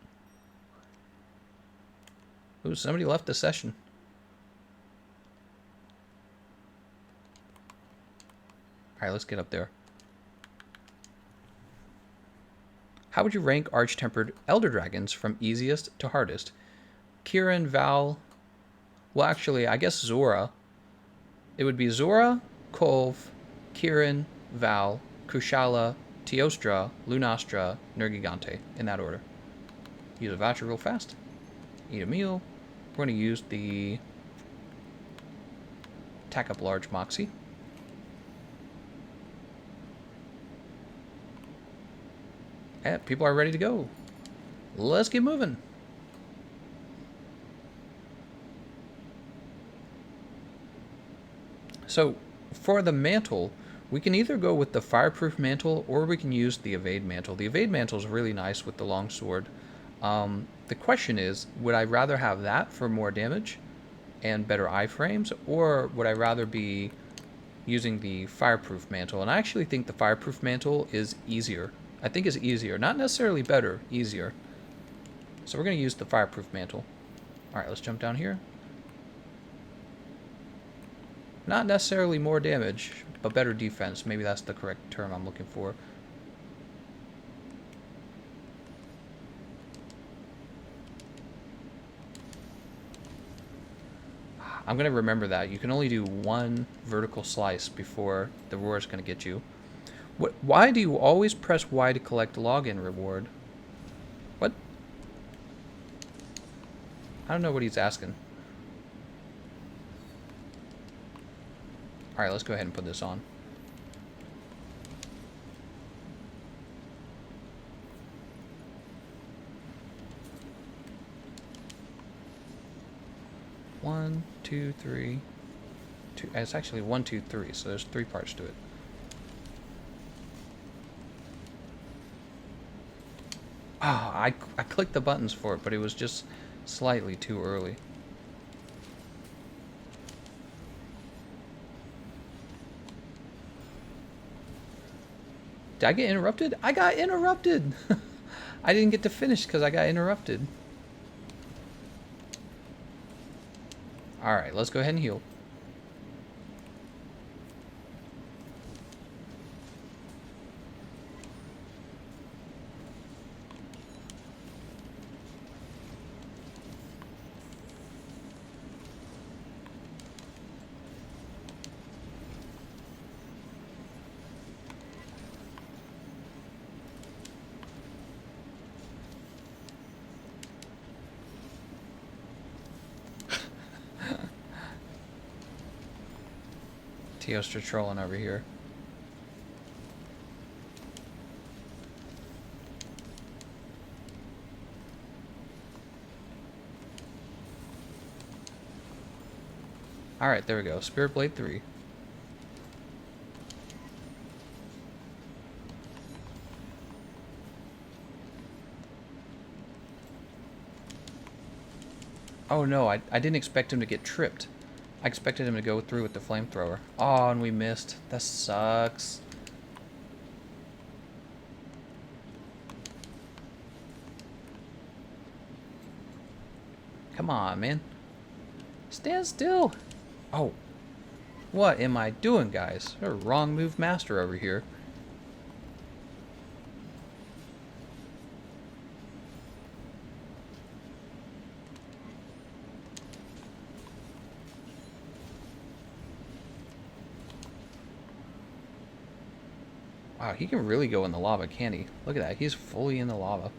Ooh, somebody left the session. Alright, let's get up there. How would you rank Arch-Tempered Elder Dragons from easiest to hardest? Kirin, Vaal... Well, actually, I guess Zora. It would be Zora, Kulve, Kirin, Vaal, Kushala, Teostra, Lunastra, Nergigante, in that order. Use a voucher real fast. Eat a meal. We're going to use the Tack Up Large Moxie. And people are ready to go. Let's get moving. So, for the mantle, we can either go with the Fireproof Mantle or we can use the Evade Mantle. The Evade Mantle is really nice with the longsword. The question is, would I rather have that for more damage and better iframes, or would I rather be using the Fireproof Mantle? And I actually think the Fireproof Mantle is easier. I think it's easier. Not necessarily better, easier. So we're going to use the Fireproof Mantle. Alright, let's jump down here. Not necessarily more damage, but better defense. Maybe that's the correct term I'm looking for. I'm going to remember that. You can only do one vertical slice before the roar is going to get you. Why do you always press Y to collect login reward? What? I don't know what he's asking. Alright, let's go ahead and put this on. One, two, three. It's actually 1, 2, 3, so there's 3 parts to it. Ah, I clicked the buttons for it, but it was just slightly too early. Did I get interrupted? I got interrupted! I didn't get to finish because I got interrupted. Alright, let's go ahead and heal. Teostra trolling over here. Alright, there we go. Spirit Blade 3. Oh no, I didn't expect him to get tripped. I expected him to go through with the flamethrower. Oh, and we missed. That sucks. Come on, man. Stand still. Oh. What am I doing, guys? You're a wrong move master over here. Wow, he can really go in the lava, can't he? Look at that. He's fully in the lava.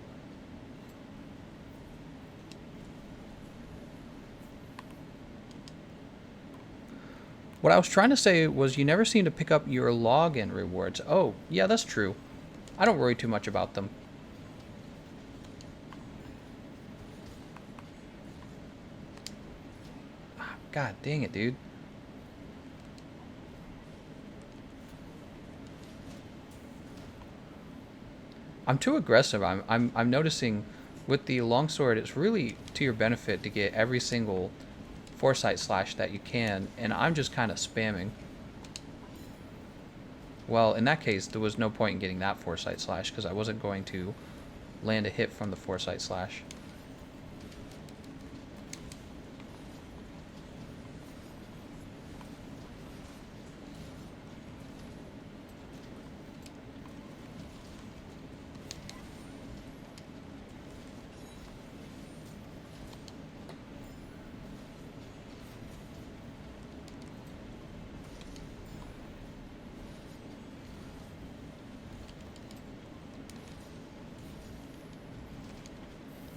What I was trying to say was you never seem to pick up your login rewards. Oh, yeah, that's true. I don't worry too much about them. God dang it, dude. I'm too aggressive. I'm noticing with the longsword, it's really to your benefit to get every single foresight slash that you can, and I'm just kind of spamming. Well, in that case, there was no point in getting that foresight slash because I wasn't going to land a hit from the foresight slash.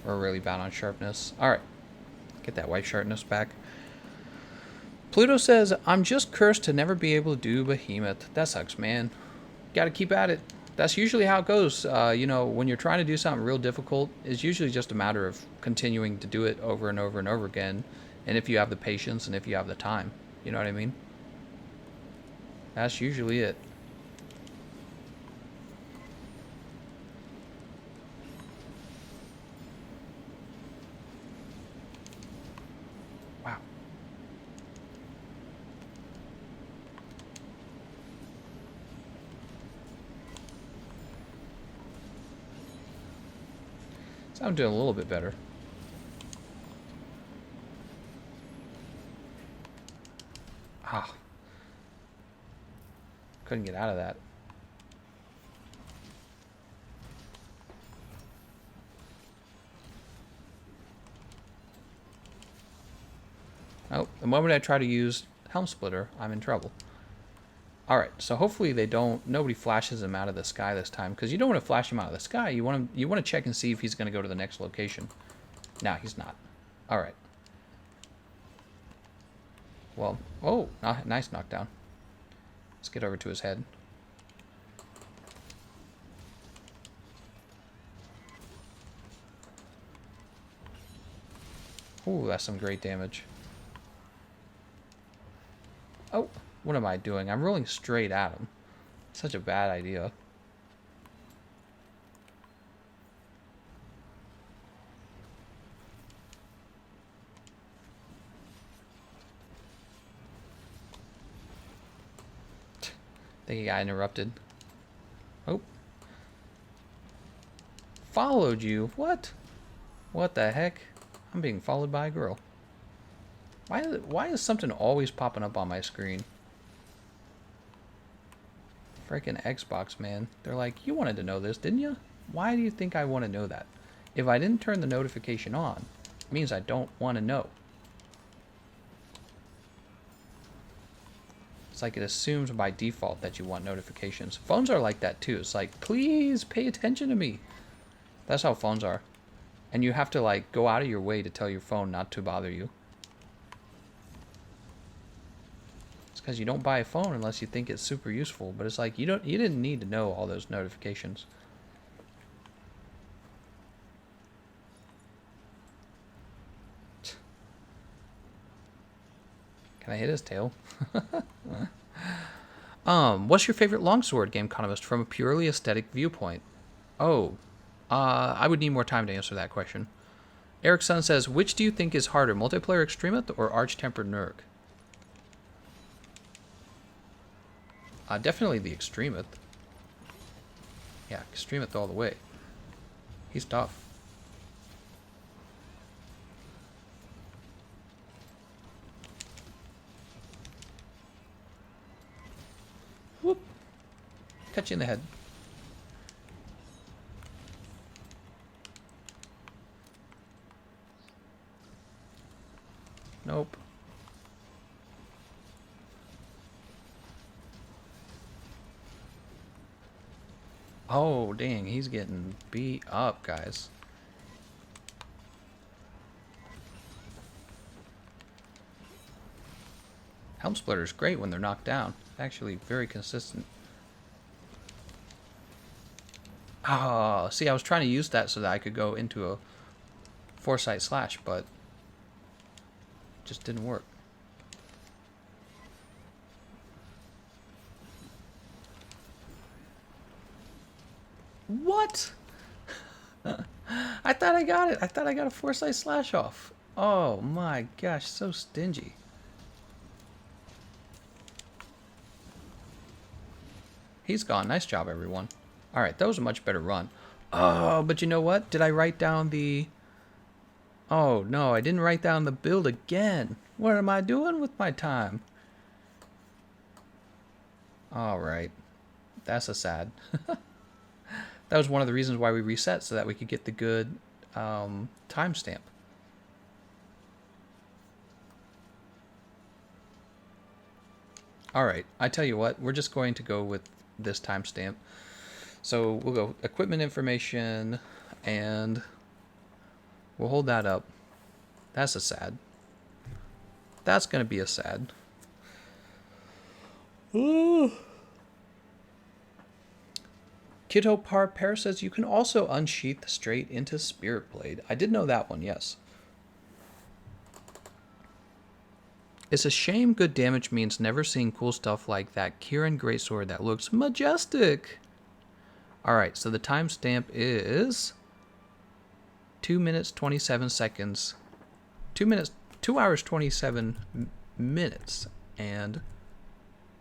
We're really bad on sharpness. Alright. Get that white sharpness back. Pluto says, I'm just cursed to never be able to do Behemoth. That sucks, man. Gotta keep at it. That's usually how it goes. You know, when you're trying to do something real difficult, it's usually just a matter of continuing to do it over and over and over again. And if you have the patience and if you have the time. You know what I mean? That's usually it. Wow. So I'm doing a little bit better. Ah. Couldn't get out of that. Oh, the moment I try to use Helm Splitter, I'm in trouble. Alright, so hopefully nobody flashes him out of the sky this time, because you don't want to flash him out of the sky, you want to check and see if he's going to go to the next location. No, he's not. Alright. Well, oh, nice knockdown. Let's get over to his head. Ooh, that's some great damage. Oh, what am I doing? I'm rolling straight at him. Such a bad idea. I think he got interrupted. Oh. Followed you? What? What the heck? I'm being followed by a girl. Why is something always popping up on my screen? Freaking Xbox, man. They're like, you wanted to know this, didn't you? Why do you think I want to know that? If I didn't turn the notification on, it means I don't want to know. It's like it assumes by default that you want notifications. Phones are like that too. It's like, please pay attention to me. That's how phones are. And you have to like go out of your way to tell your phone not to bother you. This because you don't buy a phone unless you think it's super useful. But it's like you didn't need to know all those notifications. Can I hit his tail? What's your favorite longsword, Gameconomist, from a purely aesthetic viewpoint? Oh, I would need more time to answer that question. Erickson says, which do you think is harder, multiplayer Extremith or Arch-Tempered Nerg? Definitely the Extremith. Yeah, Extremith all the way. He's tough. Whoop. Cut you in the head. Nope. Oh, dang. He's getting beat up, guys. Helm Splitter's great when they're knocked down. Actually, very consistent. Oh, see, I was trying to use that so that I could go into a Foresight Slash, but just didn't work. What? I thought I got it. I thought I got a Foresight Slash off. Oh my gosh, so stingy. He's gone. Nice job, everyone. Alright, that was a much better run. Oh, but you know what? Did I write down the... Oh, no, I didn't write down the build again. What am I doing with my time? Alright. That's a sad. That was one of the reasons why we reset, so that we could get the good timestamp. Alright, I tell you what, we're just going to go with this timestamp. So we'll go equipment information, and we'll hold that up. That's a sad. That's going to be a sad. Ooh. Kiddo Par says you can also unsheath straight into Spirit Blade. I did know that one, yes. It's a shame good damage means never seeing cool stuff like that Kirin Greatsword that looks majestic. Alright, so the timestamp is 2 minutes 27 seconds. 2 hours 27 minutes and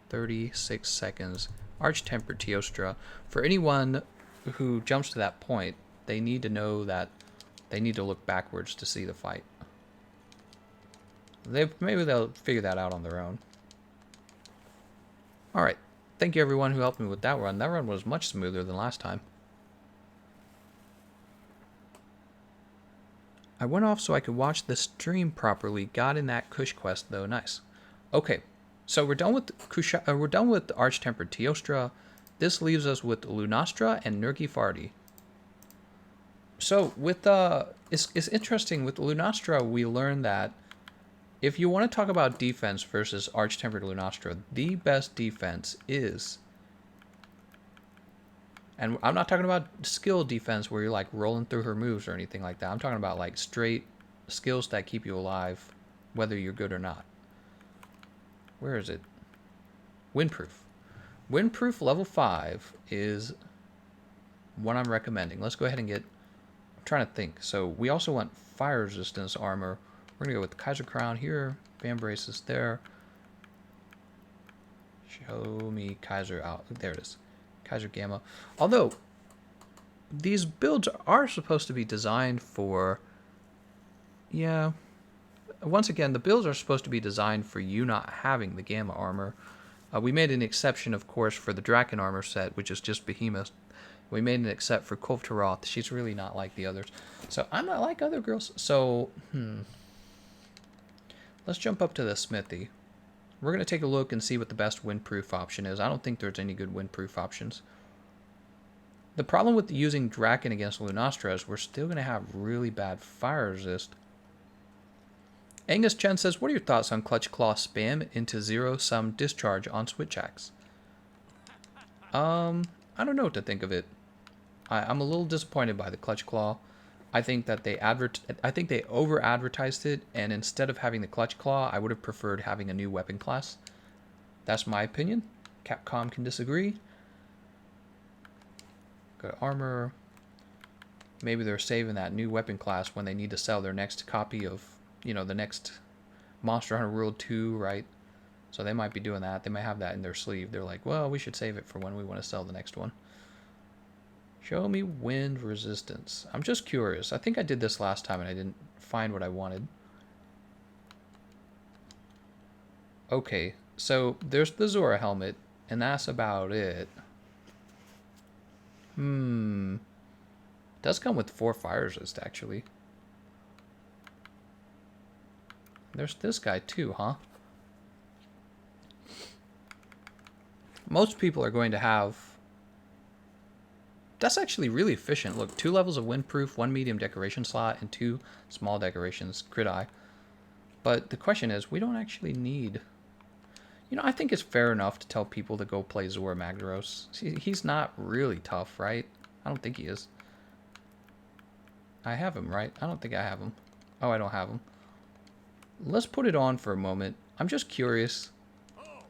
36 seconds. Arch-Tempered Teostra. For anyone who jumps to that point, they need to know that they need to look backwards to see the fight. Maybe they'll figure that out on their own. Alright. Thank you everyone who helped me with that run. That run was much smoother than last time. I went off so I could watch the stream properly. Got in that Kush quest though. Nice. Okay. So we're done with Arch-Tempered Teostra. This leaves us with Lunastra and Nergigante. So with it's interesting with Lunastra. We learned that if you want to talk about defense versus Arch-Tempered Lunastra, the best defense is, and I'm not talking about skill defense where you're like rolling through her moves or anything like that. I'm talking about like straight skills that keep you alive, whether you're good or not. Where is it? Windproof. Windproof level 5 is what I'm recommending. Let's go ahead and get... I'm trying to think. So we also want fire resistance armor. We're going to go with Kaiser Crown here. Fan braces there. Show me Kaiser out. There it is. Kaiser Gamma. Although, these builds are supposed to be designed for... Yeah... Once again, the builds are supposed to be designed for you not having the Gamma armor. We made an exception, of course, for the Draken armor set, which is just Behemoth. We made an exception for Kulve. She's really not like the others. So I'm not like other girls. So, let's jump up to the smithy. We're going to take a look and see what the best windproof option is. I don't think there's any good windproof options. The problem with using Draken against Lunastra is we're still going to have really bad fire resist. Angus Chen says, what are your thoughts on Clutch Claw spam into zero-sum discharge on switch axe? I don't know what to think of it. I'm a little disappointed by the Clutch Claw. I think that they over-advertised it, and instead of having the Clutch Claw, I would have preferred having a new weapon class. That's my opinion. Capcom can disagree. Got armor. Maybe they're saving that new weapon class when they need to sell their next copy of, the next Monster Hunter World 2, right? So they might be doing that. They might have that in their sleeve. They're like, well, we should save it for when we want to sell the next one. Show me wind resistance. I'm just curious. I think I did this last time and I didn't find what I wanted. Okay, so there's the Zora helmet, and that's about it. It does come with 4 fire resist, actually. There's this guy too, huh? Most people are going to have... That's actually really efficient. Look, 2 levels of windproof, 1 medium decoration slot, and 2 small decorations, crit eye. But the question is, we don't actually need... I think it's fair enough to tell people to go play Zora Magdaros. He's not really tough, right? I don't think he is. I have him, right? I don't think I have him. Oh, I don't have him. Let's put it on for a moment. I'm just curious.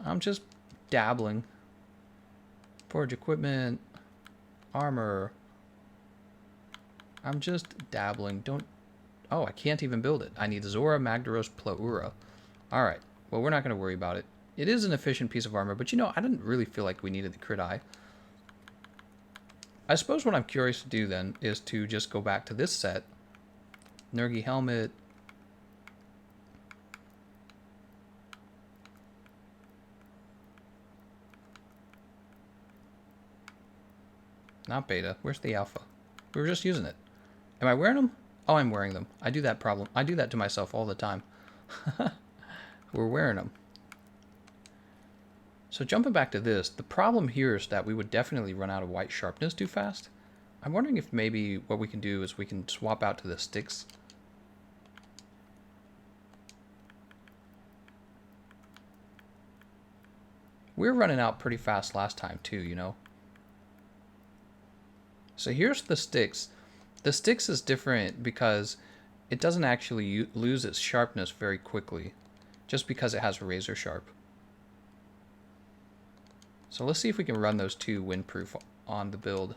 I'm just dabbling. Forge equipment. Armor. I'm just dabbling. Oh, I can't even build it. I need Zora Magdaros Plaura. Alright. Well, we're not going to worry about it. It is an efficient piece of armor, but I didn't really feel like we needed the crit eye. I suppose what I'm curious to do then is to just go back to this set. Nergi helmet. Not beta. Where's the alpha? We were just using it. Am I wearing them? Oh, I'm wearing them. I do that to myself all the time. We're wearing them. So jumping back to this, the problem here is that we would definitely run out of white sharpness too fast. I'm wondering if maybe what we can do is we can swap out to the sticks. We were running out pretty fast last time too, So here's the sticks. The sticks is different because it doesn't actually lose its sharpness very quickly, just because it has a razor sharp. So let's see if we can run those 2 windproof on the build.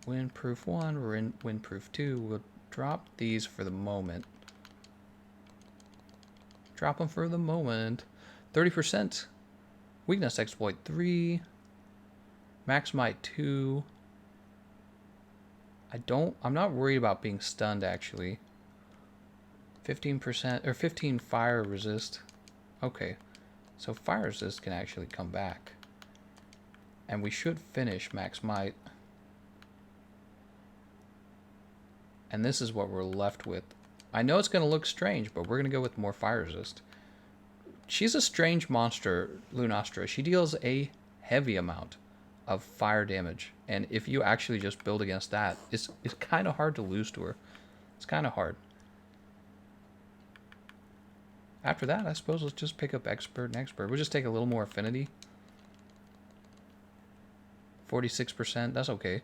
Windproof 1, we're in windproof 2. We'll drop these for the moment. Drop them for the moment. 30%. Weakness exploit 3. Max might 2. I'm not worried about being stunned actually. 15% or 15 fire resist. Okay. So fire resist can actually come back. And we should finish max might. And this is what we're left with. I know it's going to look strange, but we're going to go with more fire resist. She's a strange monster, Lunastra. She deals a heavy amount of fire damage. And if you actually just build against that, it's kind of hard to lose to her. It's kind of hard. After that, I suppose let's just pick up Expert and Expert. We'll just take a little more affinity. 46%, that's okay.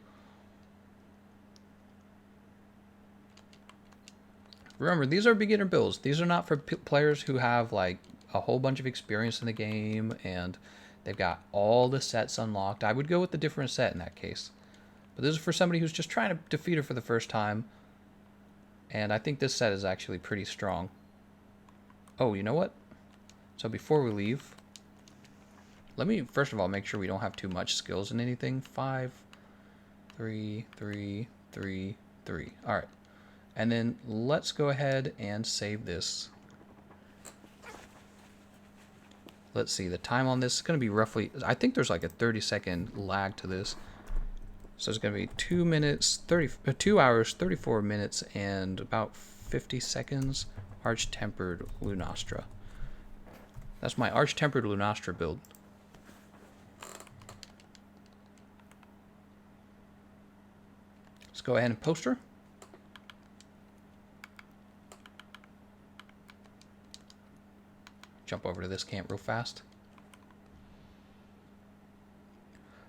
Remember, these are beginner builds. These are not for players who have like a whole bunch of experience in the game and they've got all the sets unlocked. I would go with the different set in that case. But this is for somebody who's just trying to defeat her for the first time. And I think this set is actually pretty strong. Oh, you know what? So before we leave, let me first of all make sure we don't have too much skills in anything. 5, 3, 3, 3, 3. All right. And then let's go ahead and save this. Let's see, the time on this is going to be roughly, I think there's like a 30-second lag to this. So it's going to be 2 hours, 34 minutes, and about 50 seconds. Arch-Tempered Lunastra. That's my Arch-Tempered Lunastra build. Let's go ahead and post her. jump over to this camp real fast.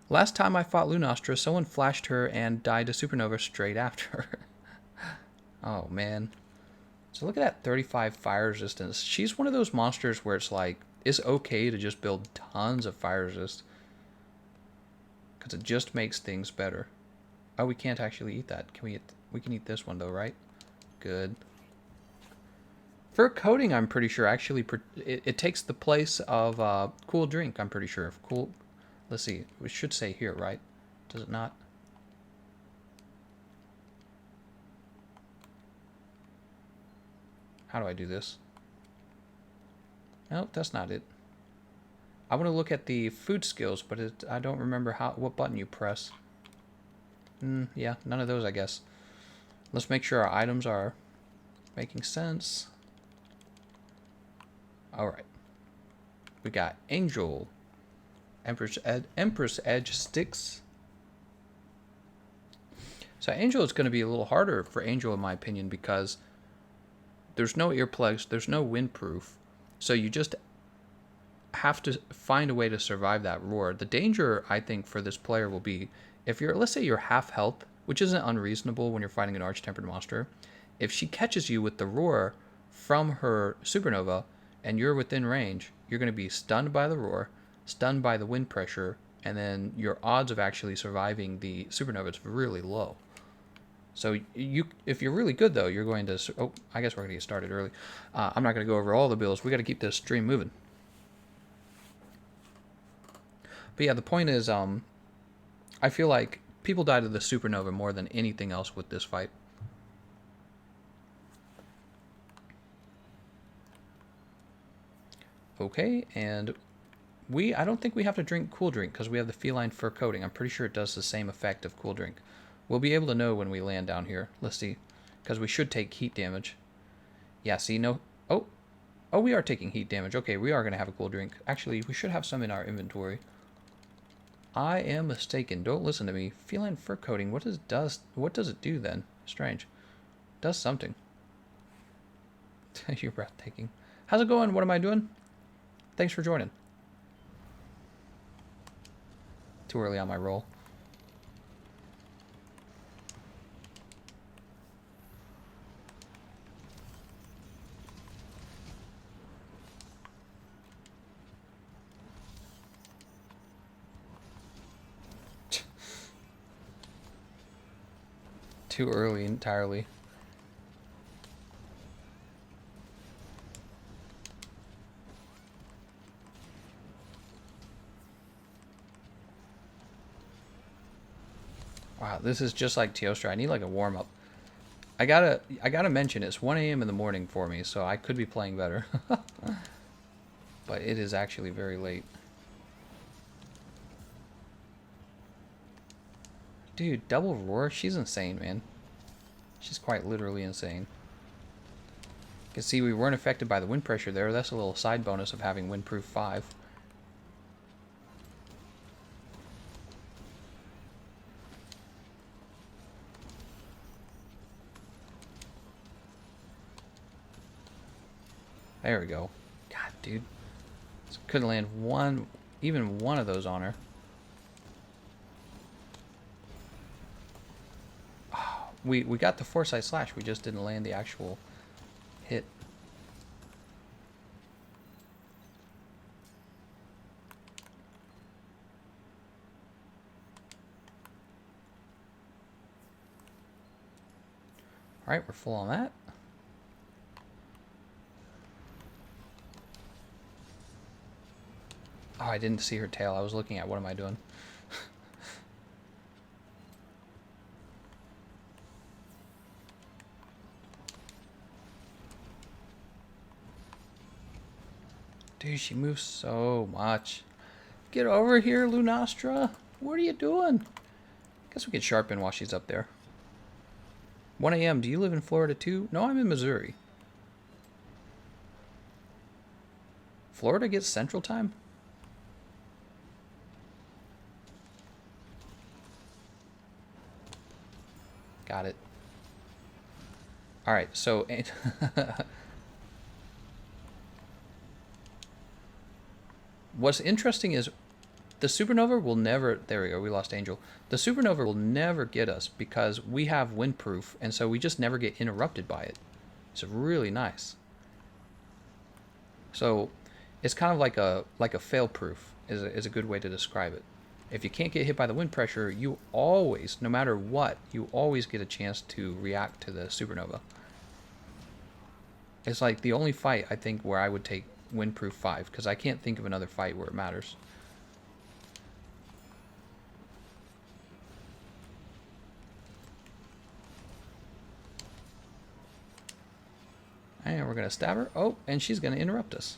Last time I fought Lunastra, someone flashed her and died to supernova straight after. Oh, man. So look at that 35 fire resistance. She's one of those monsters where it's like, it's okay to just build tons of fire resist. Because it just makes things better. Oh, we can't actually eat that. Can we eat? We can eat this one though, right? Good. Fur coating, I'm pretty sure, actually, it takes the place of cool drink, I'm pretty sure. Cool. Let's see. We should say here, right? Does it not? How do I do this? Nope, that's not it. I want to look at the food skills, but I don't remember what button you press. Yeah, none of those, I guess. Let's make sure our items are making sense. Alright. We got Angel. Empress Edge sticks. So Angel is going to be a little harder for Angel, in my opinion, because there's no earplugs, there's no windproof. So you just have to find a way to survive that roar. The danger, I think, for this player will be if you're, let's say you're half health, which isn't unreasonable when you're fighting an arch-tempered monster. If she catches you with the roar from her supernova and you're within range, you're going to be stunned by the roar, stunned by the wind pressure, and then your odds of actually surviving the supernova is really low. So if you're really good though, you're going to. Oh, I guess we're going to get started early. I'm not going to go over all the builds. We got to keep this stream moving. But yeah, the point is, I feel like people die to the supernova more than anything else with this fight. Okay, and I don't think we have to drink cool drink because we have the feline fur coating. I'm pretty sure it does the same effect of cool drink. We'll be able to know when we land down here. Let's see, because we should take heat damage. Yeah, see, no. Oh, we are taking heat damage. Okay, we are going to have a cool drink. Actually, we should have some in our inventory. I am mistaken. Don't listen to me. Feline fur coating. What does it do then? Strange. It does something. You're breathtaking. How's it going? What am I doing? Thanks for joining. Too early on my roll. Too early entirely. Wow, this is just like Teostra. I need like a warm-up. I gotta mention it's 1 a.m. in the morning for me, so I could be playing better. But it is actually very late. Dude, double roar? She's insane, man. She's quite literally insane. You can see we weren't affected by the wind pressure there. That's a little side bonus of having windproof 5. There we go. God, dude. Couldn't land even one of those on her. Oh, we got the foresight slash. We just didn't land the actual hit. All right, we're full on that. Oh, I didn't see her tail. I was looking at what am I doing? Dude, she moves so much. Get over here, Lunastra. What are you doing? Guess we could sharpen while she's up there. 1 a.m. Do you live in Florida too? No, I'm in Missouri. Florida gets Central Time? Got it. Alright, so... what's interesting is the supernova will never... There we go, we lost Angel. The supernova will never get us because we have windproof, and so we just never get interrupted by it. It's really nice. So it's kind of like a fail-proof is a good way to describe it. If you can't get hit by the wind pressure, you always, no matter what, you always get a chance to react to the supernova. It's like the only fight, I think, where I would take windproof 5, because I can't think of another fight where it matters. And we're going to stab her. Oh, and she's going to interrupt us.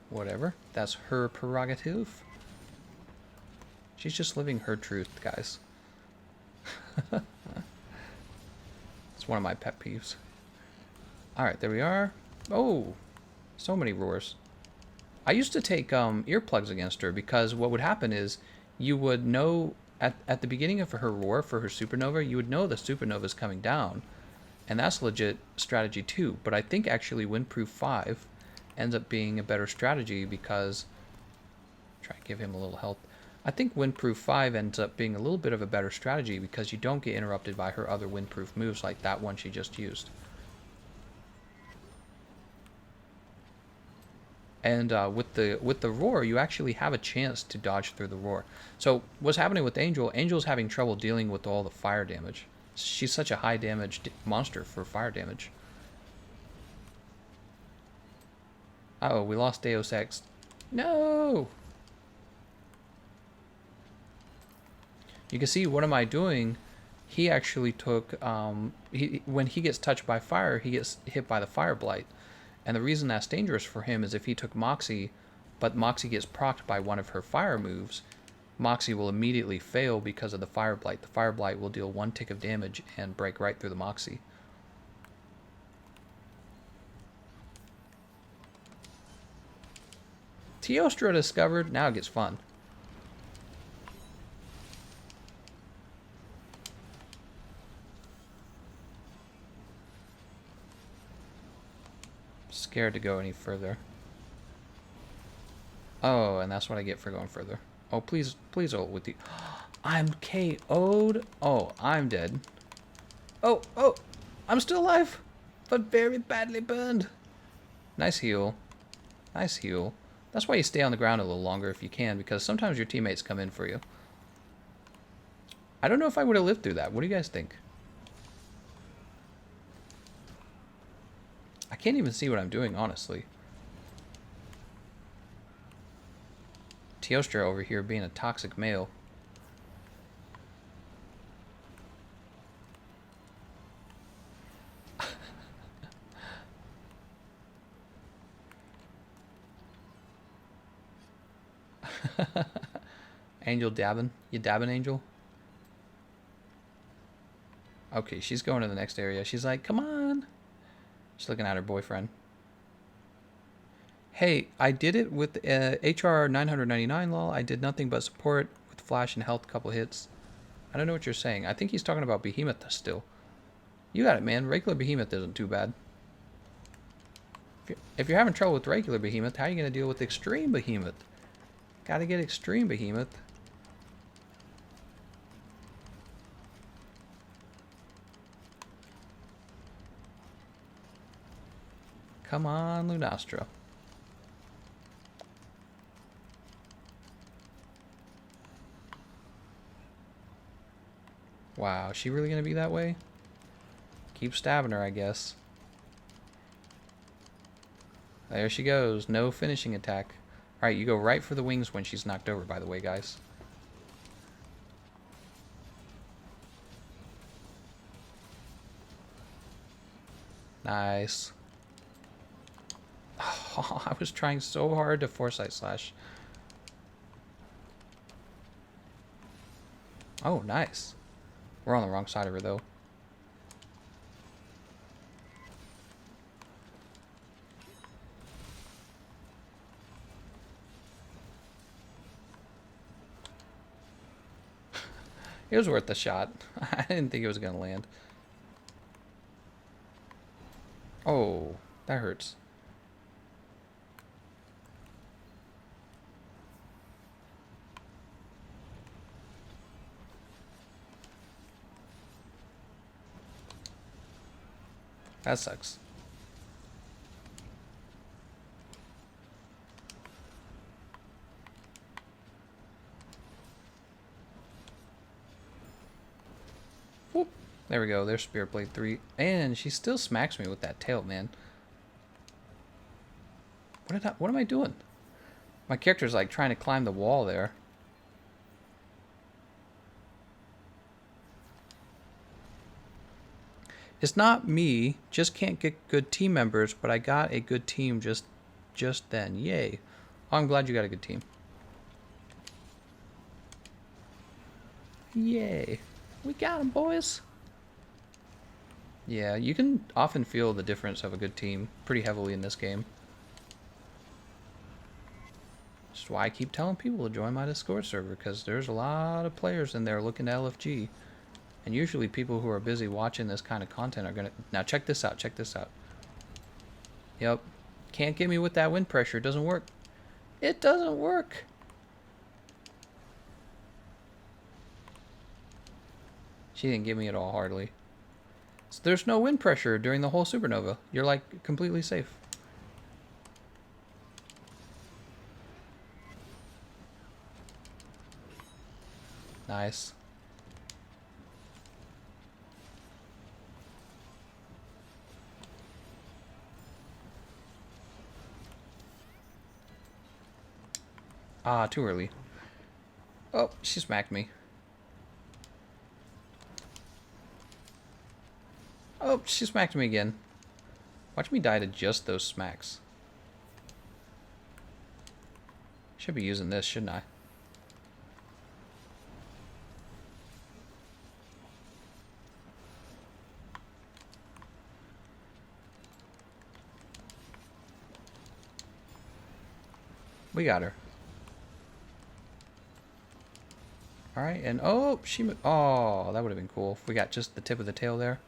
Whatever. That's her prerogative. She's just living her truth, guys. It's one of my pet peeves. Alright, there we are. Oh, so many roars. I used to take earplugs against her because what would happen is you would know at the beginning of her roar for her supernova, you would know the supernova is coming down. And that's legit strategy too. But I think actually Windproof 5 ends up being a better strategy because... Try to give him a little health. I think Windproof 5 ends up being a little bit of a better strategy because you don't get interrupted by her other Windproof moves like that one she just used. And with the roar, you actually have a chance to dodge through the roar. So what's happening with Angel? Angel's having trouble dealing with all the fire damage. She's such a high damage monster for fire damage. Uh-oh, we lost Deus Ex. No! You can see, what am I doing? He actually took, when he gets touched by fire, he gets hit by the fire blight. And the reason that's dangerous for him is if he took Moxie, but Moxie gets procced by one of her fire moves, Moxie will immediately fail because of the fire blight. The fire blight will deal 1 tick of damage and break right through the Moxie. Teostra discovered. Now it gets fun. Scared to go any further. Oh, and that's what I get for going further. Oh, please, please ult with you. I'm KO'd. Oh, I'm dead. Oh, oh, I'm still alive, but very badly burned. Nice heal. Nice heal. That's why you stay on the ground a little longer if you can, because sometimes your teammates come in for you. I don't know if I would have lived through that. What do you guys think? I can't even see what I'm doing, honestly. Teostra over here being a toxic male. Angel dabbing? You dabbing, Angel? Okay, she's going to the next area. She's like, come on. She's looking at her boyfriend. Hey, I did it with HR 999 lol. I did nothing but support with flash and health, couple hits. I don't know what you're saying. I think he's talking about Behemoth still. You got it, man. Regular Behemoth isn't too bad. If you're having trouble with regular Behemoth, how are you going to deal with extreme Behemoth? Gotta get extreme Behemoth. Come on, Lunastra. Wow, is she really gonna be that way? Keep stabbing her, I guess. There she goes. No finishing attack. Alright, you go right for the wings when she's knocked over, by the way, guys. Nice. Oh, I was trying so hard to foresight slash. Oh, nice. We're on the wrong side of her, though. It was worth the shot. I didn't think it was going to land. Oh, that hurts. That sucks. Whoop. There we go. There's Spirit Blade 3. And she still smacks me with that tail, man. What am I doing? My character's like trying to climb the wall there. It's not me, just can't get good team members, but I got a good team just then. Yay. Oh, I'm glad you got a good team. Yay. We got them, boys. Yeah, you can often feel the difference of a good team pretty heavily in this game. That's why I keep telling people to join my Discord server, because there's a lot of players in there looking to LFG. And usually people who are busy watching this kind of content are gonna... Now check this out, check this out. Yep. Can't get me with that wind pressure, it doesn't work. It doesn't work! She didn't get me at all, hardly. So there's no wind pressure during the whole supernova. You're like completely safe. Nice. Ah, too early. Oh, she smacked me. Oh, she smacked me again. Watch me die to just those smacks. Should be using this, shouldn't I? We got her. Alright, and oh, oh, that would have been cool if we got just the tip of the tail there.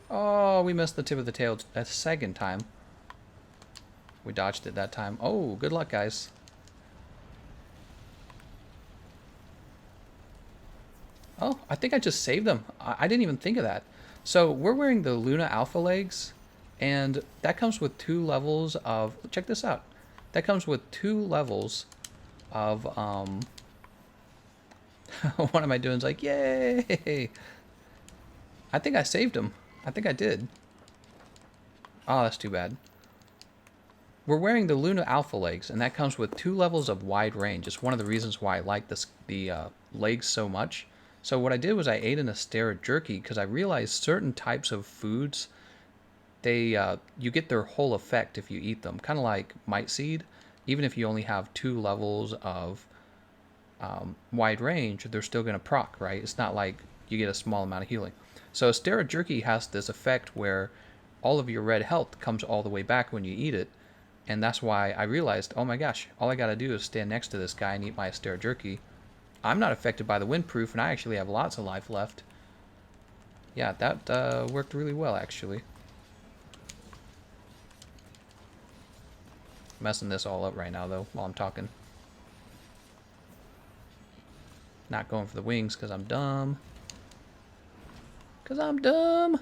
Oh, we missed the tip of the tail a second time. We dodged it that time. Oh, good luck, guys. Oh, I think I just saved them. I didn't even think of that. So we're wearing the Luna Alpha legs, and that comes with 2 levels of... Check this out. That comes with 2 levels of... What am I doing? It's like, yay! I think I saved him. I think I did. Oh, that's too bad. We're wearing the Luna Alpha legs, and that comes with 2 levels of wide range. It's one of the reasons why I like the legs so much. So what I did was I ate an Astera jerky because I realized certain types of foods, you get their whole effect if you eat them. Kind of like Might Seed. Even if you only have 2 levels of wide range, they're still going to proc, right? It's not like you get a small amount of healing. So Astera jerky has this effect where all of your red health comes all the way back when you eat it. And that's why I realized, oh my gosh, all I gotta do is stand next to this guy and eat my Astera jerky. I'm not affected by the windproof, and I actually have lots of life left. Yeah, that worked really well, actually. Messing this all up right now, though, while I'm talking. Not going for the wings, because I'm dumb. Because I'm dumb!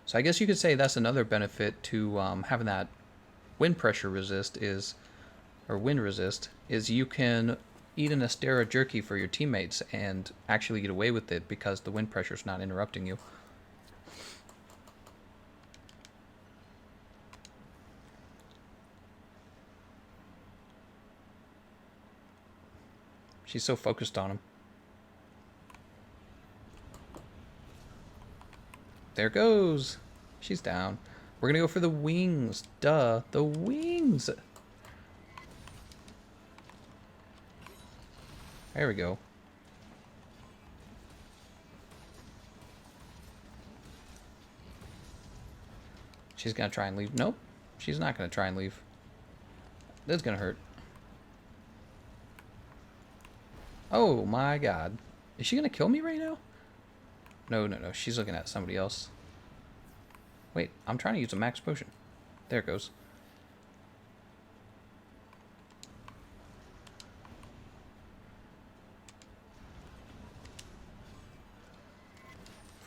So I guess you could say that's another benefit to having that wind pressure resist is, or wind resist, is you can eat an Astera jerky for your teammates and actually get away with it because the wind pressure's not interrupting you. She's so focused on him. There goes. She's down. We're gonna go for the wings. Duh. The wings. There we go. She's gonna try and leave. Nope. She's not gonna try and leave. This is gonna hurt. Oh my god. Is she gonna kill me right now? No, no, no. She's looking at somebody else. Wait, I'm trying to use a max potion. There it goes.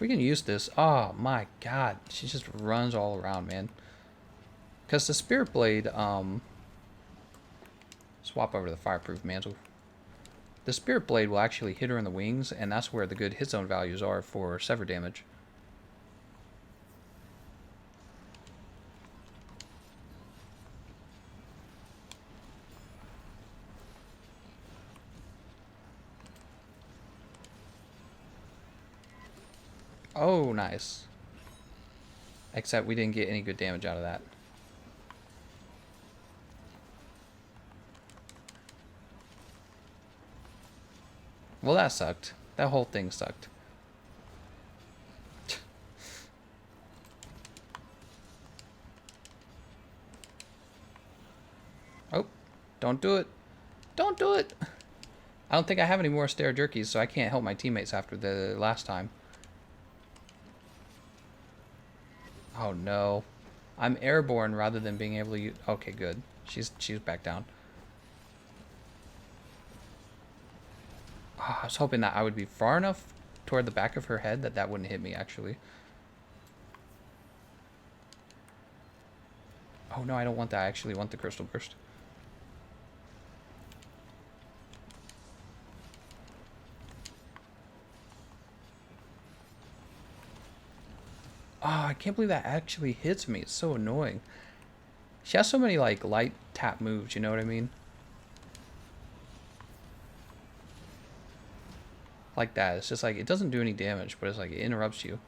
we can use this. Oh my god. She just runs all around, man. Because the Spirit Blade, swap over to the Fireproof Mantle. The Spirit Blade will actually hit her in the wings, and that's where the good hit zone values are for sever damage. Oh, nice. Except we didn't get any good damage out of that. Well, that sucked. That whole thing sucked. Oh, don't do it. Don't do it. I don't think I have any more Stare Jerkies, so I can't help my teammates after the last time. Oh no. I'm airborne rather than being able to use... Okay, good. She's back down. Oh, I was hoping that I would be far enough toward the back of her head that wouldn't hit me, actually. Oh no, I don't want that. I actually want the Crystal Burst. Oh, I can't believe that actually hits me. It's so annoying. She has so many, like, light tap moves, you know what I mean? Like that. It's just like, it doesn't do any damage, but it's like, it interrupts you.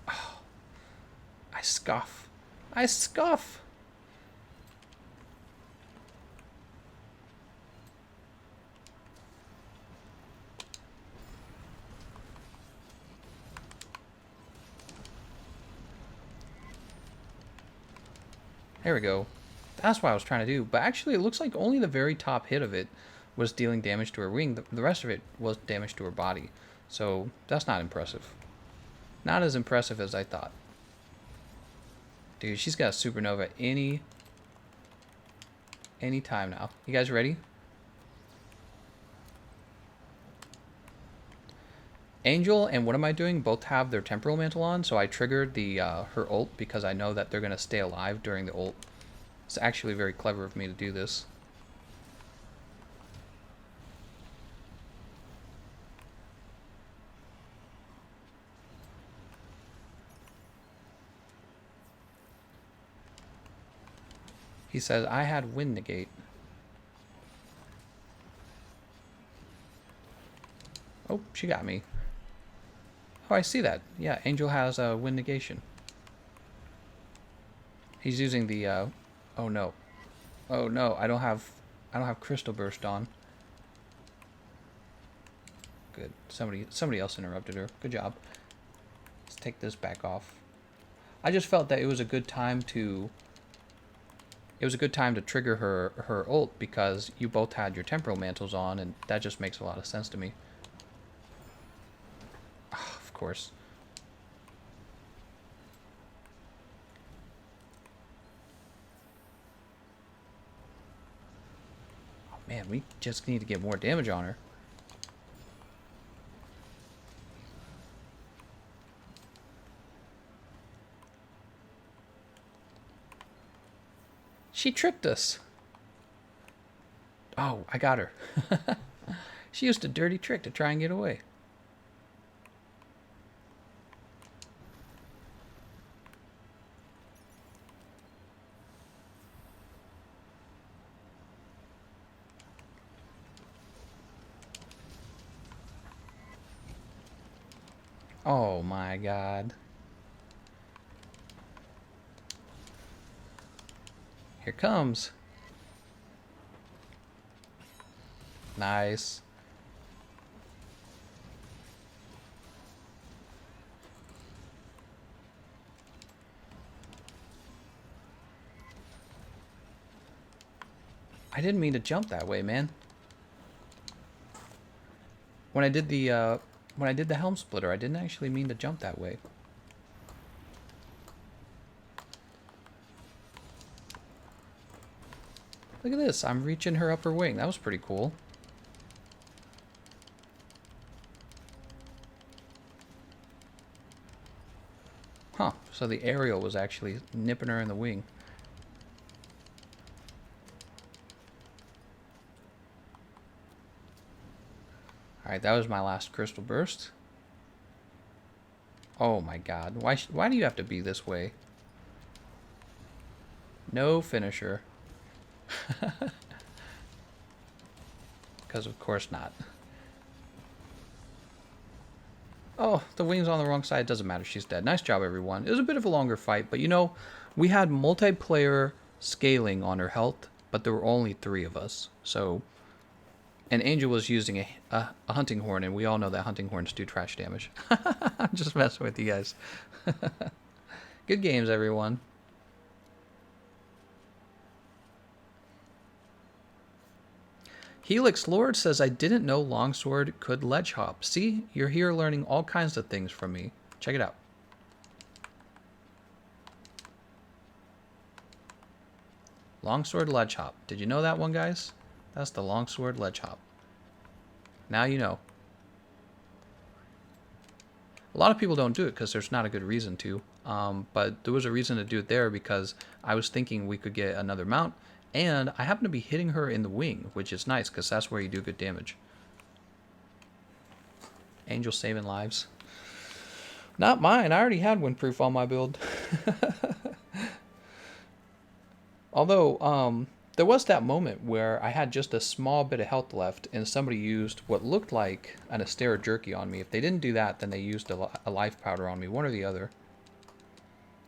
Oh, I scoff. I scoff! There we go. That's what I was trying to do. But actually, it looks like only the very top hit of it was dealing damage to her wing. The rest of it was damage to her body. So, that's not impressive. Not as impressive as I thought. Dude, she's got a supernova any time now. You guys ready? Angel and what am I doing both have their temporal mantle on, so I triggered the her ult because I know that they're going to stay alive during the ult. It's actually very clever of me to do this. He says, I had wind negate. Oh, she got me. Oh, I see that. Yeah, Angel has a wind negation. He's using the, oh no. Oh no, I don't have Crystal Burst on. Good. Somebody else interrupted her. Good job. Let's take this back off. I just felt that it was a good time to trigger her ult because you both had your temporal mantles on, and that just makes a lot of sense to me. Oh, of course. Oh man, we just need to get more damage on her. She tricked us. Oh, I got her. She used a dirty trick to try and get away. Oh my god. Here comes. Nice. I didn't mean to jump that way, man. When I did the helm splitter, I didn't actually mean to jump that way. Look at this. I'm reaching her upper wing. That was pretty cool. So the aerial was actually nipping her in the wing. Alright, that was my last crystal burst. Oh my god. Why do you have to be this way? No finisher. Because of course not. Oh, the wing's on the wrong side. Doesn't matter. She's dead. Nice job, everyone. It was a bit of a longer fight, but you know, we had multiplayer scaling on her health, but there were only 3 of us. So, and Angel was using a hunting horn, and we all know that hunting horns do trash damage. I'm just messing with you guys. Good games, everyone. Helix Lord says, I didn't know Longsword could ledge hop. See, you're here learning all kinds of things from me. Check it out. Longsword ledge hop. Did you know that one, guys? That's the Longsword ledge hop. Now you know. A lot of people don't do it because there's not a good reason to. But there was a reason to do it there because I was thinking we could get another mount. And I happen to be hitting her in the wing, which is nice because that's where you do good damage. Angel saving lives. Not mine. I already had windproof on my build. Although, there was that moment where I had just a small bit of health left and somebody used what looked like an Astera Jerky on me. If they didn't do that, then they used a life powder on me, one or the other.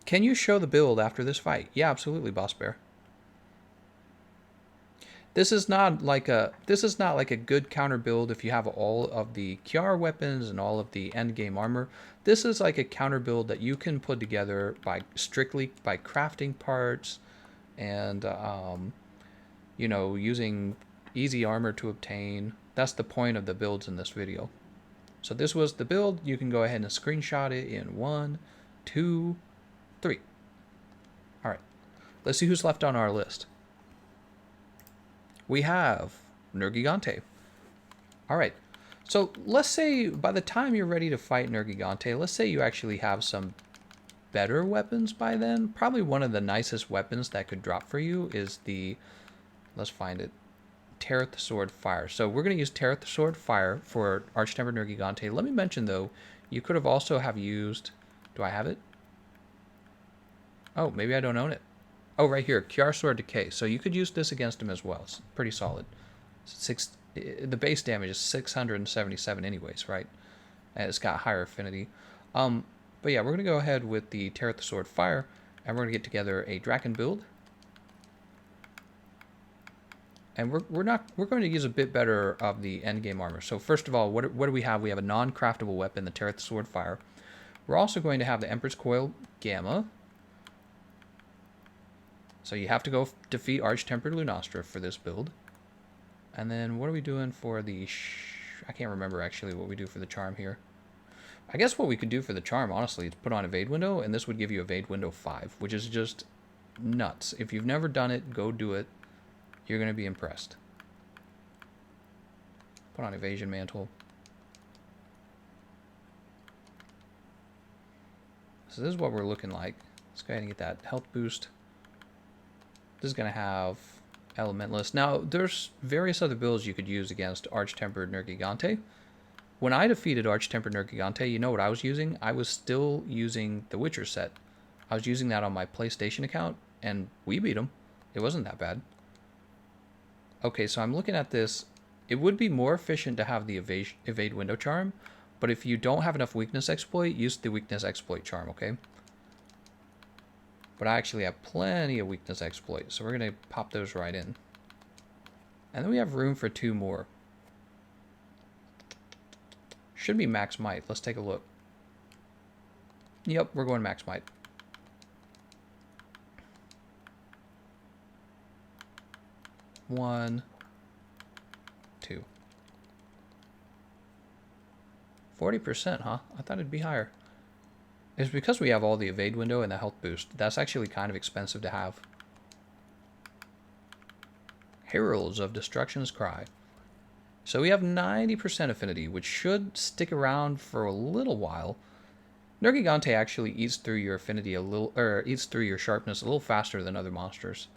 Can you show the build after this fight? Yeah, absolutely, Boss Bear. This is not like a good counter build if you have all of the Kiara weapons and all of the end game armor. This is like a counter build that you can put together strictly by crafting parts and you know, using easy armor to obtain. That's the point of the builds in this video. So this was the build. You can go ahead and screenshot it in 1, 2, 3. All right, let's see who's left on our list. We have Nergigante. All right, so let's say by the time you're ready to fight Nergigante, let's say you actually have some better weapons by then. Probably one of the nicest weapons that could drop for you is the, let's find it, Teareth Sword Fire. So we're going to use Teareth Sword Fire for Arch-Tempered Nergigante. Let me mention though, you could have also have used, do I have it? Oh, maybe I don't own it. Oh, right here, Kiara Sword Decay. So you could use this against him as well. It's pretty solid. The base damage is 677 anyways, right? And it's got higher affinity. But yeah, we're going to go ahead with the Teareth Sword Fire, and we're going to get together a Draken build. And we're going to use a bit better of the endgame armor. So first of all, what do we have? We have a non-craftable weapon, the Teareth Sword Fire. We're also going to have the Emperor's Coil Gamma. So you have to go defeat Arch-Tempered Lunastra for this build. And then what are we doing for the... I can't remember actually what we do for the charm here. I guess what we could do for the charm, honestly, is put on Evade Window, and this would give you Evade Window 5, which is just nuts. If you've never done it, go do it. You're going to be impressed. Put on Evasion Mantle. So this is what we're looking like. Let's go ahead and get that health boost. This is going to have Elementalist. Now, there's various other builds you could use against Arch-Tempered Nergigante. When I defeated Arch-Tempered Nergigante, you know what I was using? I was still using the Witcher set. I was using that on my PlayStation account, and we beat him. It wasn't that bad. Okay, so I'm looking at this. It would be more efficient to have the Evade Window Charm, but if you don't have enough Weakness Exploit, use the Weakness Exploit Charm, okay? But I actually have plenty of Weakness Exploit, so we're going to pop those right in. And then we have room for 2 more. Should be Max Might. Let's take a look. Yep, we're going Max Might. One, 2. 40%, huh? I thought it'd be higher. It's because we have all the evade window and the health boost. That's actually kind of expensive to have. Heralds of Destruction's Cry. So we have 90% affinity, which should stick around for a little while. Nergigante actually eats through your affinity a little, or eats through your sharpness a little faster than other monsters.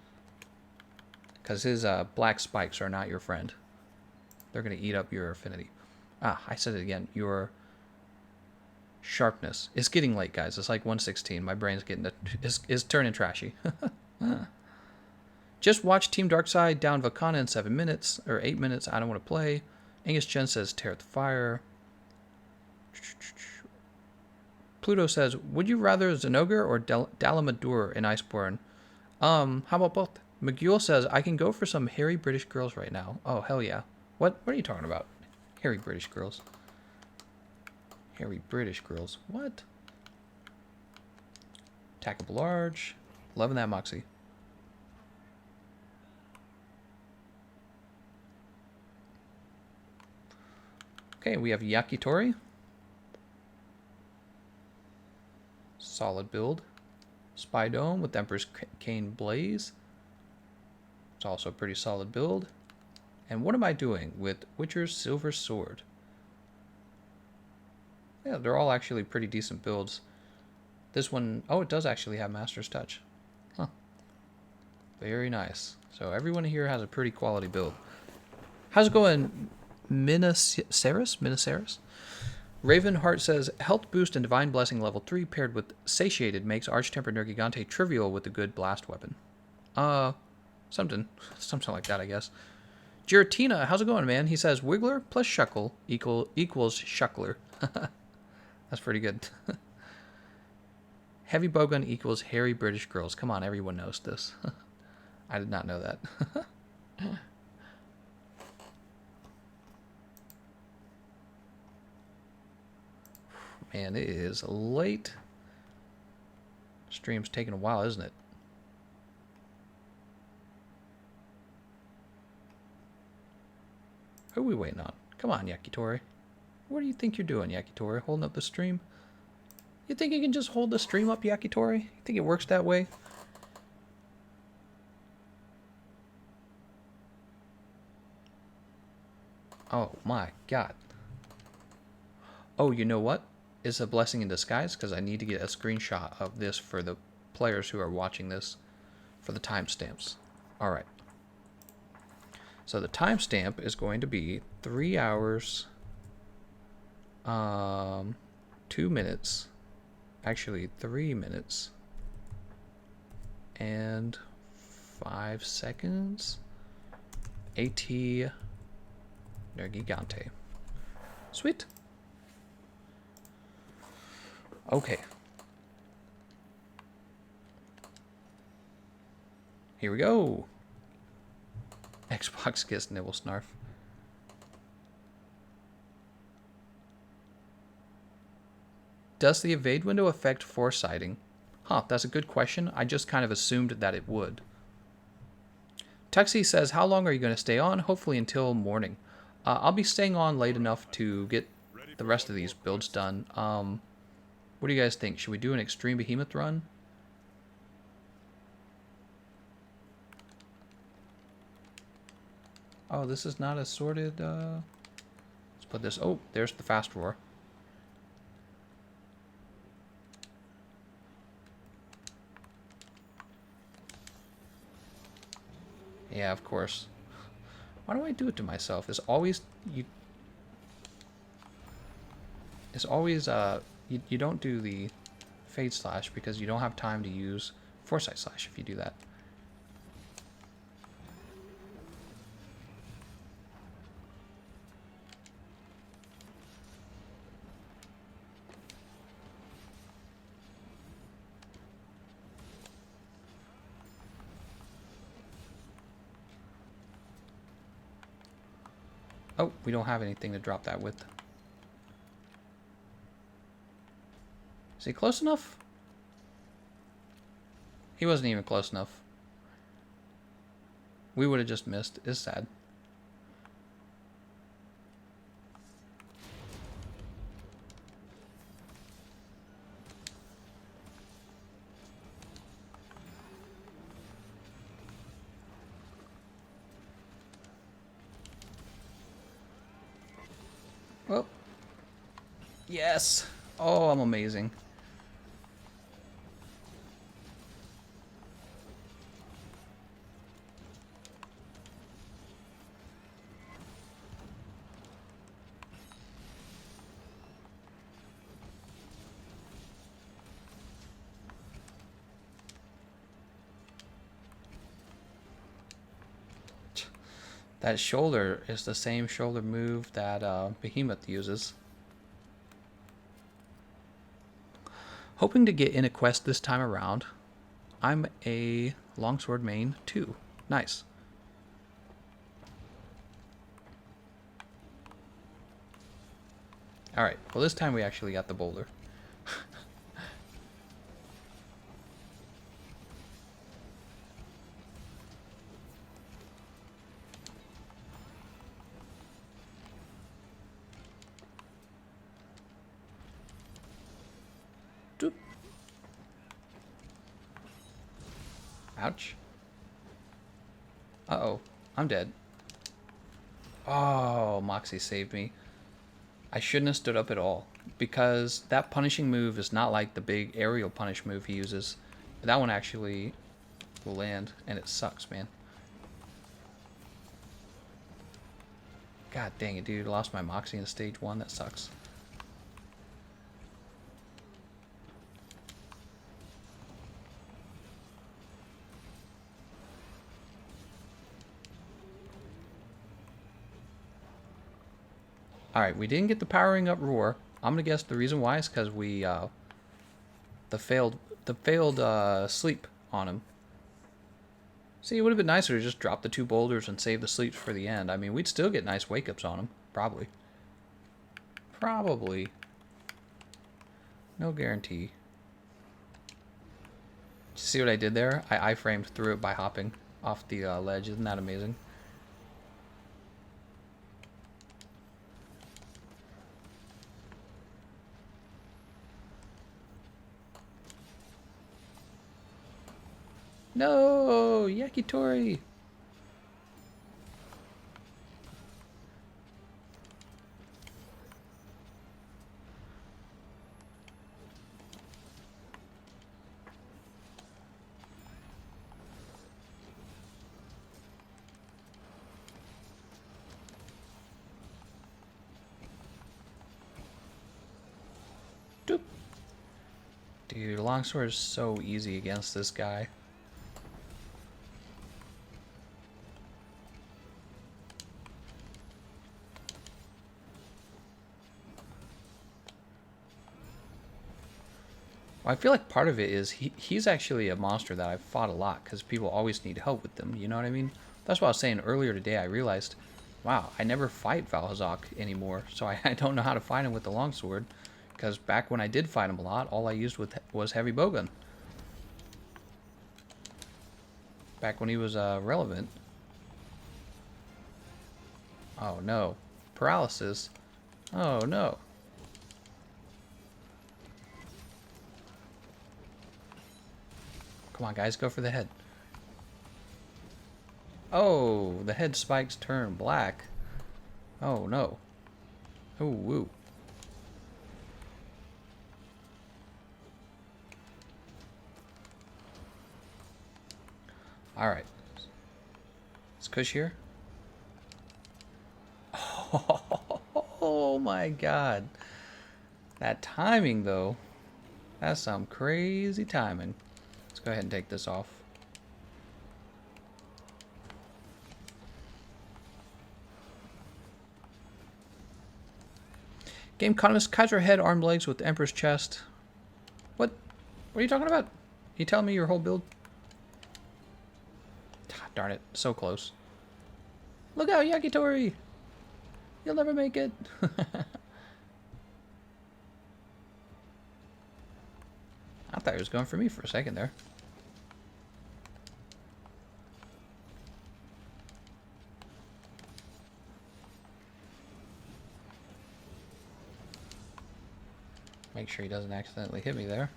Because his black spikes are not your friend. They're going to eat up your affinity. Ah, I said it again. Your sharpness. It's getting late, guys. It's like 1:16. My brain's getting is turning trashy. Just watch Team Darkside down Vakana in 7 minutes or 8 minutes. I don't want to play. Angus Chen says tear at the fire. Pluto says, would you rather Zenogre or Dalamadur in Iceborne? How about both? McGuel says, I can go for some hairy British girls right now. Oh, hell yeah. What are you talking about? Hairy British girls. Hairy British girls. What? Attackable large. Loving that Moxie. Okay, we have Yakitori. Solid build. Spy Dome with Emperor's Cane Blaze. It's also a pretty solid build. And what am I doing with Witcher's Silver Sword? Yeah, they're all actually pretty decent builds. This one, oh, it does actually have Master's Touch. Huh. Very nice. So everyone here has a pretty quality build. How's it going, Minaceris? Ravenheart says, health boost and Divine Blessing level 3 paired with Satiated makes Arch-Tempered Nergigante trivial with a good blast weapon. Something like that, I guess. Giratina, how's it going, man? He says, Wiggler plus Shuckle equals Shuckler. That's pretty good. Heavy Bowgun equals hairy British girls. Come on, everyone knows this. I did not know that. Man, it is late. Stream's taking a while, isn't it? Who are we waiting on? Come on, Yakitori. What do you think you're doing, Yakitori? Holding up the stream? You think you can just hold the stream up, Yakitori? You think it works that way? Oh my god. Oh, you know what? It's a blessing in disguise because I need to get a screenshot of this for the players who are watching this for the timestamps. Alright. So the timestamp is going to be 3 hours, 2 minutes, actually 3 minutes, and 5 seconds. AT Nergigante. Sweet. Okay. Here we go. Xbox Kiss Nibble Snarf. Does the evade window affect foresighting? Huh, that's a good question. I just kind of assumed that it would. Tuxie says, how long are you going to stay on? Hopefully until morning. I'll be staying on late enough to get the rest of these builds done. What do you guys think? Should we do an extreme Behemoth run? Oh, this is not a sorted, let's put this, oh, there's the fast roar. Yeah, of course. Why do I do it to myself? It's always, you don't do the Fade Slash because you don't have time to use Foresight Slash if you do that. Oh, we don't have anything to drop that with. Is he close enough? He wasn't even close enough. We would have just missed. It's sad. Well, yes. Oh, I'm amazing. That shoulder is the same shoulder move that Behemoth uses. Hoping to get in a quest this time around. I'm a longsword main too. Nice. Alright, well this time we actually got the boulder. Doop. Ouch. Uh-oh, I'm dead. Oh, Moxie saved me. I shouldn't have stood up at all, because that punishing move is not like the big aerial punish move he uses. That one actually will land, and it sucks, man. God dang it, dude. I lost my Moxie in stage 1. That sucks. Alright, we didn't get the powering up roar. I'm gonna guess the reason why is because we the failed sleep on him. See, it would have been nicer to just drop the 2 boulders and save the sleeps for the end. I mean, we'd still get nice wake-ups on him. Probably. Probably. No guarantee. See what I did there? I iframed through it by hopping off the ledge. Isn't that amazing? No! Yakitori! Doop. Dude, longsword is so easy against this guy. Well, I feel like part of it is he's actually a monster that I've fought a lot because people always need help with them, you know what I mean? That's what I was saying earlier today. I realized, wow, I never fight Vaal Hazak anymore, so I don't know how to fight him with the longsword, because back when I did fight him a lot, all I used was heavy bowgun. Back when he was relevant. Oh no. Paralysis. Oh no. Come on, guys, go for the head. Oh, the head spikes turn black. Oh, no. Oh, woo. Alright. Is Kush here? Oh, my God. That timing, though. That's some crazy timing. Let's go ahead and take this off. Gameconomist, Kaiser head, armed legs with Emperor's chest. What? What are you talking about? You telling me your whole build? Darn it. So close. Look out, Yakitori! You'll never make it. I thought he was going for me for a second there. Make sure he doesn't accidentally hit me there.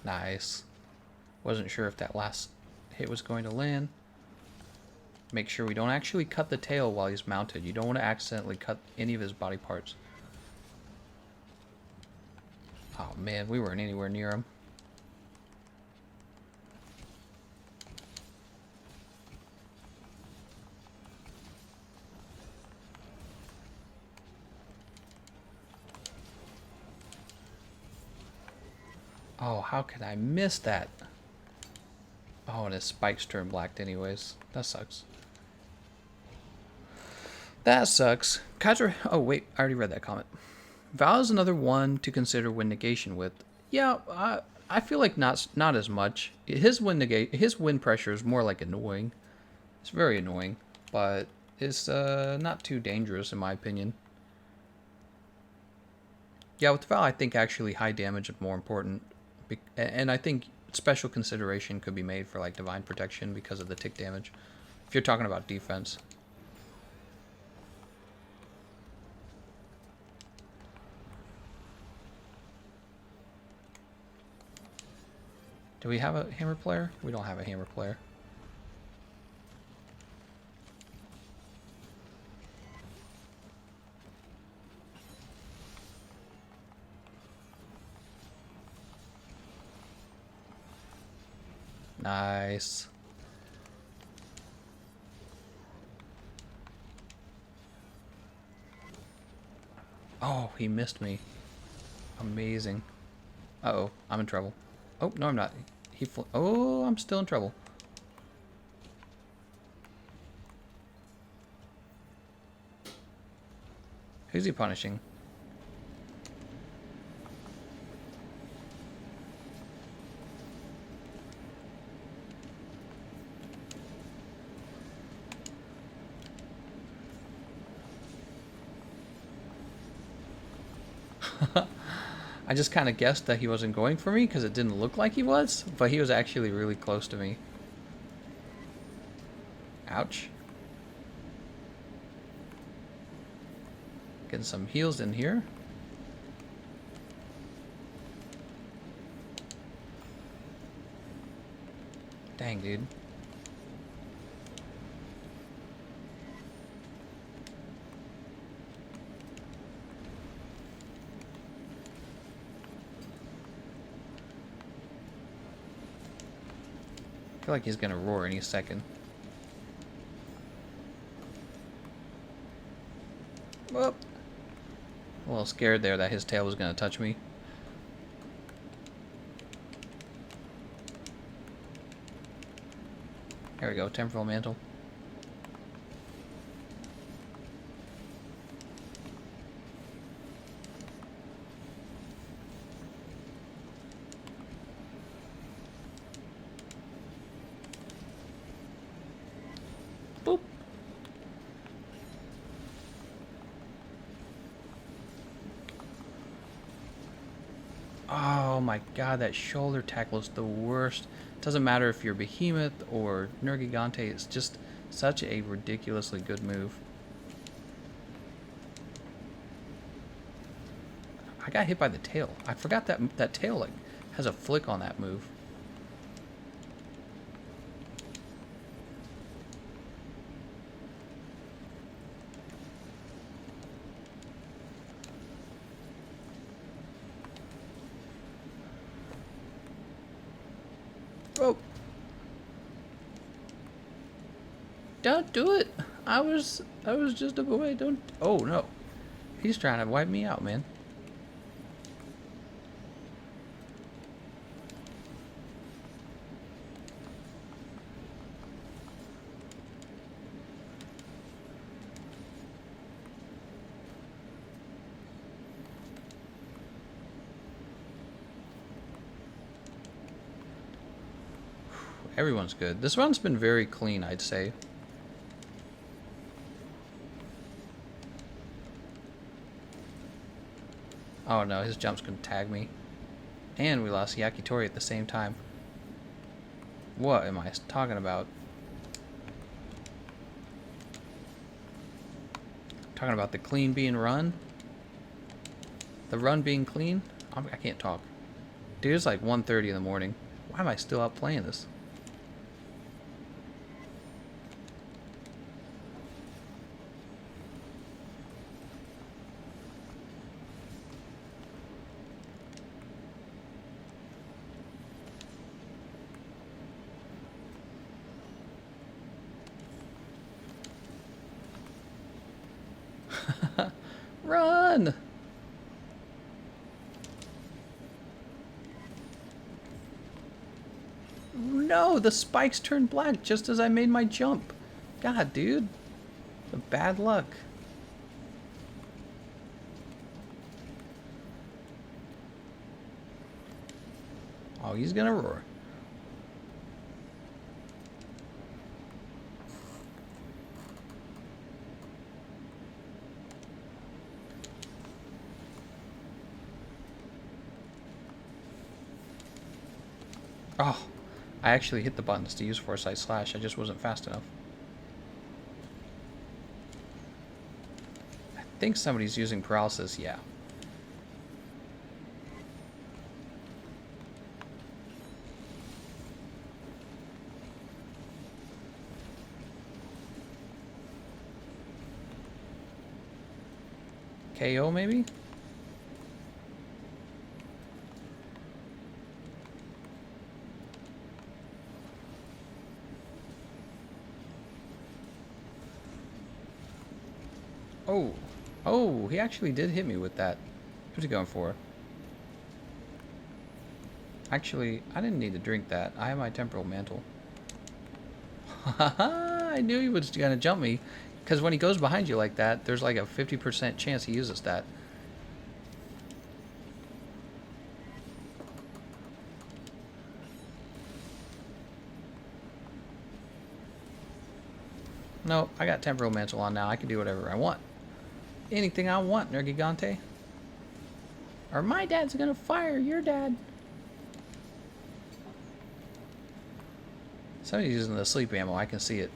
Nice. Wasn't sure if that last hit was going to land. Make sure we don't actually cut the tail while he's mounted. You don't want to accidentally cut any of his body parts. Oh man, we weren't anywhere near him. Oh, how could I miss that? Oh, and his spikes turn black anyways. That sucks. That sucks. Kaiser... Oh, wait. I already read that comment. Vaal is another one to consider wind negation with. Yeah, I feel like not as much. His wind pressure is more like annoying. It's very annoying, but it's not too dangerous in my opinion. Yeah, with Vaal, I think actually high damage is more important, and I think special consideration could be made for like divine protection because of the tick damage. If you're talking about defense. Do we have a hammer player? We don't have a hammer player. Nice. Oh, he missed me. Amazing. Uh-oh, I'm in trouble. Oh, no, I'm not. Oh, I'm still in trouble. Who's he punishing? I just kind of guessed that he wasn't going for me because it didn't look like he was, but he was actually really close to me. Ouch. Getting some heals in here. Dang, dude. I feel like he's gonna roar any second. Whoop. A little scared there that his tail was gonna touch me. There we go, temporal mantle. Boop. Oh my god, that shoulder tackle is the worst. Doesn't matter if you're Behemoth or Nergigante, it's just such a ridiculously good move. I got hit by the tail. I forgot that tail like has a flick on that move. Oh. Don't do it. I was just a boy. Don't. Oh no. He's trying to wipe me out, man. Everyone's good. This run's been very clean, I'd say. Oh no, his jump's gonna tag me. And we lost Yakitori at the same time. What am I talking about? Talking about the clean being run? The run being clean? I can't talk. Dude, it's like 1:30 in the morning. Why am I still out playing this? Run! no, the spikes turned black just as I made my jump. God, dude. The bad luck. Oh, he's gonna roar. Oh, I actually hit the buttons to use Foresight Slash. I just wasn't fast enough. I think somebody's using paralysis. Yeah. KO maybe? Oh. Oh, he actually did hit me with that. Who's he going for? Actually, I didn't need to drink that. I have my temporal mantle. I knew he was going to jump me. Because when he goes behind you like that, there's like a 50% chance he uses that. No, I got temporal mantle on now. I can do whatever I want. Anything I want, Nergigante. Or my dad's gonna fire your dad. Somebody's using the sleep ammo. I can see it.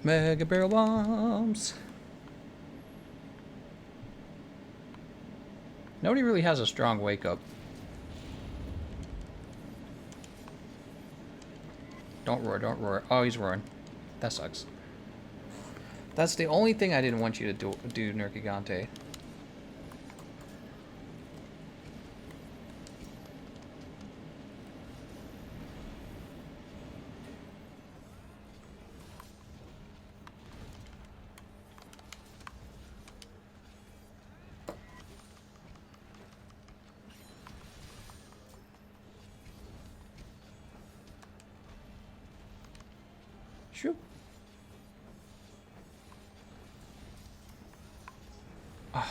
Mega barrel bombs. Nobody really has a strong wake up. Don't roar, don't roar. Oh, he's roaring. That sucks. That's the only thing I didn't want you to do Nergigante. Shoot. Oh,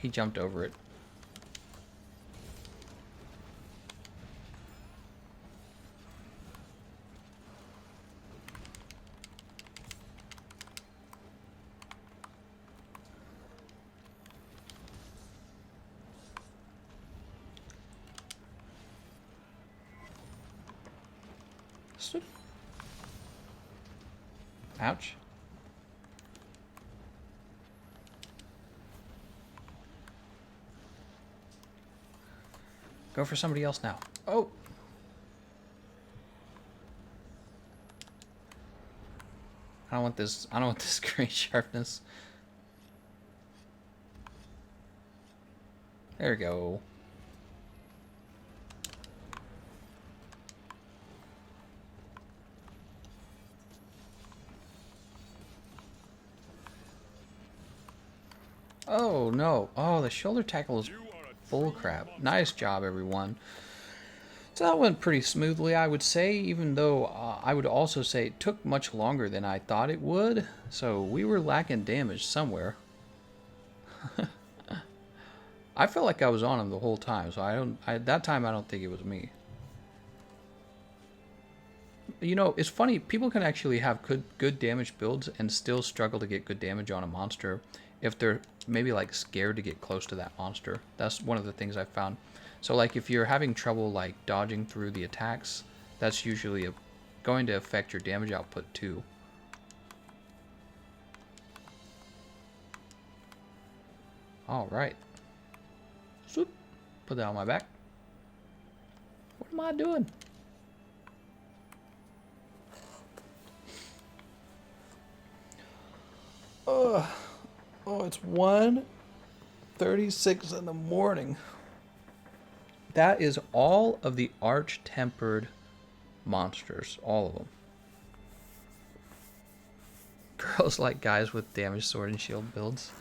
he jumped over it. Shoot. Ouch. Go for somebody else now. Oh. I don't want this. I don't want this great sharpness. There we go. Oh no. Oh, the shoulder tackle is full crap. Nice job, everyone. So that went pretty smoothly, I would say, even though I would also say it took much longer than I thought it would. So we were lacking damage somewhere. I felt like I was on him the whole time, so that time I don't think it was me. You know, it's funny, people can actually have good damage builds and still struggle to get good damage on a monster if they're maybe like scared to get close to that monster. That's one of the things I've found. So like if you're having trouble like dodging through the attacks, that's usually going to affect your damage output too. All right. Swoop. Put that on my back. What am I doing? Oh, it's 1:36 in the morning. That is all of the arch-tempered monsters, all of them. Girls like guys with damage sword and shield builds.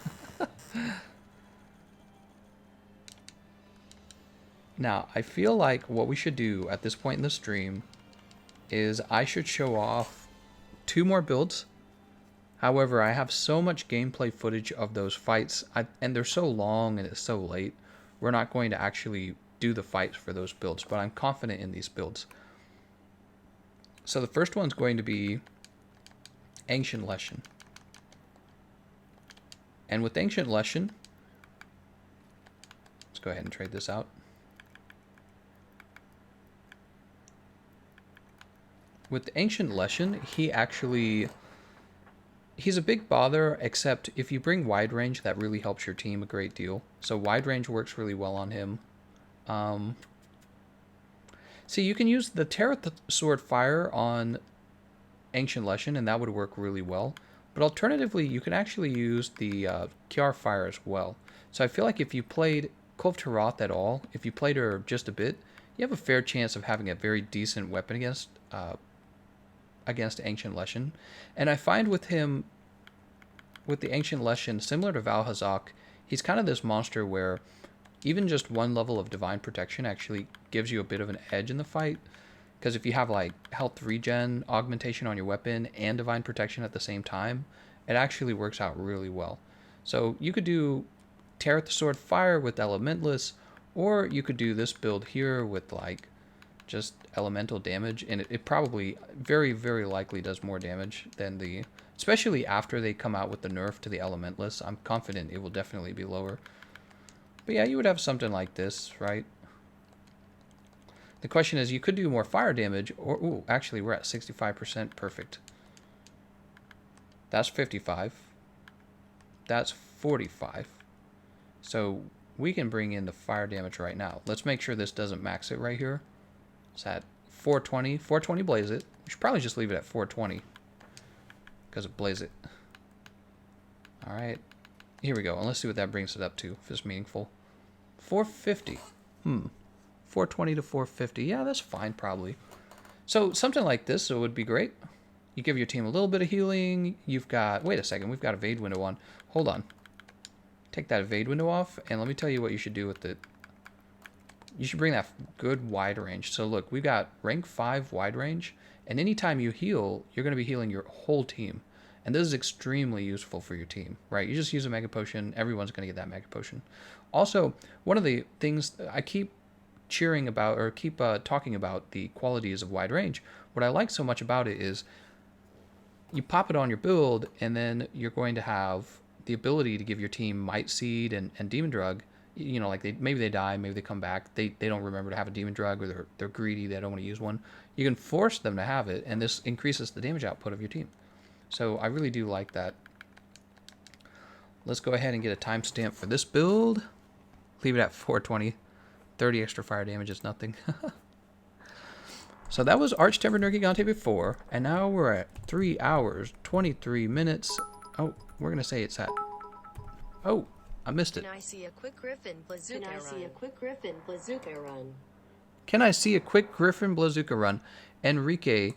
Now, I feel like what we should do at this point in the stream is I should show off 2 more builds. However, I have so much gameplay footage of those fights, and they're so long and it's so late, we're not going to actually do the fights for those builds, but I'm confident in these builds. So the first one's going to be Ancient Leshen. And with Ancient Leshen, let's go ahead and trade this out. With Ancient Leshen, he's a big bother, except if you bring wide range, that really helps your team a great deal. So wide range works really well on him. See, you can use the Sword Fire on Ancient Leshen, and that would work really well. But alternatively, you can actually use the Kiar Fire as well. So I feel like if you played Kulve Taroth at all, if you played her just a bit, you have a fair chance of having a very decent weapon against Ancient Leshen. And I find with him, with the Ancient Leshen, similar to Vaal Hazak, he's kind of this monster where even just one level of Divine Protection actually gives you a bit of an edge in the fight. Because if you have like health regen augmentation on your weapon and Divine Protection at the same time, it actually works out really well. So you could do Tear Sword Fire with Elementless, or you could do this build here with like just elemental damage, and it probably very, very likely does more damage than the, especially after they come out with the nerf to the Elementless. I'm confident it will definitely be lower. But yeah, you would have something like this, right? The question is, you could do more fire damage, or, ooh, actually we're at 65%, perfect. That's 55. That's 45. So we can bring in the fire damage right now. Let's make sure this doesn't max it right here. It's at 420. 420 blaze it. We should probably just leave it at 420 because it blaze it. All right. Here we go. And let's see what that brings it up to, if it's meaningful. 450. 420 to 450. Yeah, that's fine, probably. So something like this would be great. You give your team a little bit of healing. You've got... Wait a second. We've got evade window on. Hold on. Take that evade window off, and let me tell you what you should do with it. You should bring that good wide range. So look, we've got rank 5 wide range, and anytime you heal, you're going to be healing your whole team. And this is extremely useful for your team, right? You just use a Mega Potion, everyone's going to get that Mega Potion. Also, one of the things I keep cheering about, or keep talking about the qualities of wide range, what I like so much about it is you pop it on your build, and then you're going to have the ability to give your team Might Seed and Demon Drug. You know, like maybe they die, maybe they come back, they don't remember to have a Demon Drug, or they're greedy, they don't want to use one. You can force them to have it, and this increases the damage output of your team. So I really do like that. Let's go ahead and get a timestamp for this build. Leave it at 420. 30 extra fire damage is nothing. So that was Arch-Tempered Nergigante before, and now we're at 3 hours, 23 minutes. Oh, we're going to say it's at... Oh, I missed it.
Can I see a quick Griffin Blazooka
Can I
run?
see a quick Griffin Blazooka run?
Can I see a quick Griffin Blazooka run? Enrique,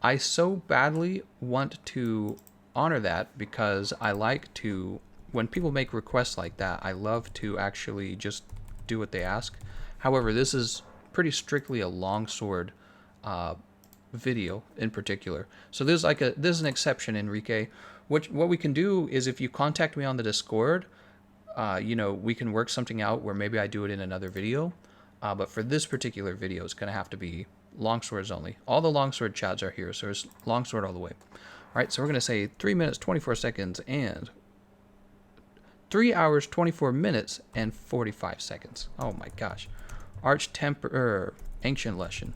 I so badly want to honor that because I like to, when people make requests like that, I love to actually just do what they ask. However, this is pretty strictly a longsword video in particular. So this is an exception, Enrique. What we can do is if you contact me on the Discord, you know, we can work something out where maybe I do it in another video. But for this particular video, it's going to have to be longswords only. All the longsword chads are here, so it's longsword all the way. All right, so we're going to say 3 minutes, 24 seconds, and 3 hours, 24 minutes, and 45 seconds. Oh my gosh. Ancient Leshen.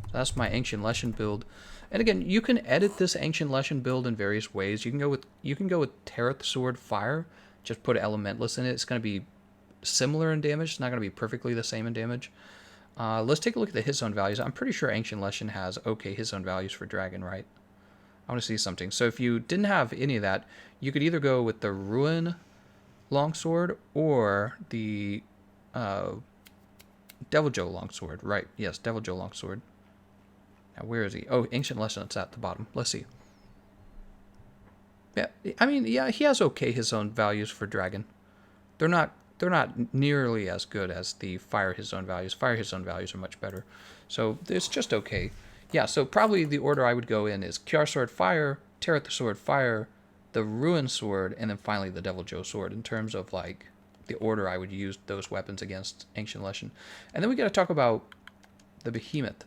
So that's my Ancient Leshen build. And again, you can edit this Ancient Leshen build in various ways. You can go with Tereth Sword Fire. Just put Elementless in it. It's going to be similar in damage. It's not going to be perfectly the same in damage. Let's take a look at the hit zone values. I'm pretty sure Ancient Leshen has okay hit zone values for Dragon, right? I want to see something. So if you didn't have any of that, you could either go with the Ruin Longsword or the Devil Joe Longsword. Right, yes, Devil Joe Longsword. Now, where is he? Oh, Ancient Lesson, it's at the bottom. Let's see. Yeah, I mean, yeah, he has okay his own values for Dragon. They're not nearly as good as the Fire His Own values. Fire His Own values are much better. So it's just okay. Yeah, so probably the order I would go in is Kiar Sword Fire, Tear the Sword Fire, the Ruin Sword, and then finally the Devil Joe Sword in terms of like the order I would use those weapons against Ancient Leshen. And then we got to talk about the Behemoth,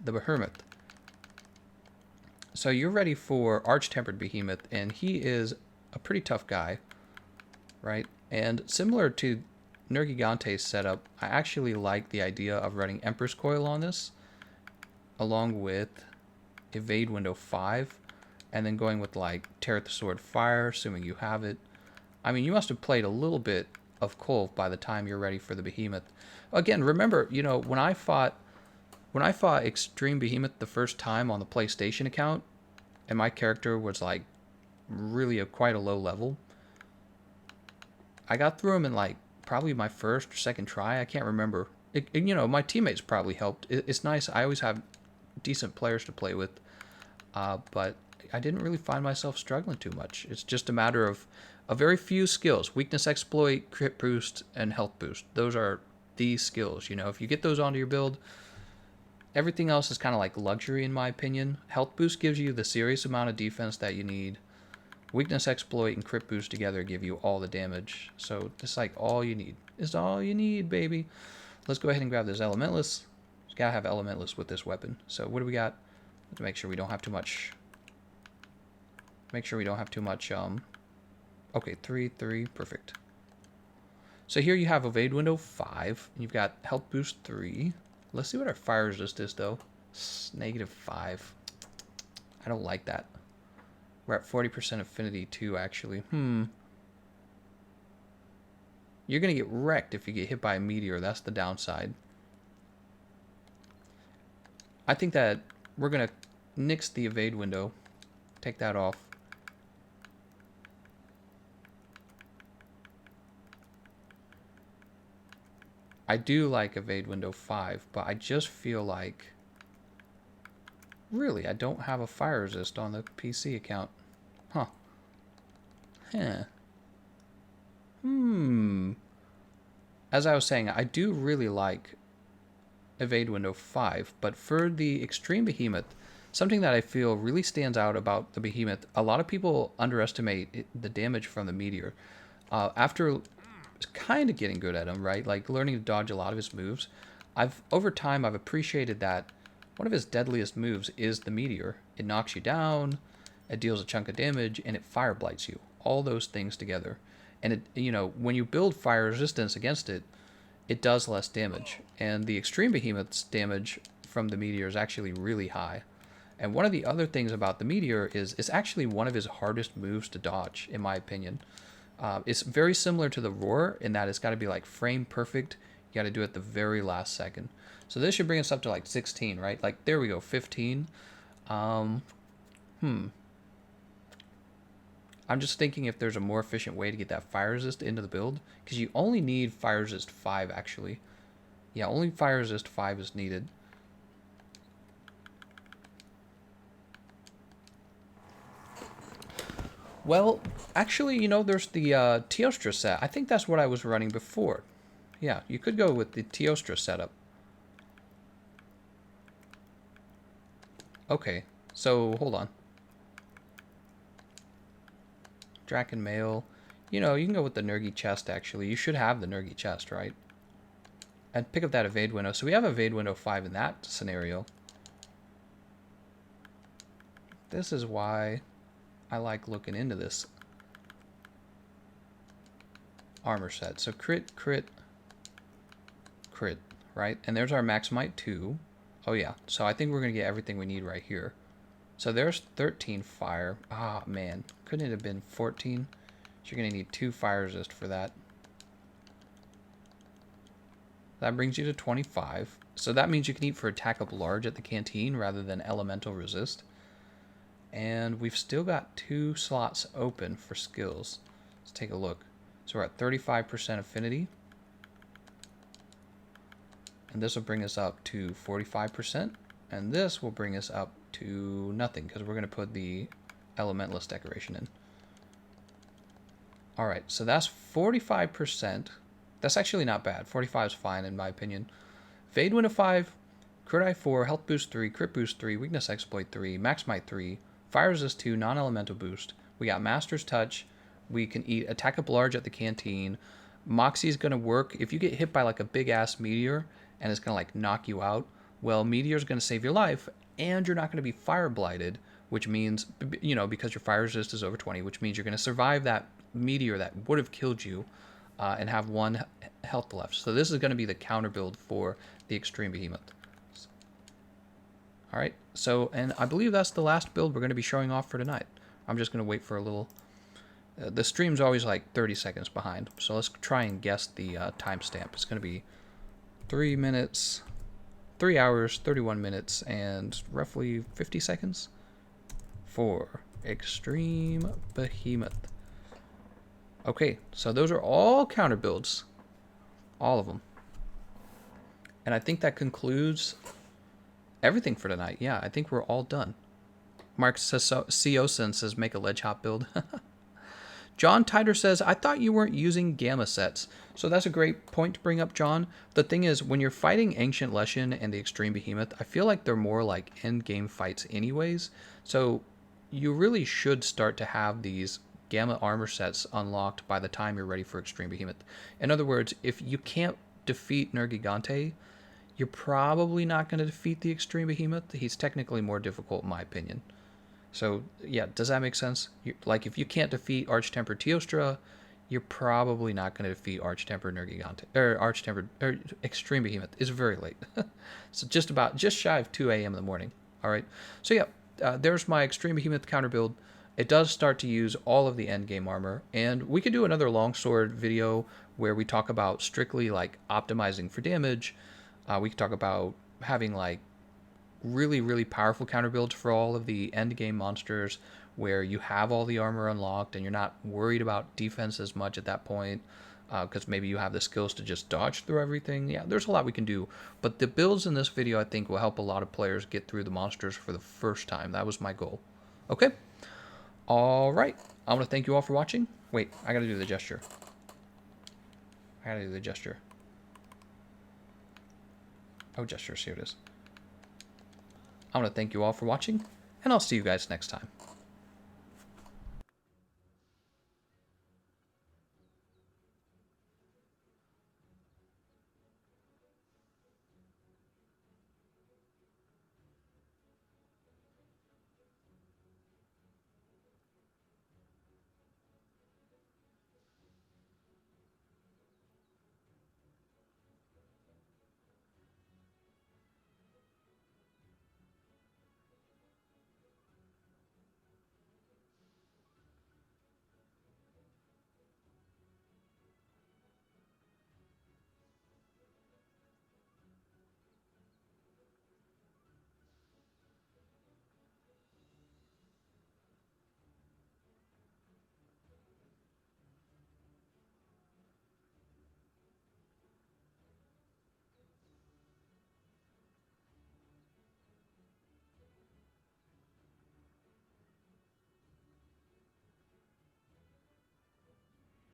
So you're ready for Arch-Tempered Behemoth, and he is a pretty tough guy, right? And similar to Nergigante's setup, I actually like the idea of running Emperor's Coil on this, along with Evade Window 5, and then going with like Tear the Sword Fire, assuming you have it. I mean, you must have played a little bit of Kulve by the time you're ready for the Behemoth. Again, remember, you know, when I fought Extreme Behemoth the first time on the PlayStation account, and my character was like really quite a low level, I got through him in like probably my first or second try. I can't remember. You know, my teammates probably helped. It's nice. I always have decent players to play with, but I didn't really find myself struggling too much. It's just a matter of a very few skills: weakness exploit, crit boost, and health boost. Those are these skills. You know, if you get those onto your build, everything else is kind of like luxury in my opinion. Health boost gives you the serious amount of defense that you need. Weakness exploit and crit boost together give you all the damage. So it's like all you need. It's all you need, baby. Let's go ahead and grab this Elementalist. You gotta have Elementalist with this weapon. So what do we got? Let's make sure we don't have too much. Make sure we don't have too much. Okay, 3, perfect. So here you have Evade Window 5. And you've got Health Boost 3. Let's see what our fire resist is though. It's -5. I don't like that. We're at 40% affinity too, actually. You're going to get wrecked if you get hit by a meteor. That's the downside. I think that we're going to nix the evade window. Take that off. I do like evade window 5, but I just feel like... Really, I don't have a fire resist on the PC account. Huh. As I was saying, I do really like Evade Window 5, but for the Extreme Behemoth, something that I feel really stands out about the Behemoth, a lot of people underestimate the damage from the meteor. After kind of getting good at him, right? Like learning to dodge a lot of his moves, over time I've appreciated that one of his deadliest moves is the meteor. It knocks you down, it deals a chunk of damage, and it fire blights you. All those things together. And it, you know, when you build fire resistance against it, it does less damage. And the Extreme Behemoth's damage from the meteor is actually really high. And one of the other things about the meteor is it's actually one of his hardest moves to dodge, in my opinion. It's very similar to the roar in that it's got to be like frame perfect. You got to do it the very last second. So this should bring us up to like 16, right? Like, there we go, 15. I'm just thinking if there's a more efficient way to get that fire resist into the build. Because you only need fire resist 5, actually. Yeah, only fire resist 5 is needed. Well, actually, you know, there's the Teostra set. I think that's what I was running before. Yeah, you could go with the Teostra setup. Okay, so hold on. Draken Mail. You know, you can go with the Nergi chest, actually. You should have the Nergi chest, right? And pick up that evade window. So we have evade window 5 in that scenario. This is why I like looking into this armor set. So crit, crit, crit, right? And there's our Maximite 2. Oh yeah, so I think we're going to get everything we need right here. So there's 13 fire. Ah, man. Couldn't it have been 14? So you're going to need 2 fire resist for that. That brings you to 25. So that means you can eat for attack up large at the canteen rather than elemental resist. And we've still got 2 slots open for skills. Let's take a look. So we're at 35% affinity. And this will bring us up to 45%. And this will bring us up to nothing because we're going to put the Elementalist decoration in. Alright, so that's 45%. That's actually not bad. 45 is fine in my opinion. Fade Wind of 5, Crit Die 4, Health Boost 3, Crit Boost 3, Weakness Exploit 3, Max Might 3, Fire Resist 2, Non-Elemental Boost. We got Master's Touch. We can eat Attack Up Large at the Canteen. Moxie is going to work if you get hit by like a big-ass meteor and it's going to like knock you out. Well, Meteor is going to save your life and you're not going to be Fire Blighted, which means, you know, because your Fire Resist is over 20, which means you're going to survive that meteor that would have killed you and have 1 health left. So this is going to be the counter build for the Extreme Behemoth. Alright, so, and I believe that's the last build we're going to be showing off for tonight. I'm just going to wait for a little... the stream's always like 30 seconds behind, so let's try and guess the timestamp. It's going to be 3 minutes, 3 hours, 31 minutes, and roughly 50 seconds for Extreme Behemoth. Okay, so those are all counter builds. All of them. And I think that concludes everything for tonight. Yeah, I think we're all done. Mark says, Seosin says, make a ledge hop build. John Titer says, I thought you weren't using gamma sets. So that's a great point to bring up, John. The thing is, when you're fighting Ancient Leshen and the Extreme Behemoth, I feel like they're more like end-game fights anyways. So you really should start to have these gamma armor sets unlocked by the time you're ready for Extreme Behemoth. In other words, if you can't defeat Nergigante, you're probably not going to defeat the Extreme Behemoth. He's technically more difficult in my opinion. So, yeah, does that make sense? Like, if you can't defeat Arch-Tempered Teostra, you're probably not going to defeat Arch-Tempered Nergigante. Or Extreme Behemoth. It's very late. So just shy of 2 a.m. in the morning. Alright, so yeah, there's my Extreme Behemoth counter build. It does start to use all of the endgame armor, and we could do another longsword video where we talk about strictly, like, optimizing for damage. We could talk about having, like, really, really powerful counter builds for all of the end game monsters where you have all the armor unlocked and you're not worried about defense as much at that point because maybe you have the skills to just dodge through everything. Yeah, there's a lot we can do, but the builds in this video I think will help a lot of players get through the monsters for the first time. That was my goal. Okay, all right, I want to thank you all for watching. Wait, I gotta do the gesture. Oh, gestures, here it is. I want to thank you all for watching, and I'll see you guys next time.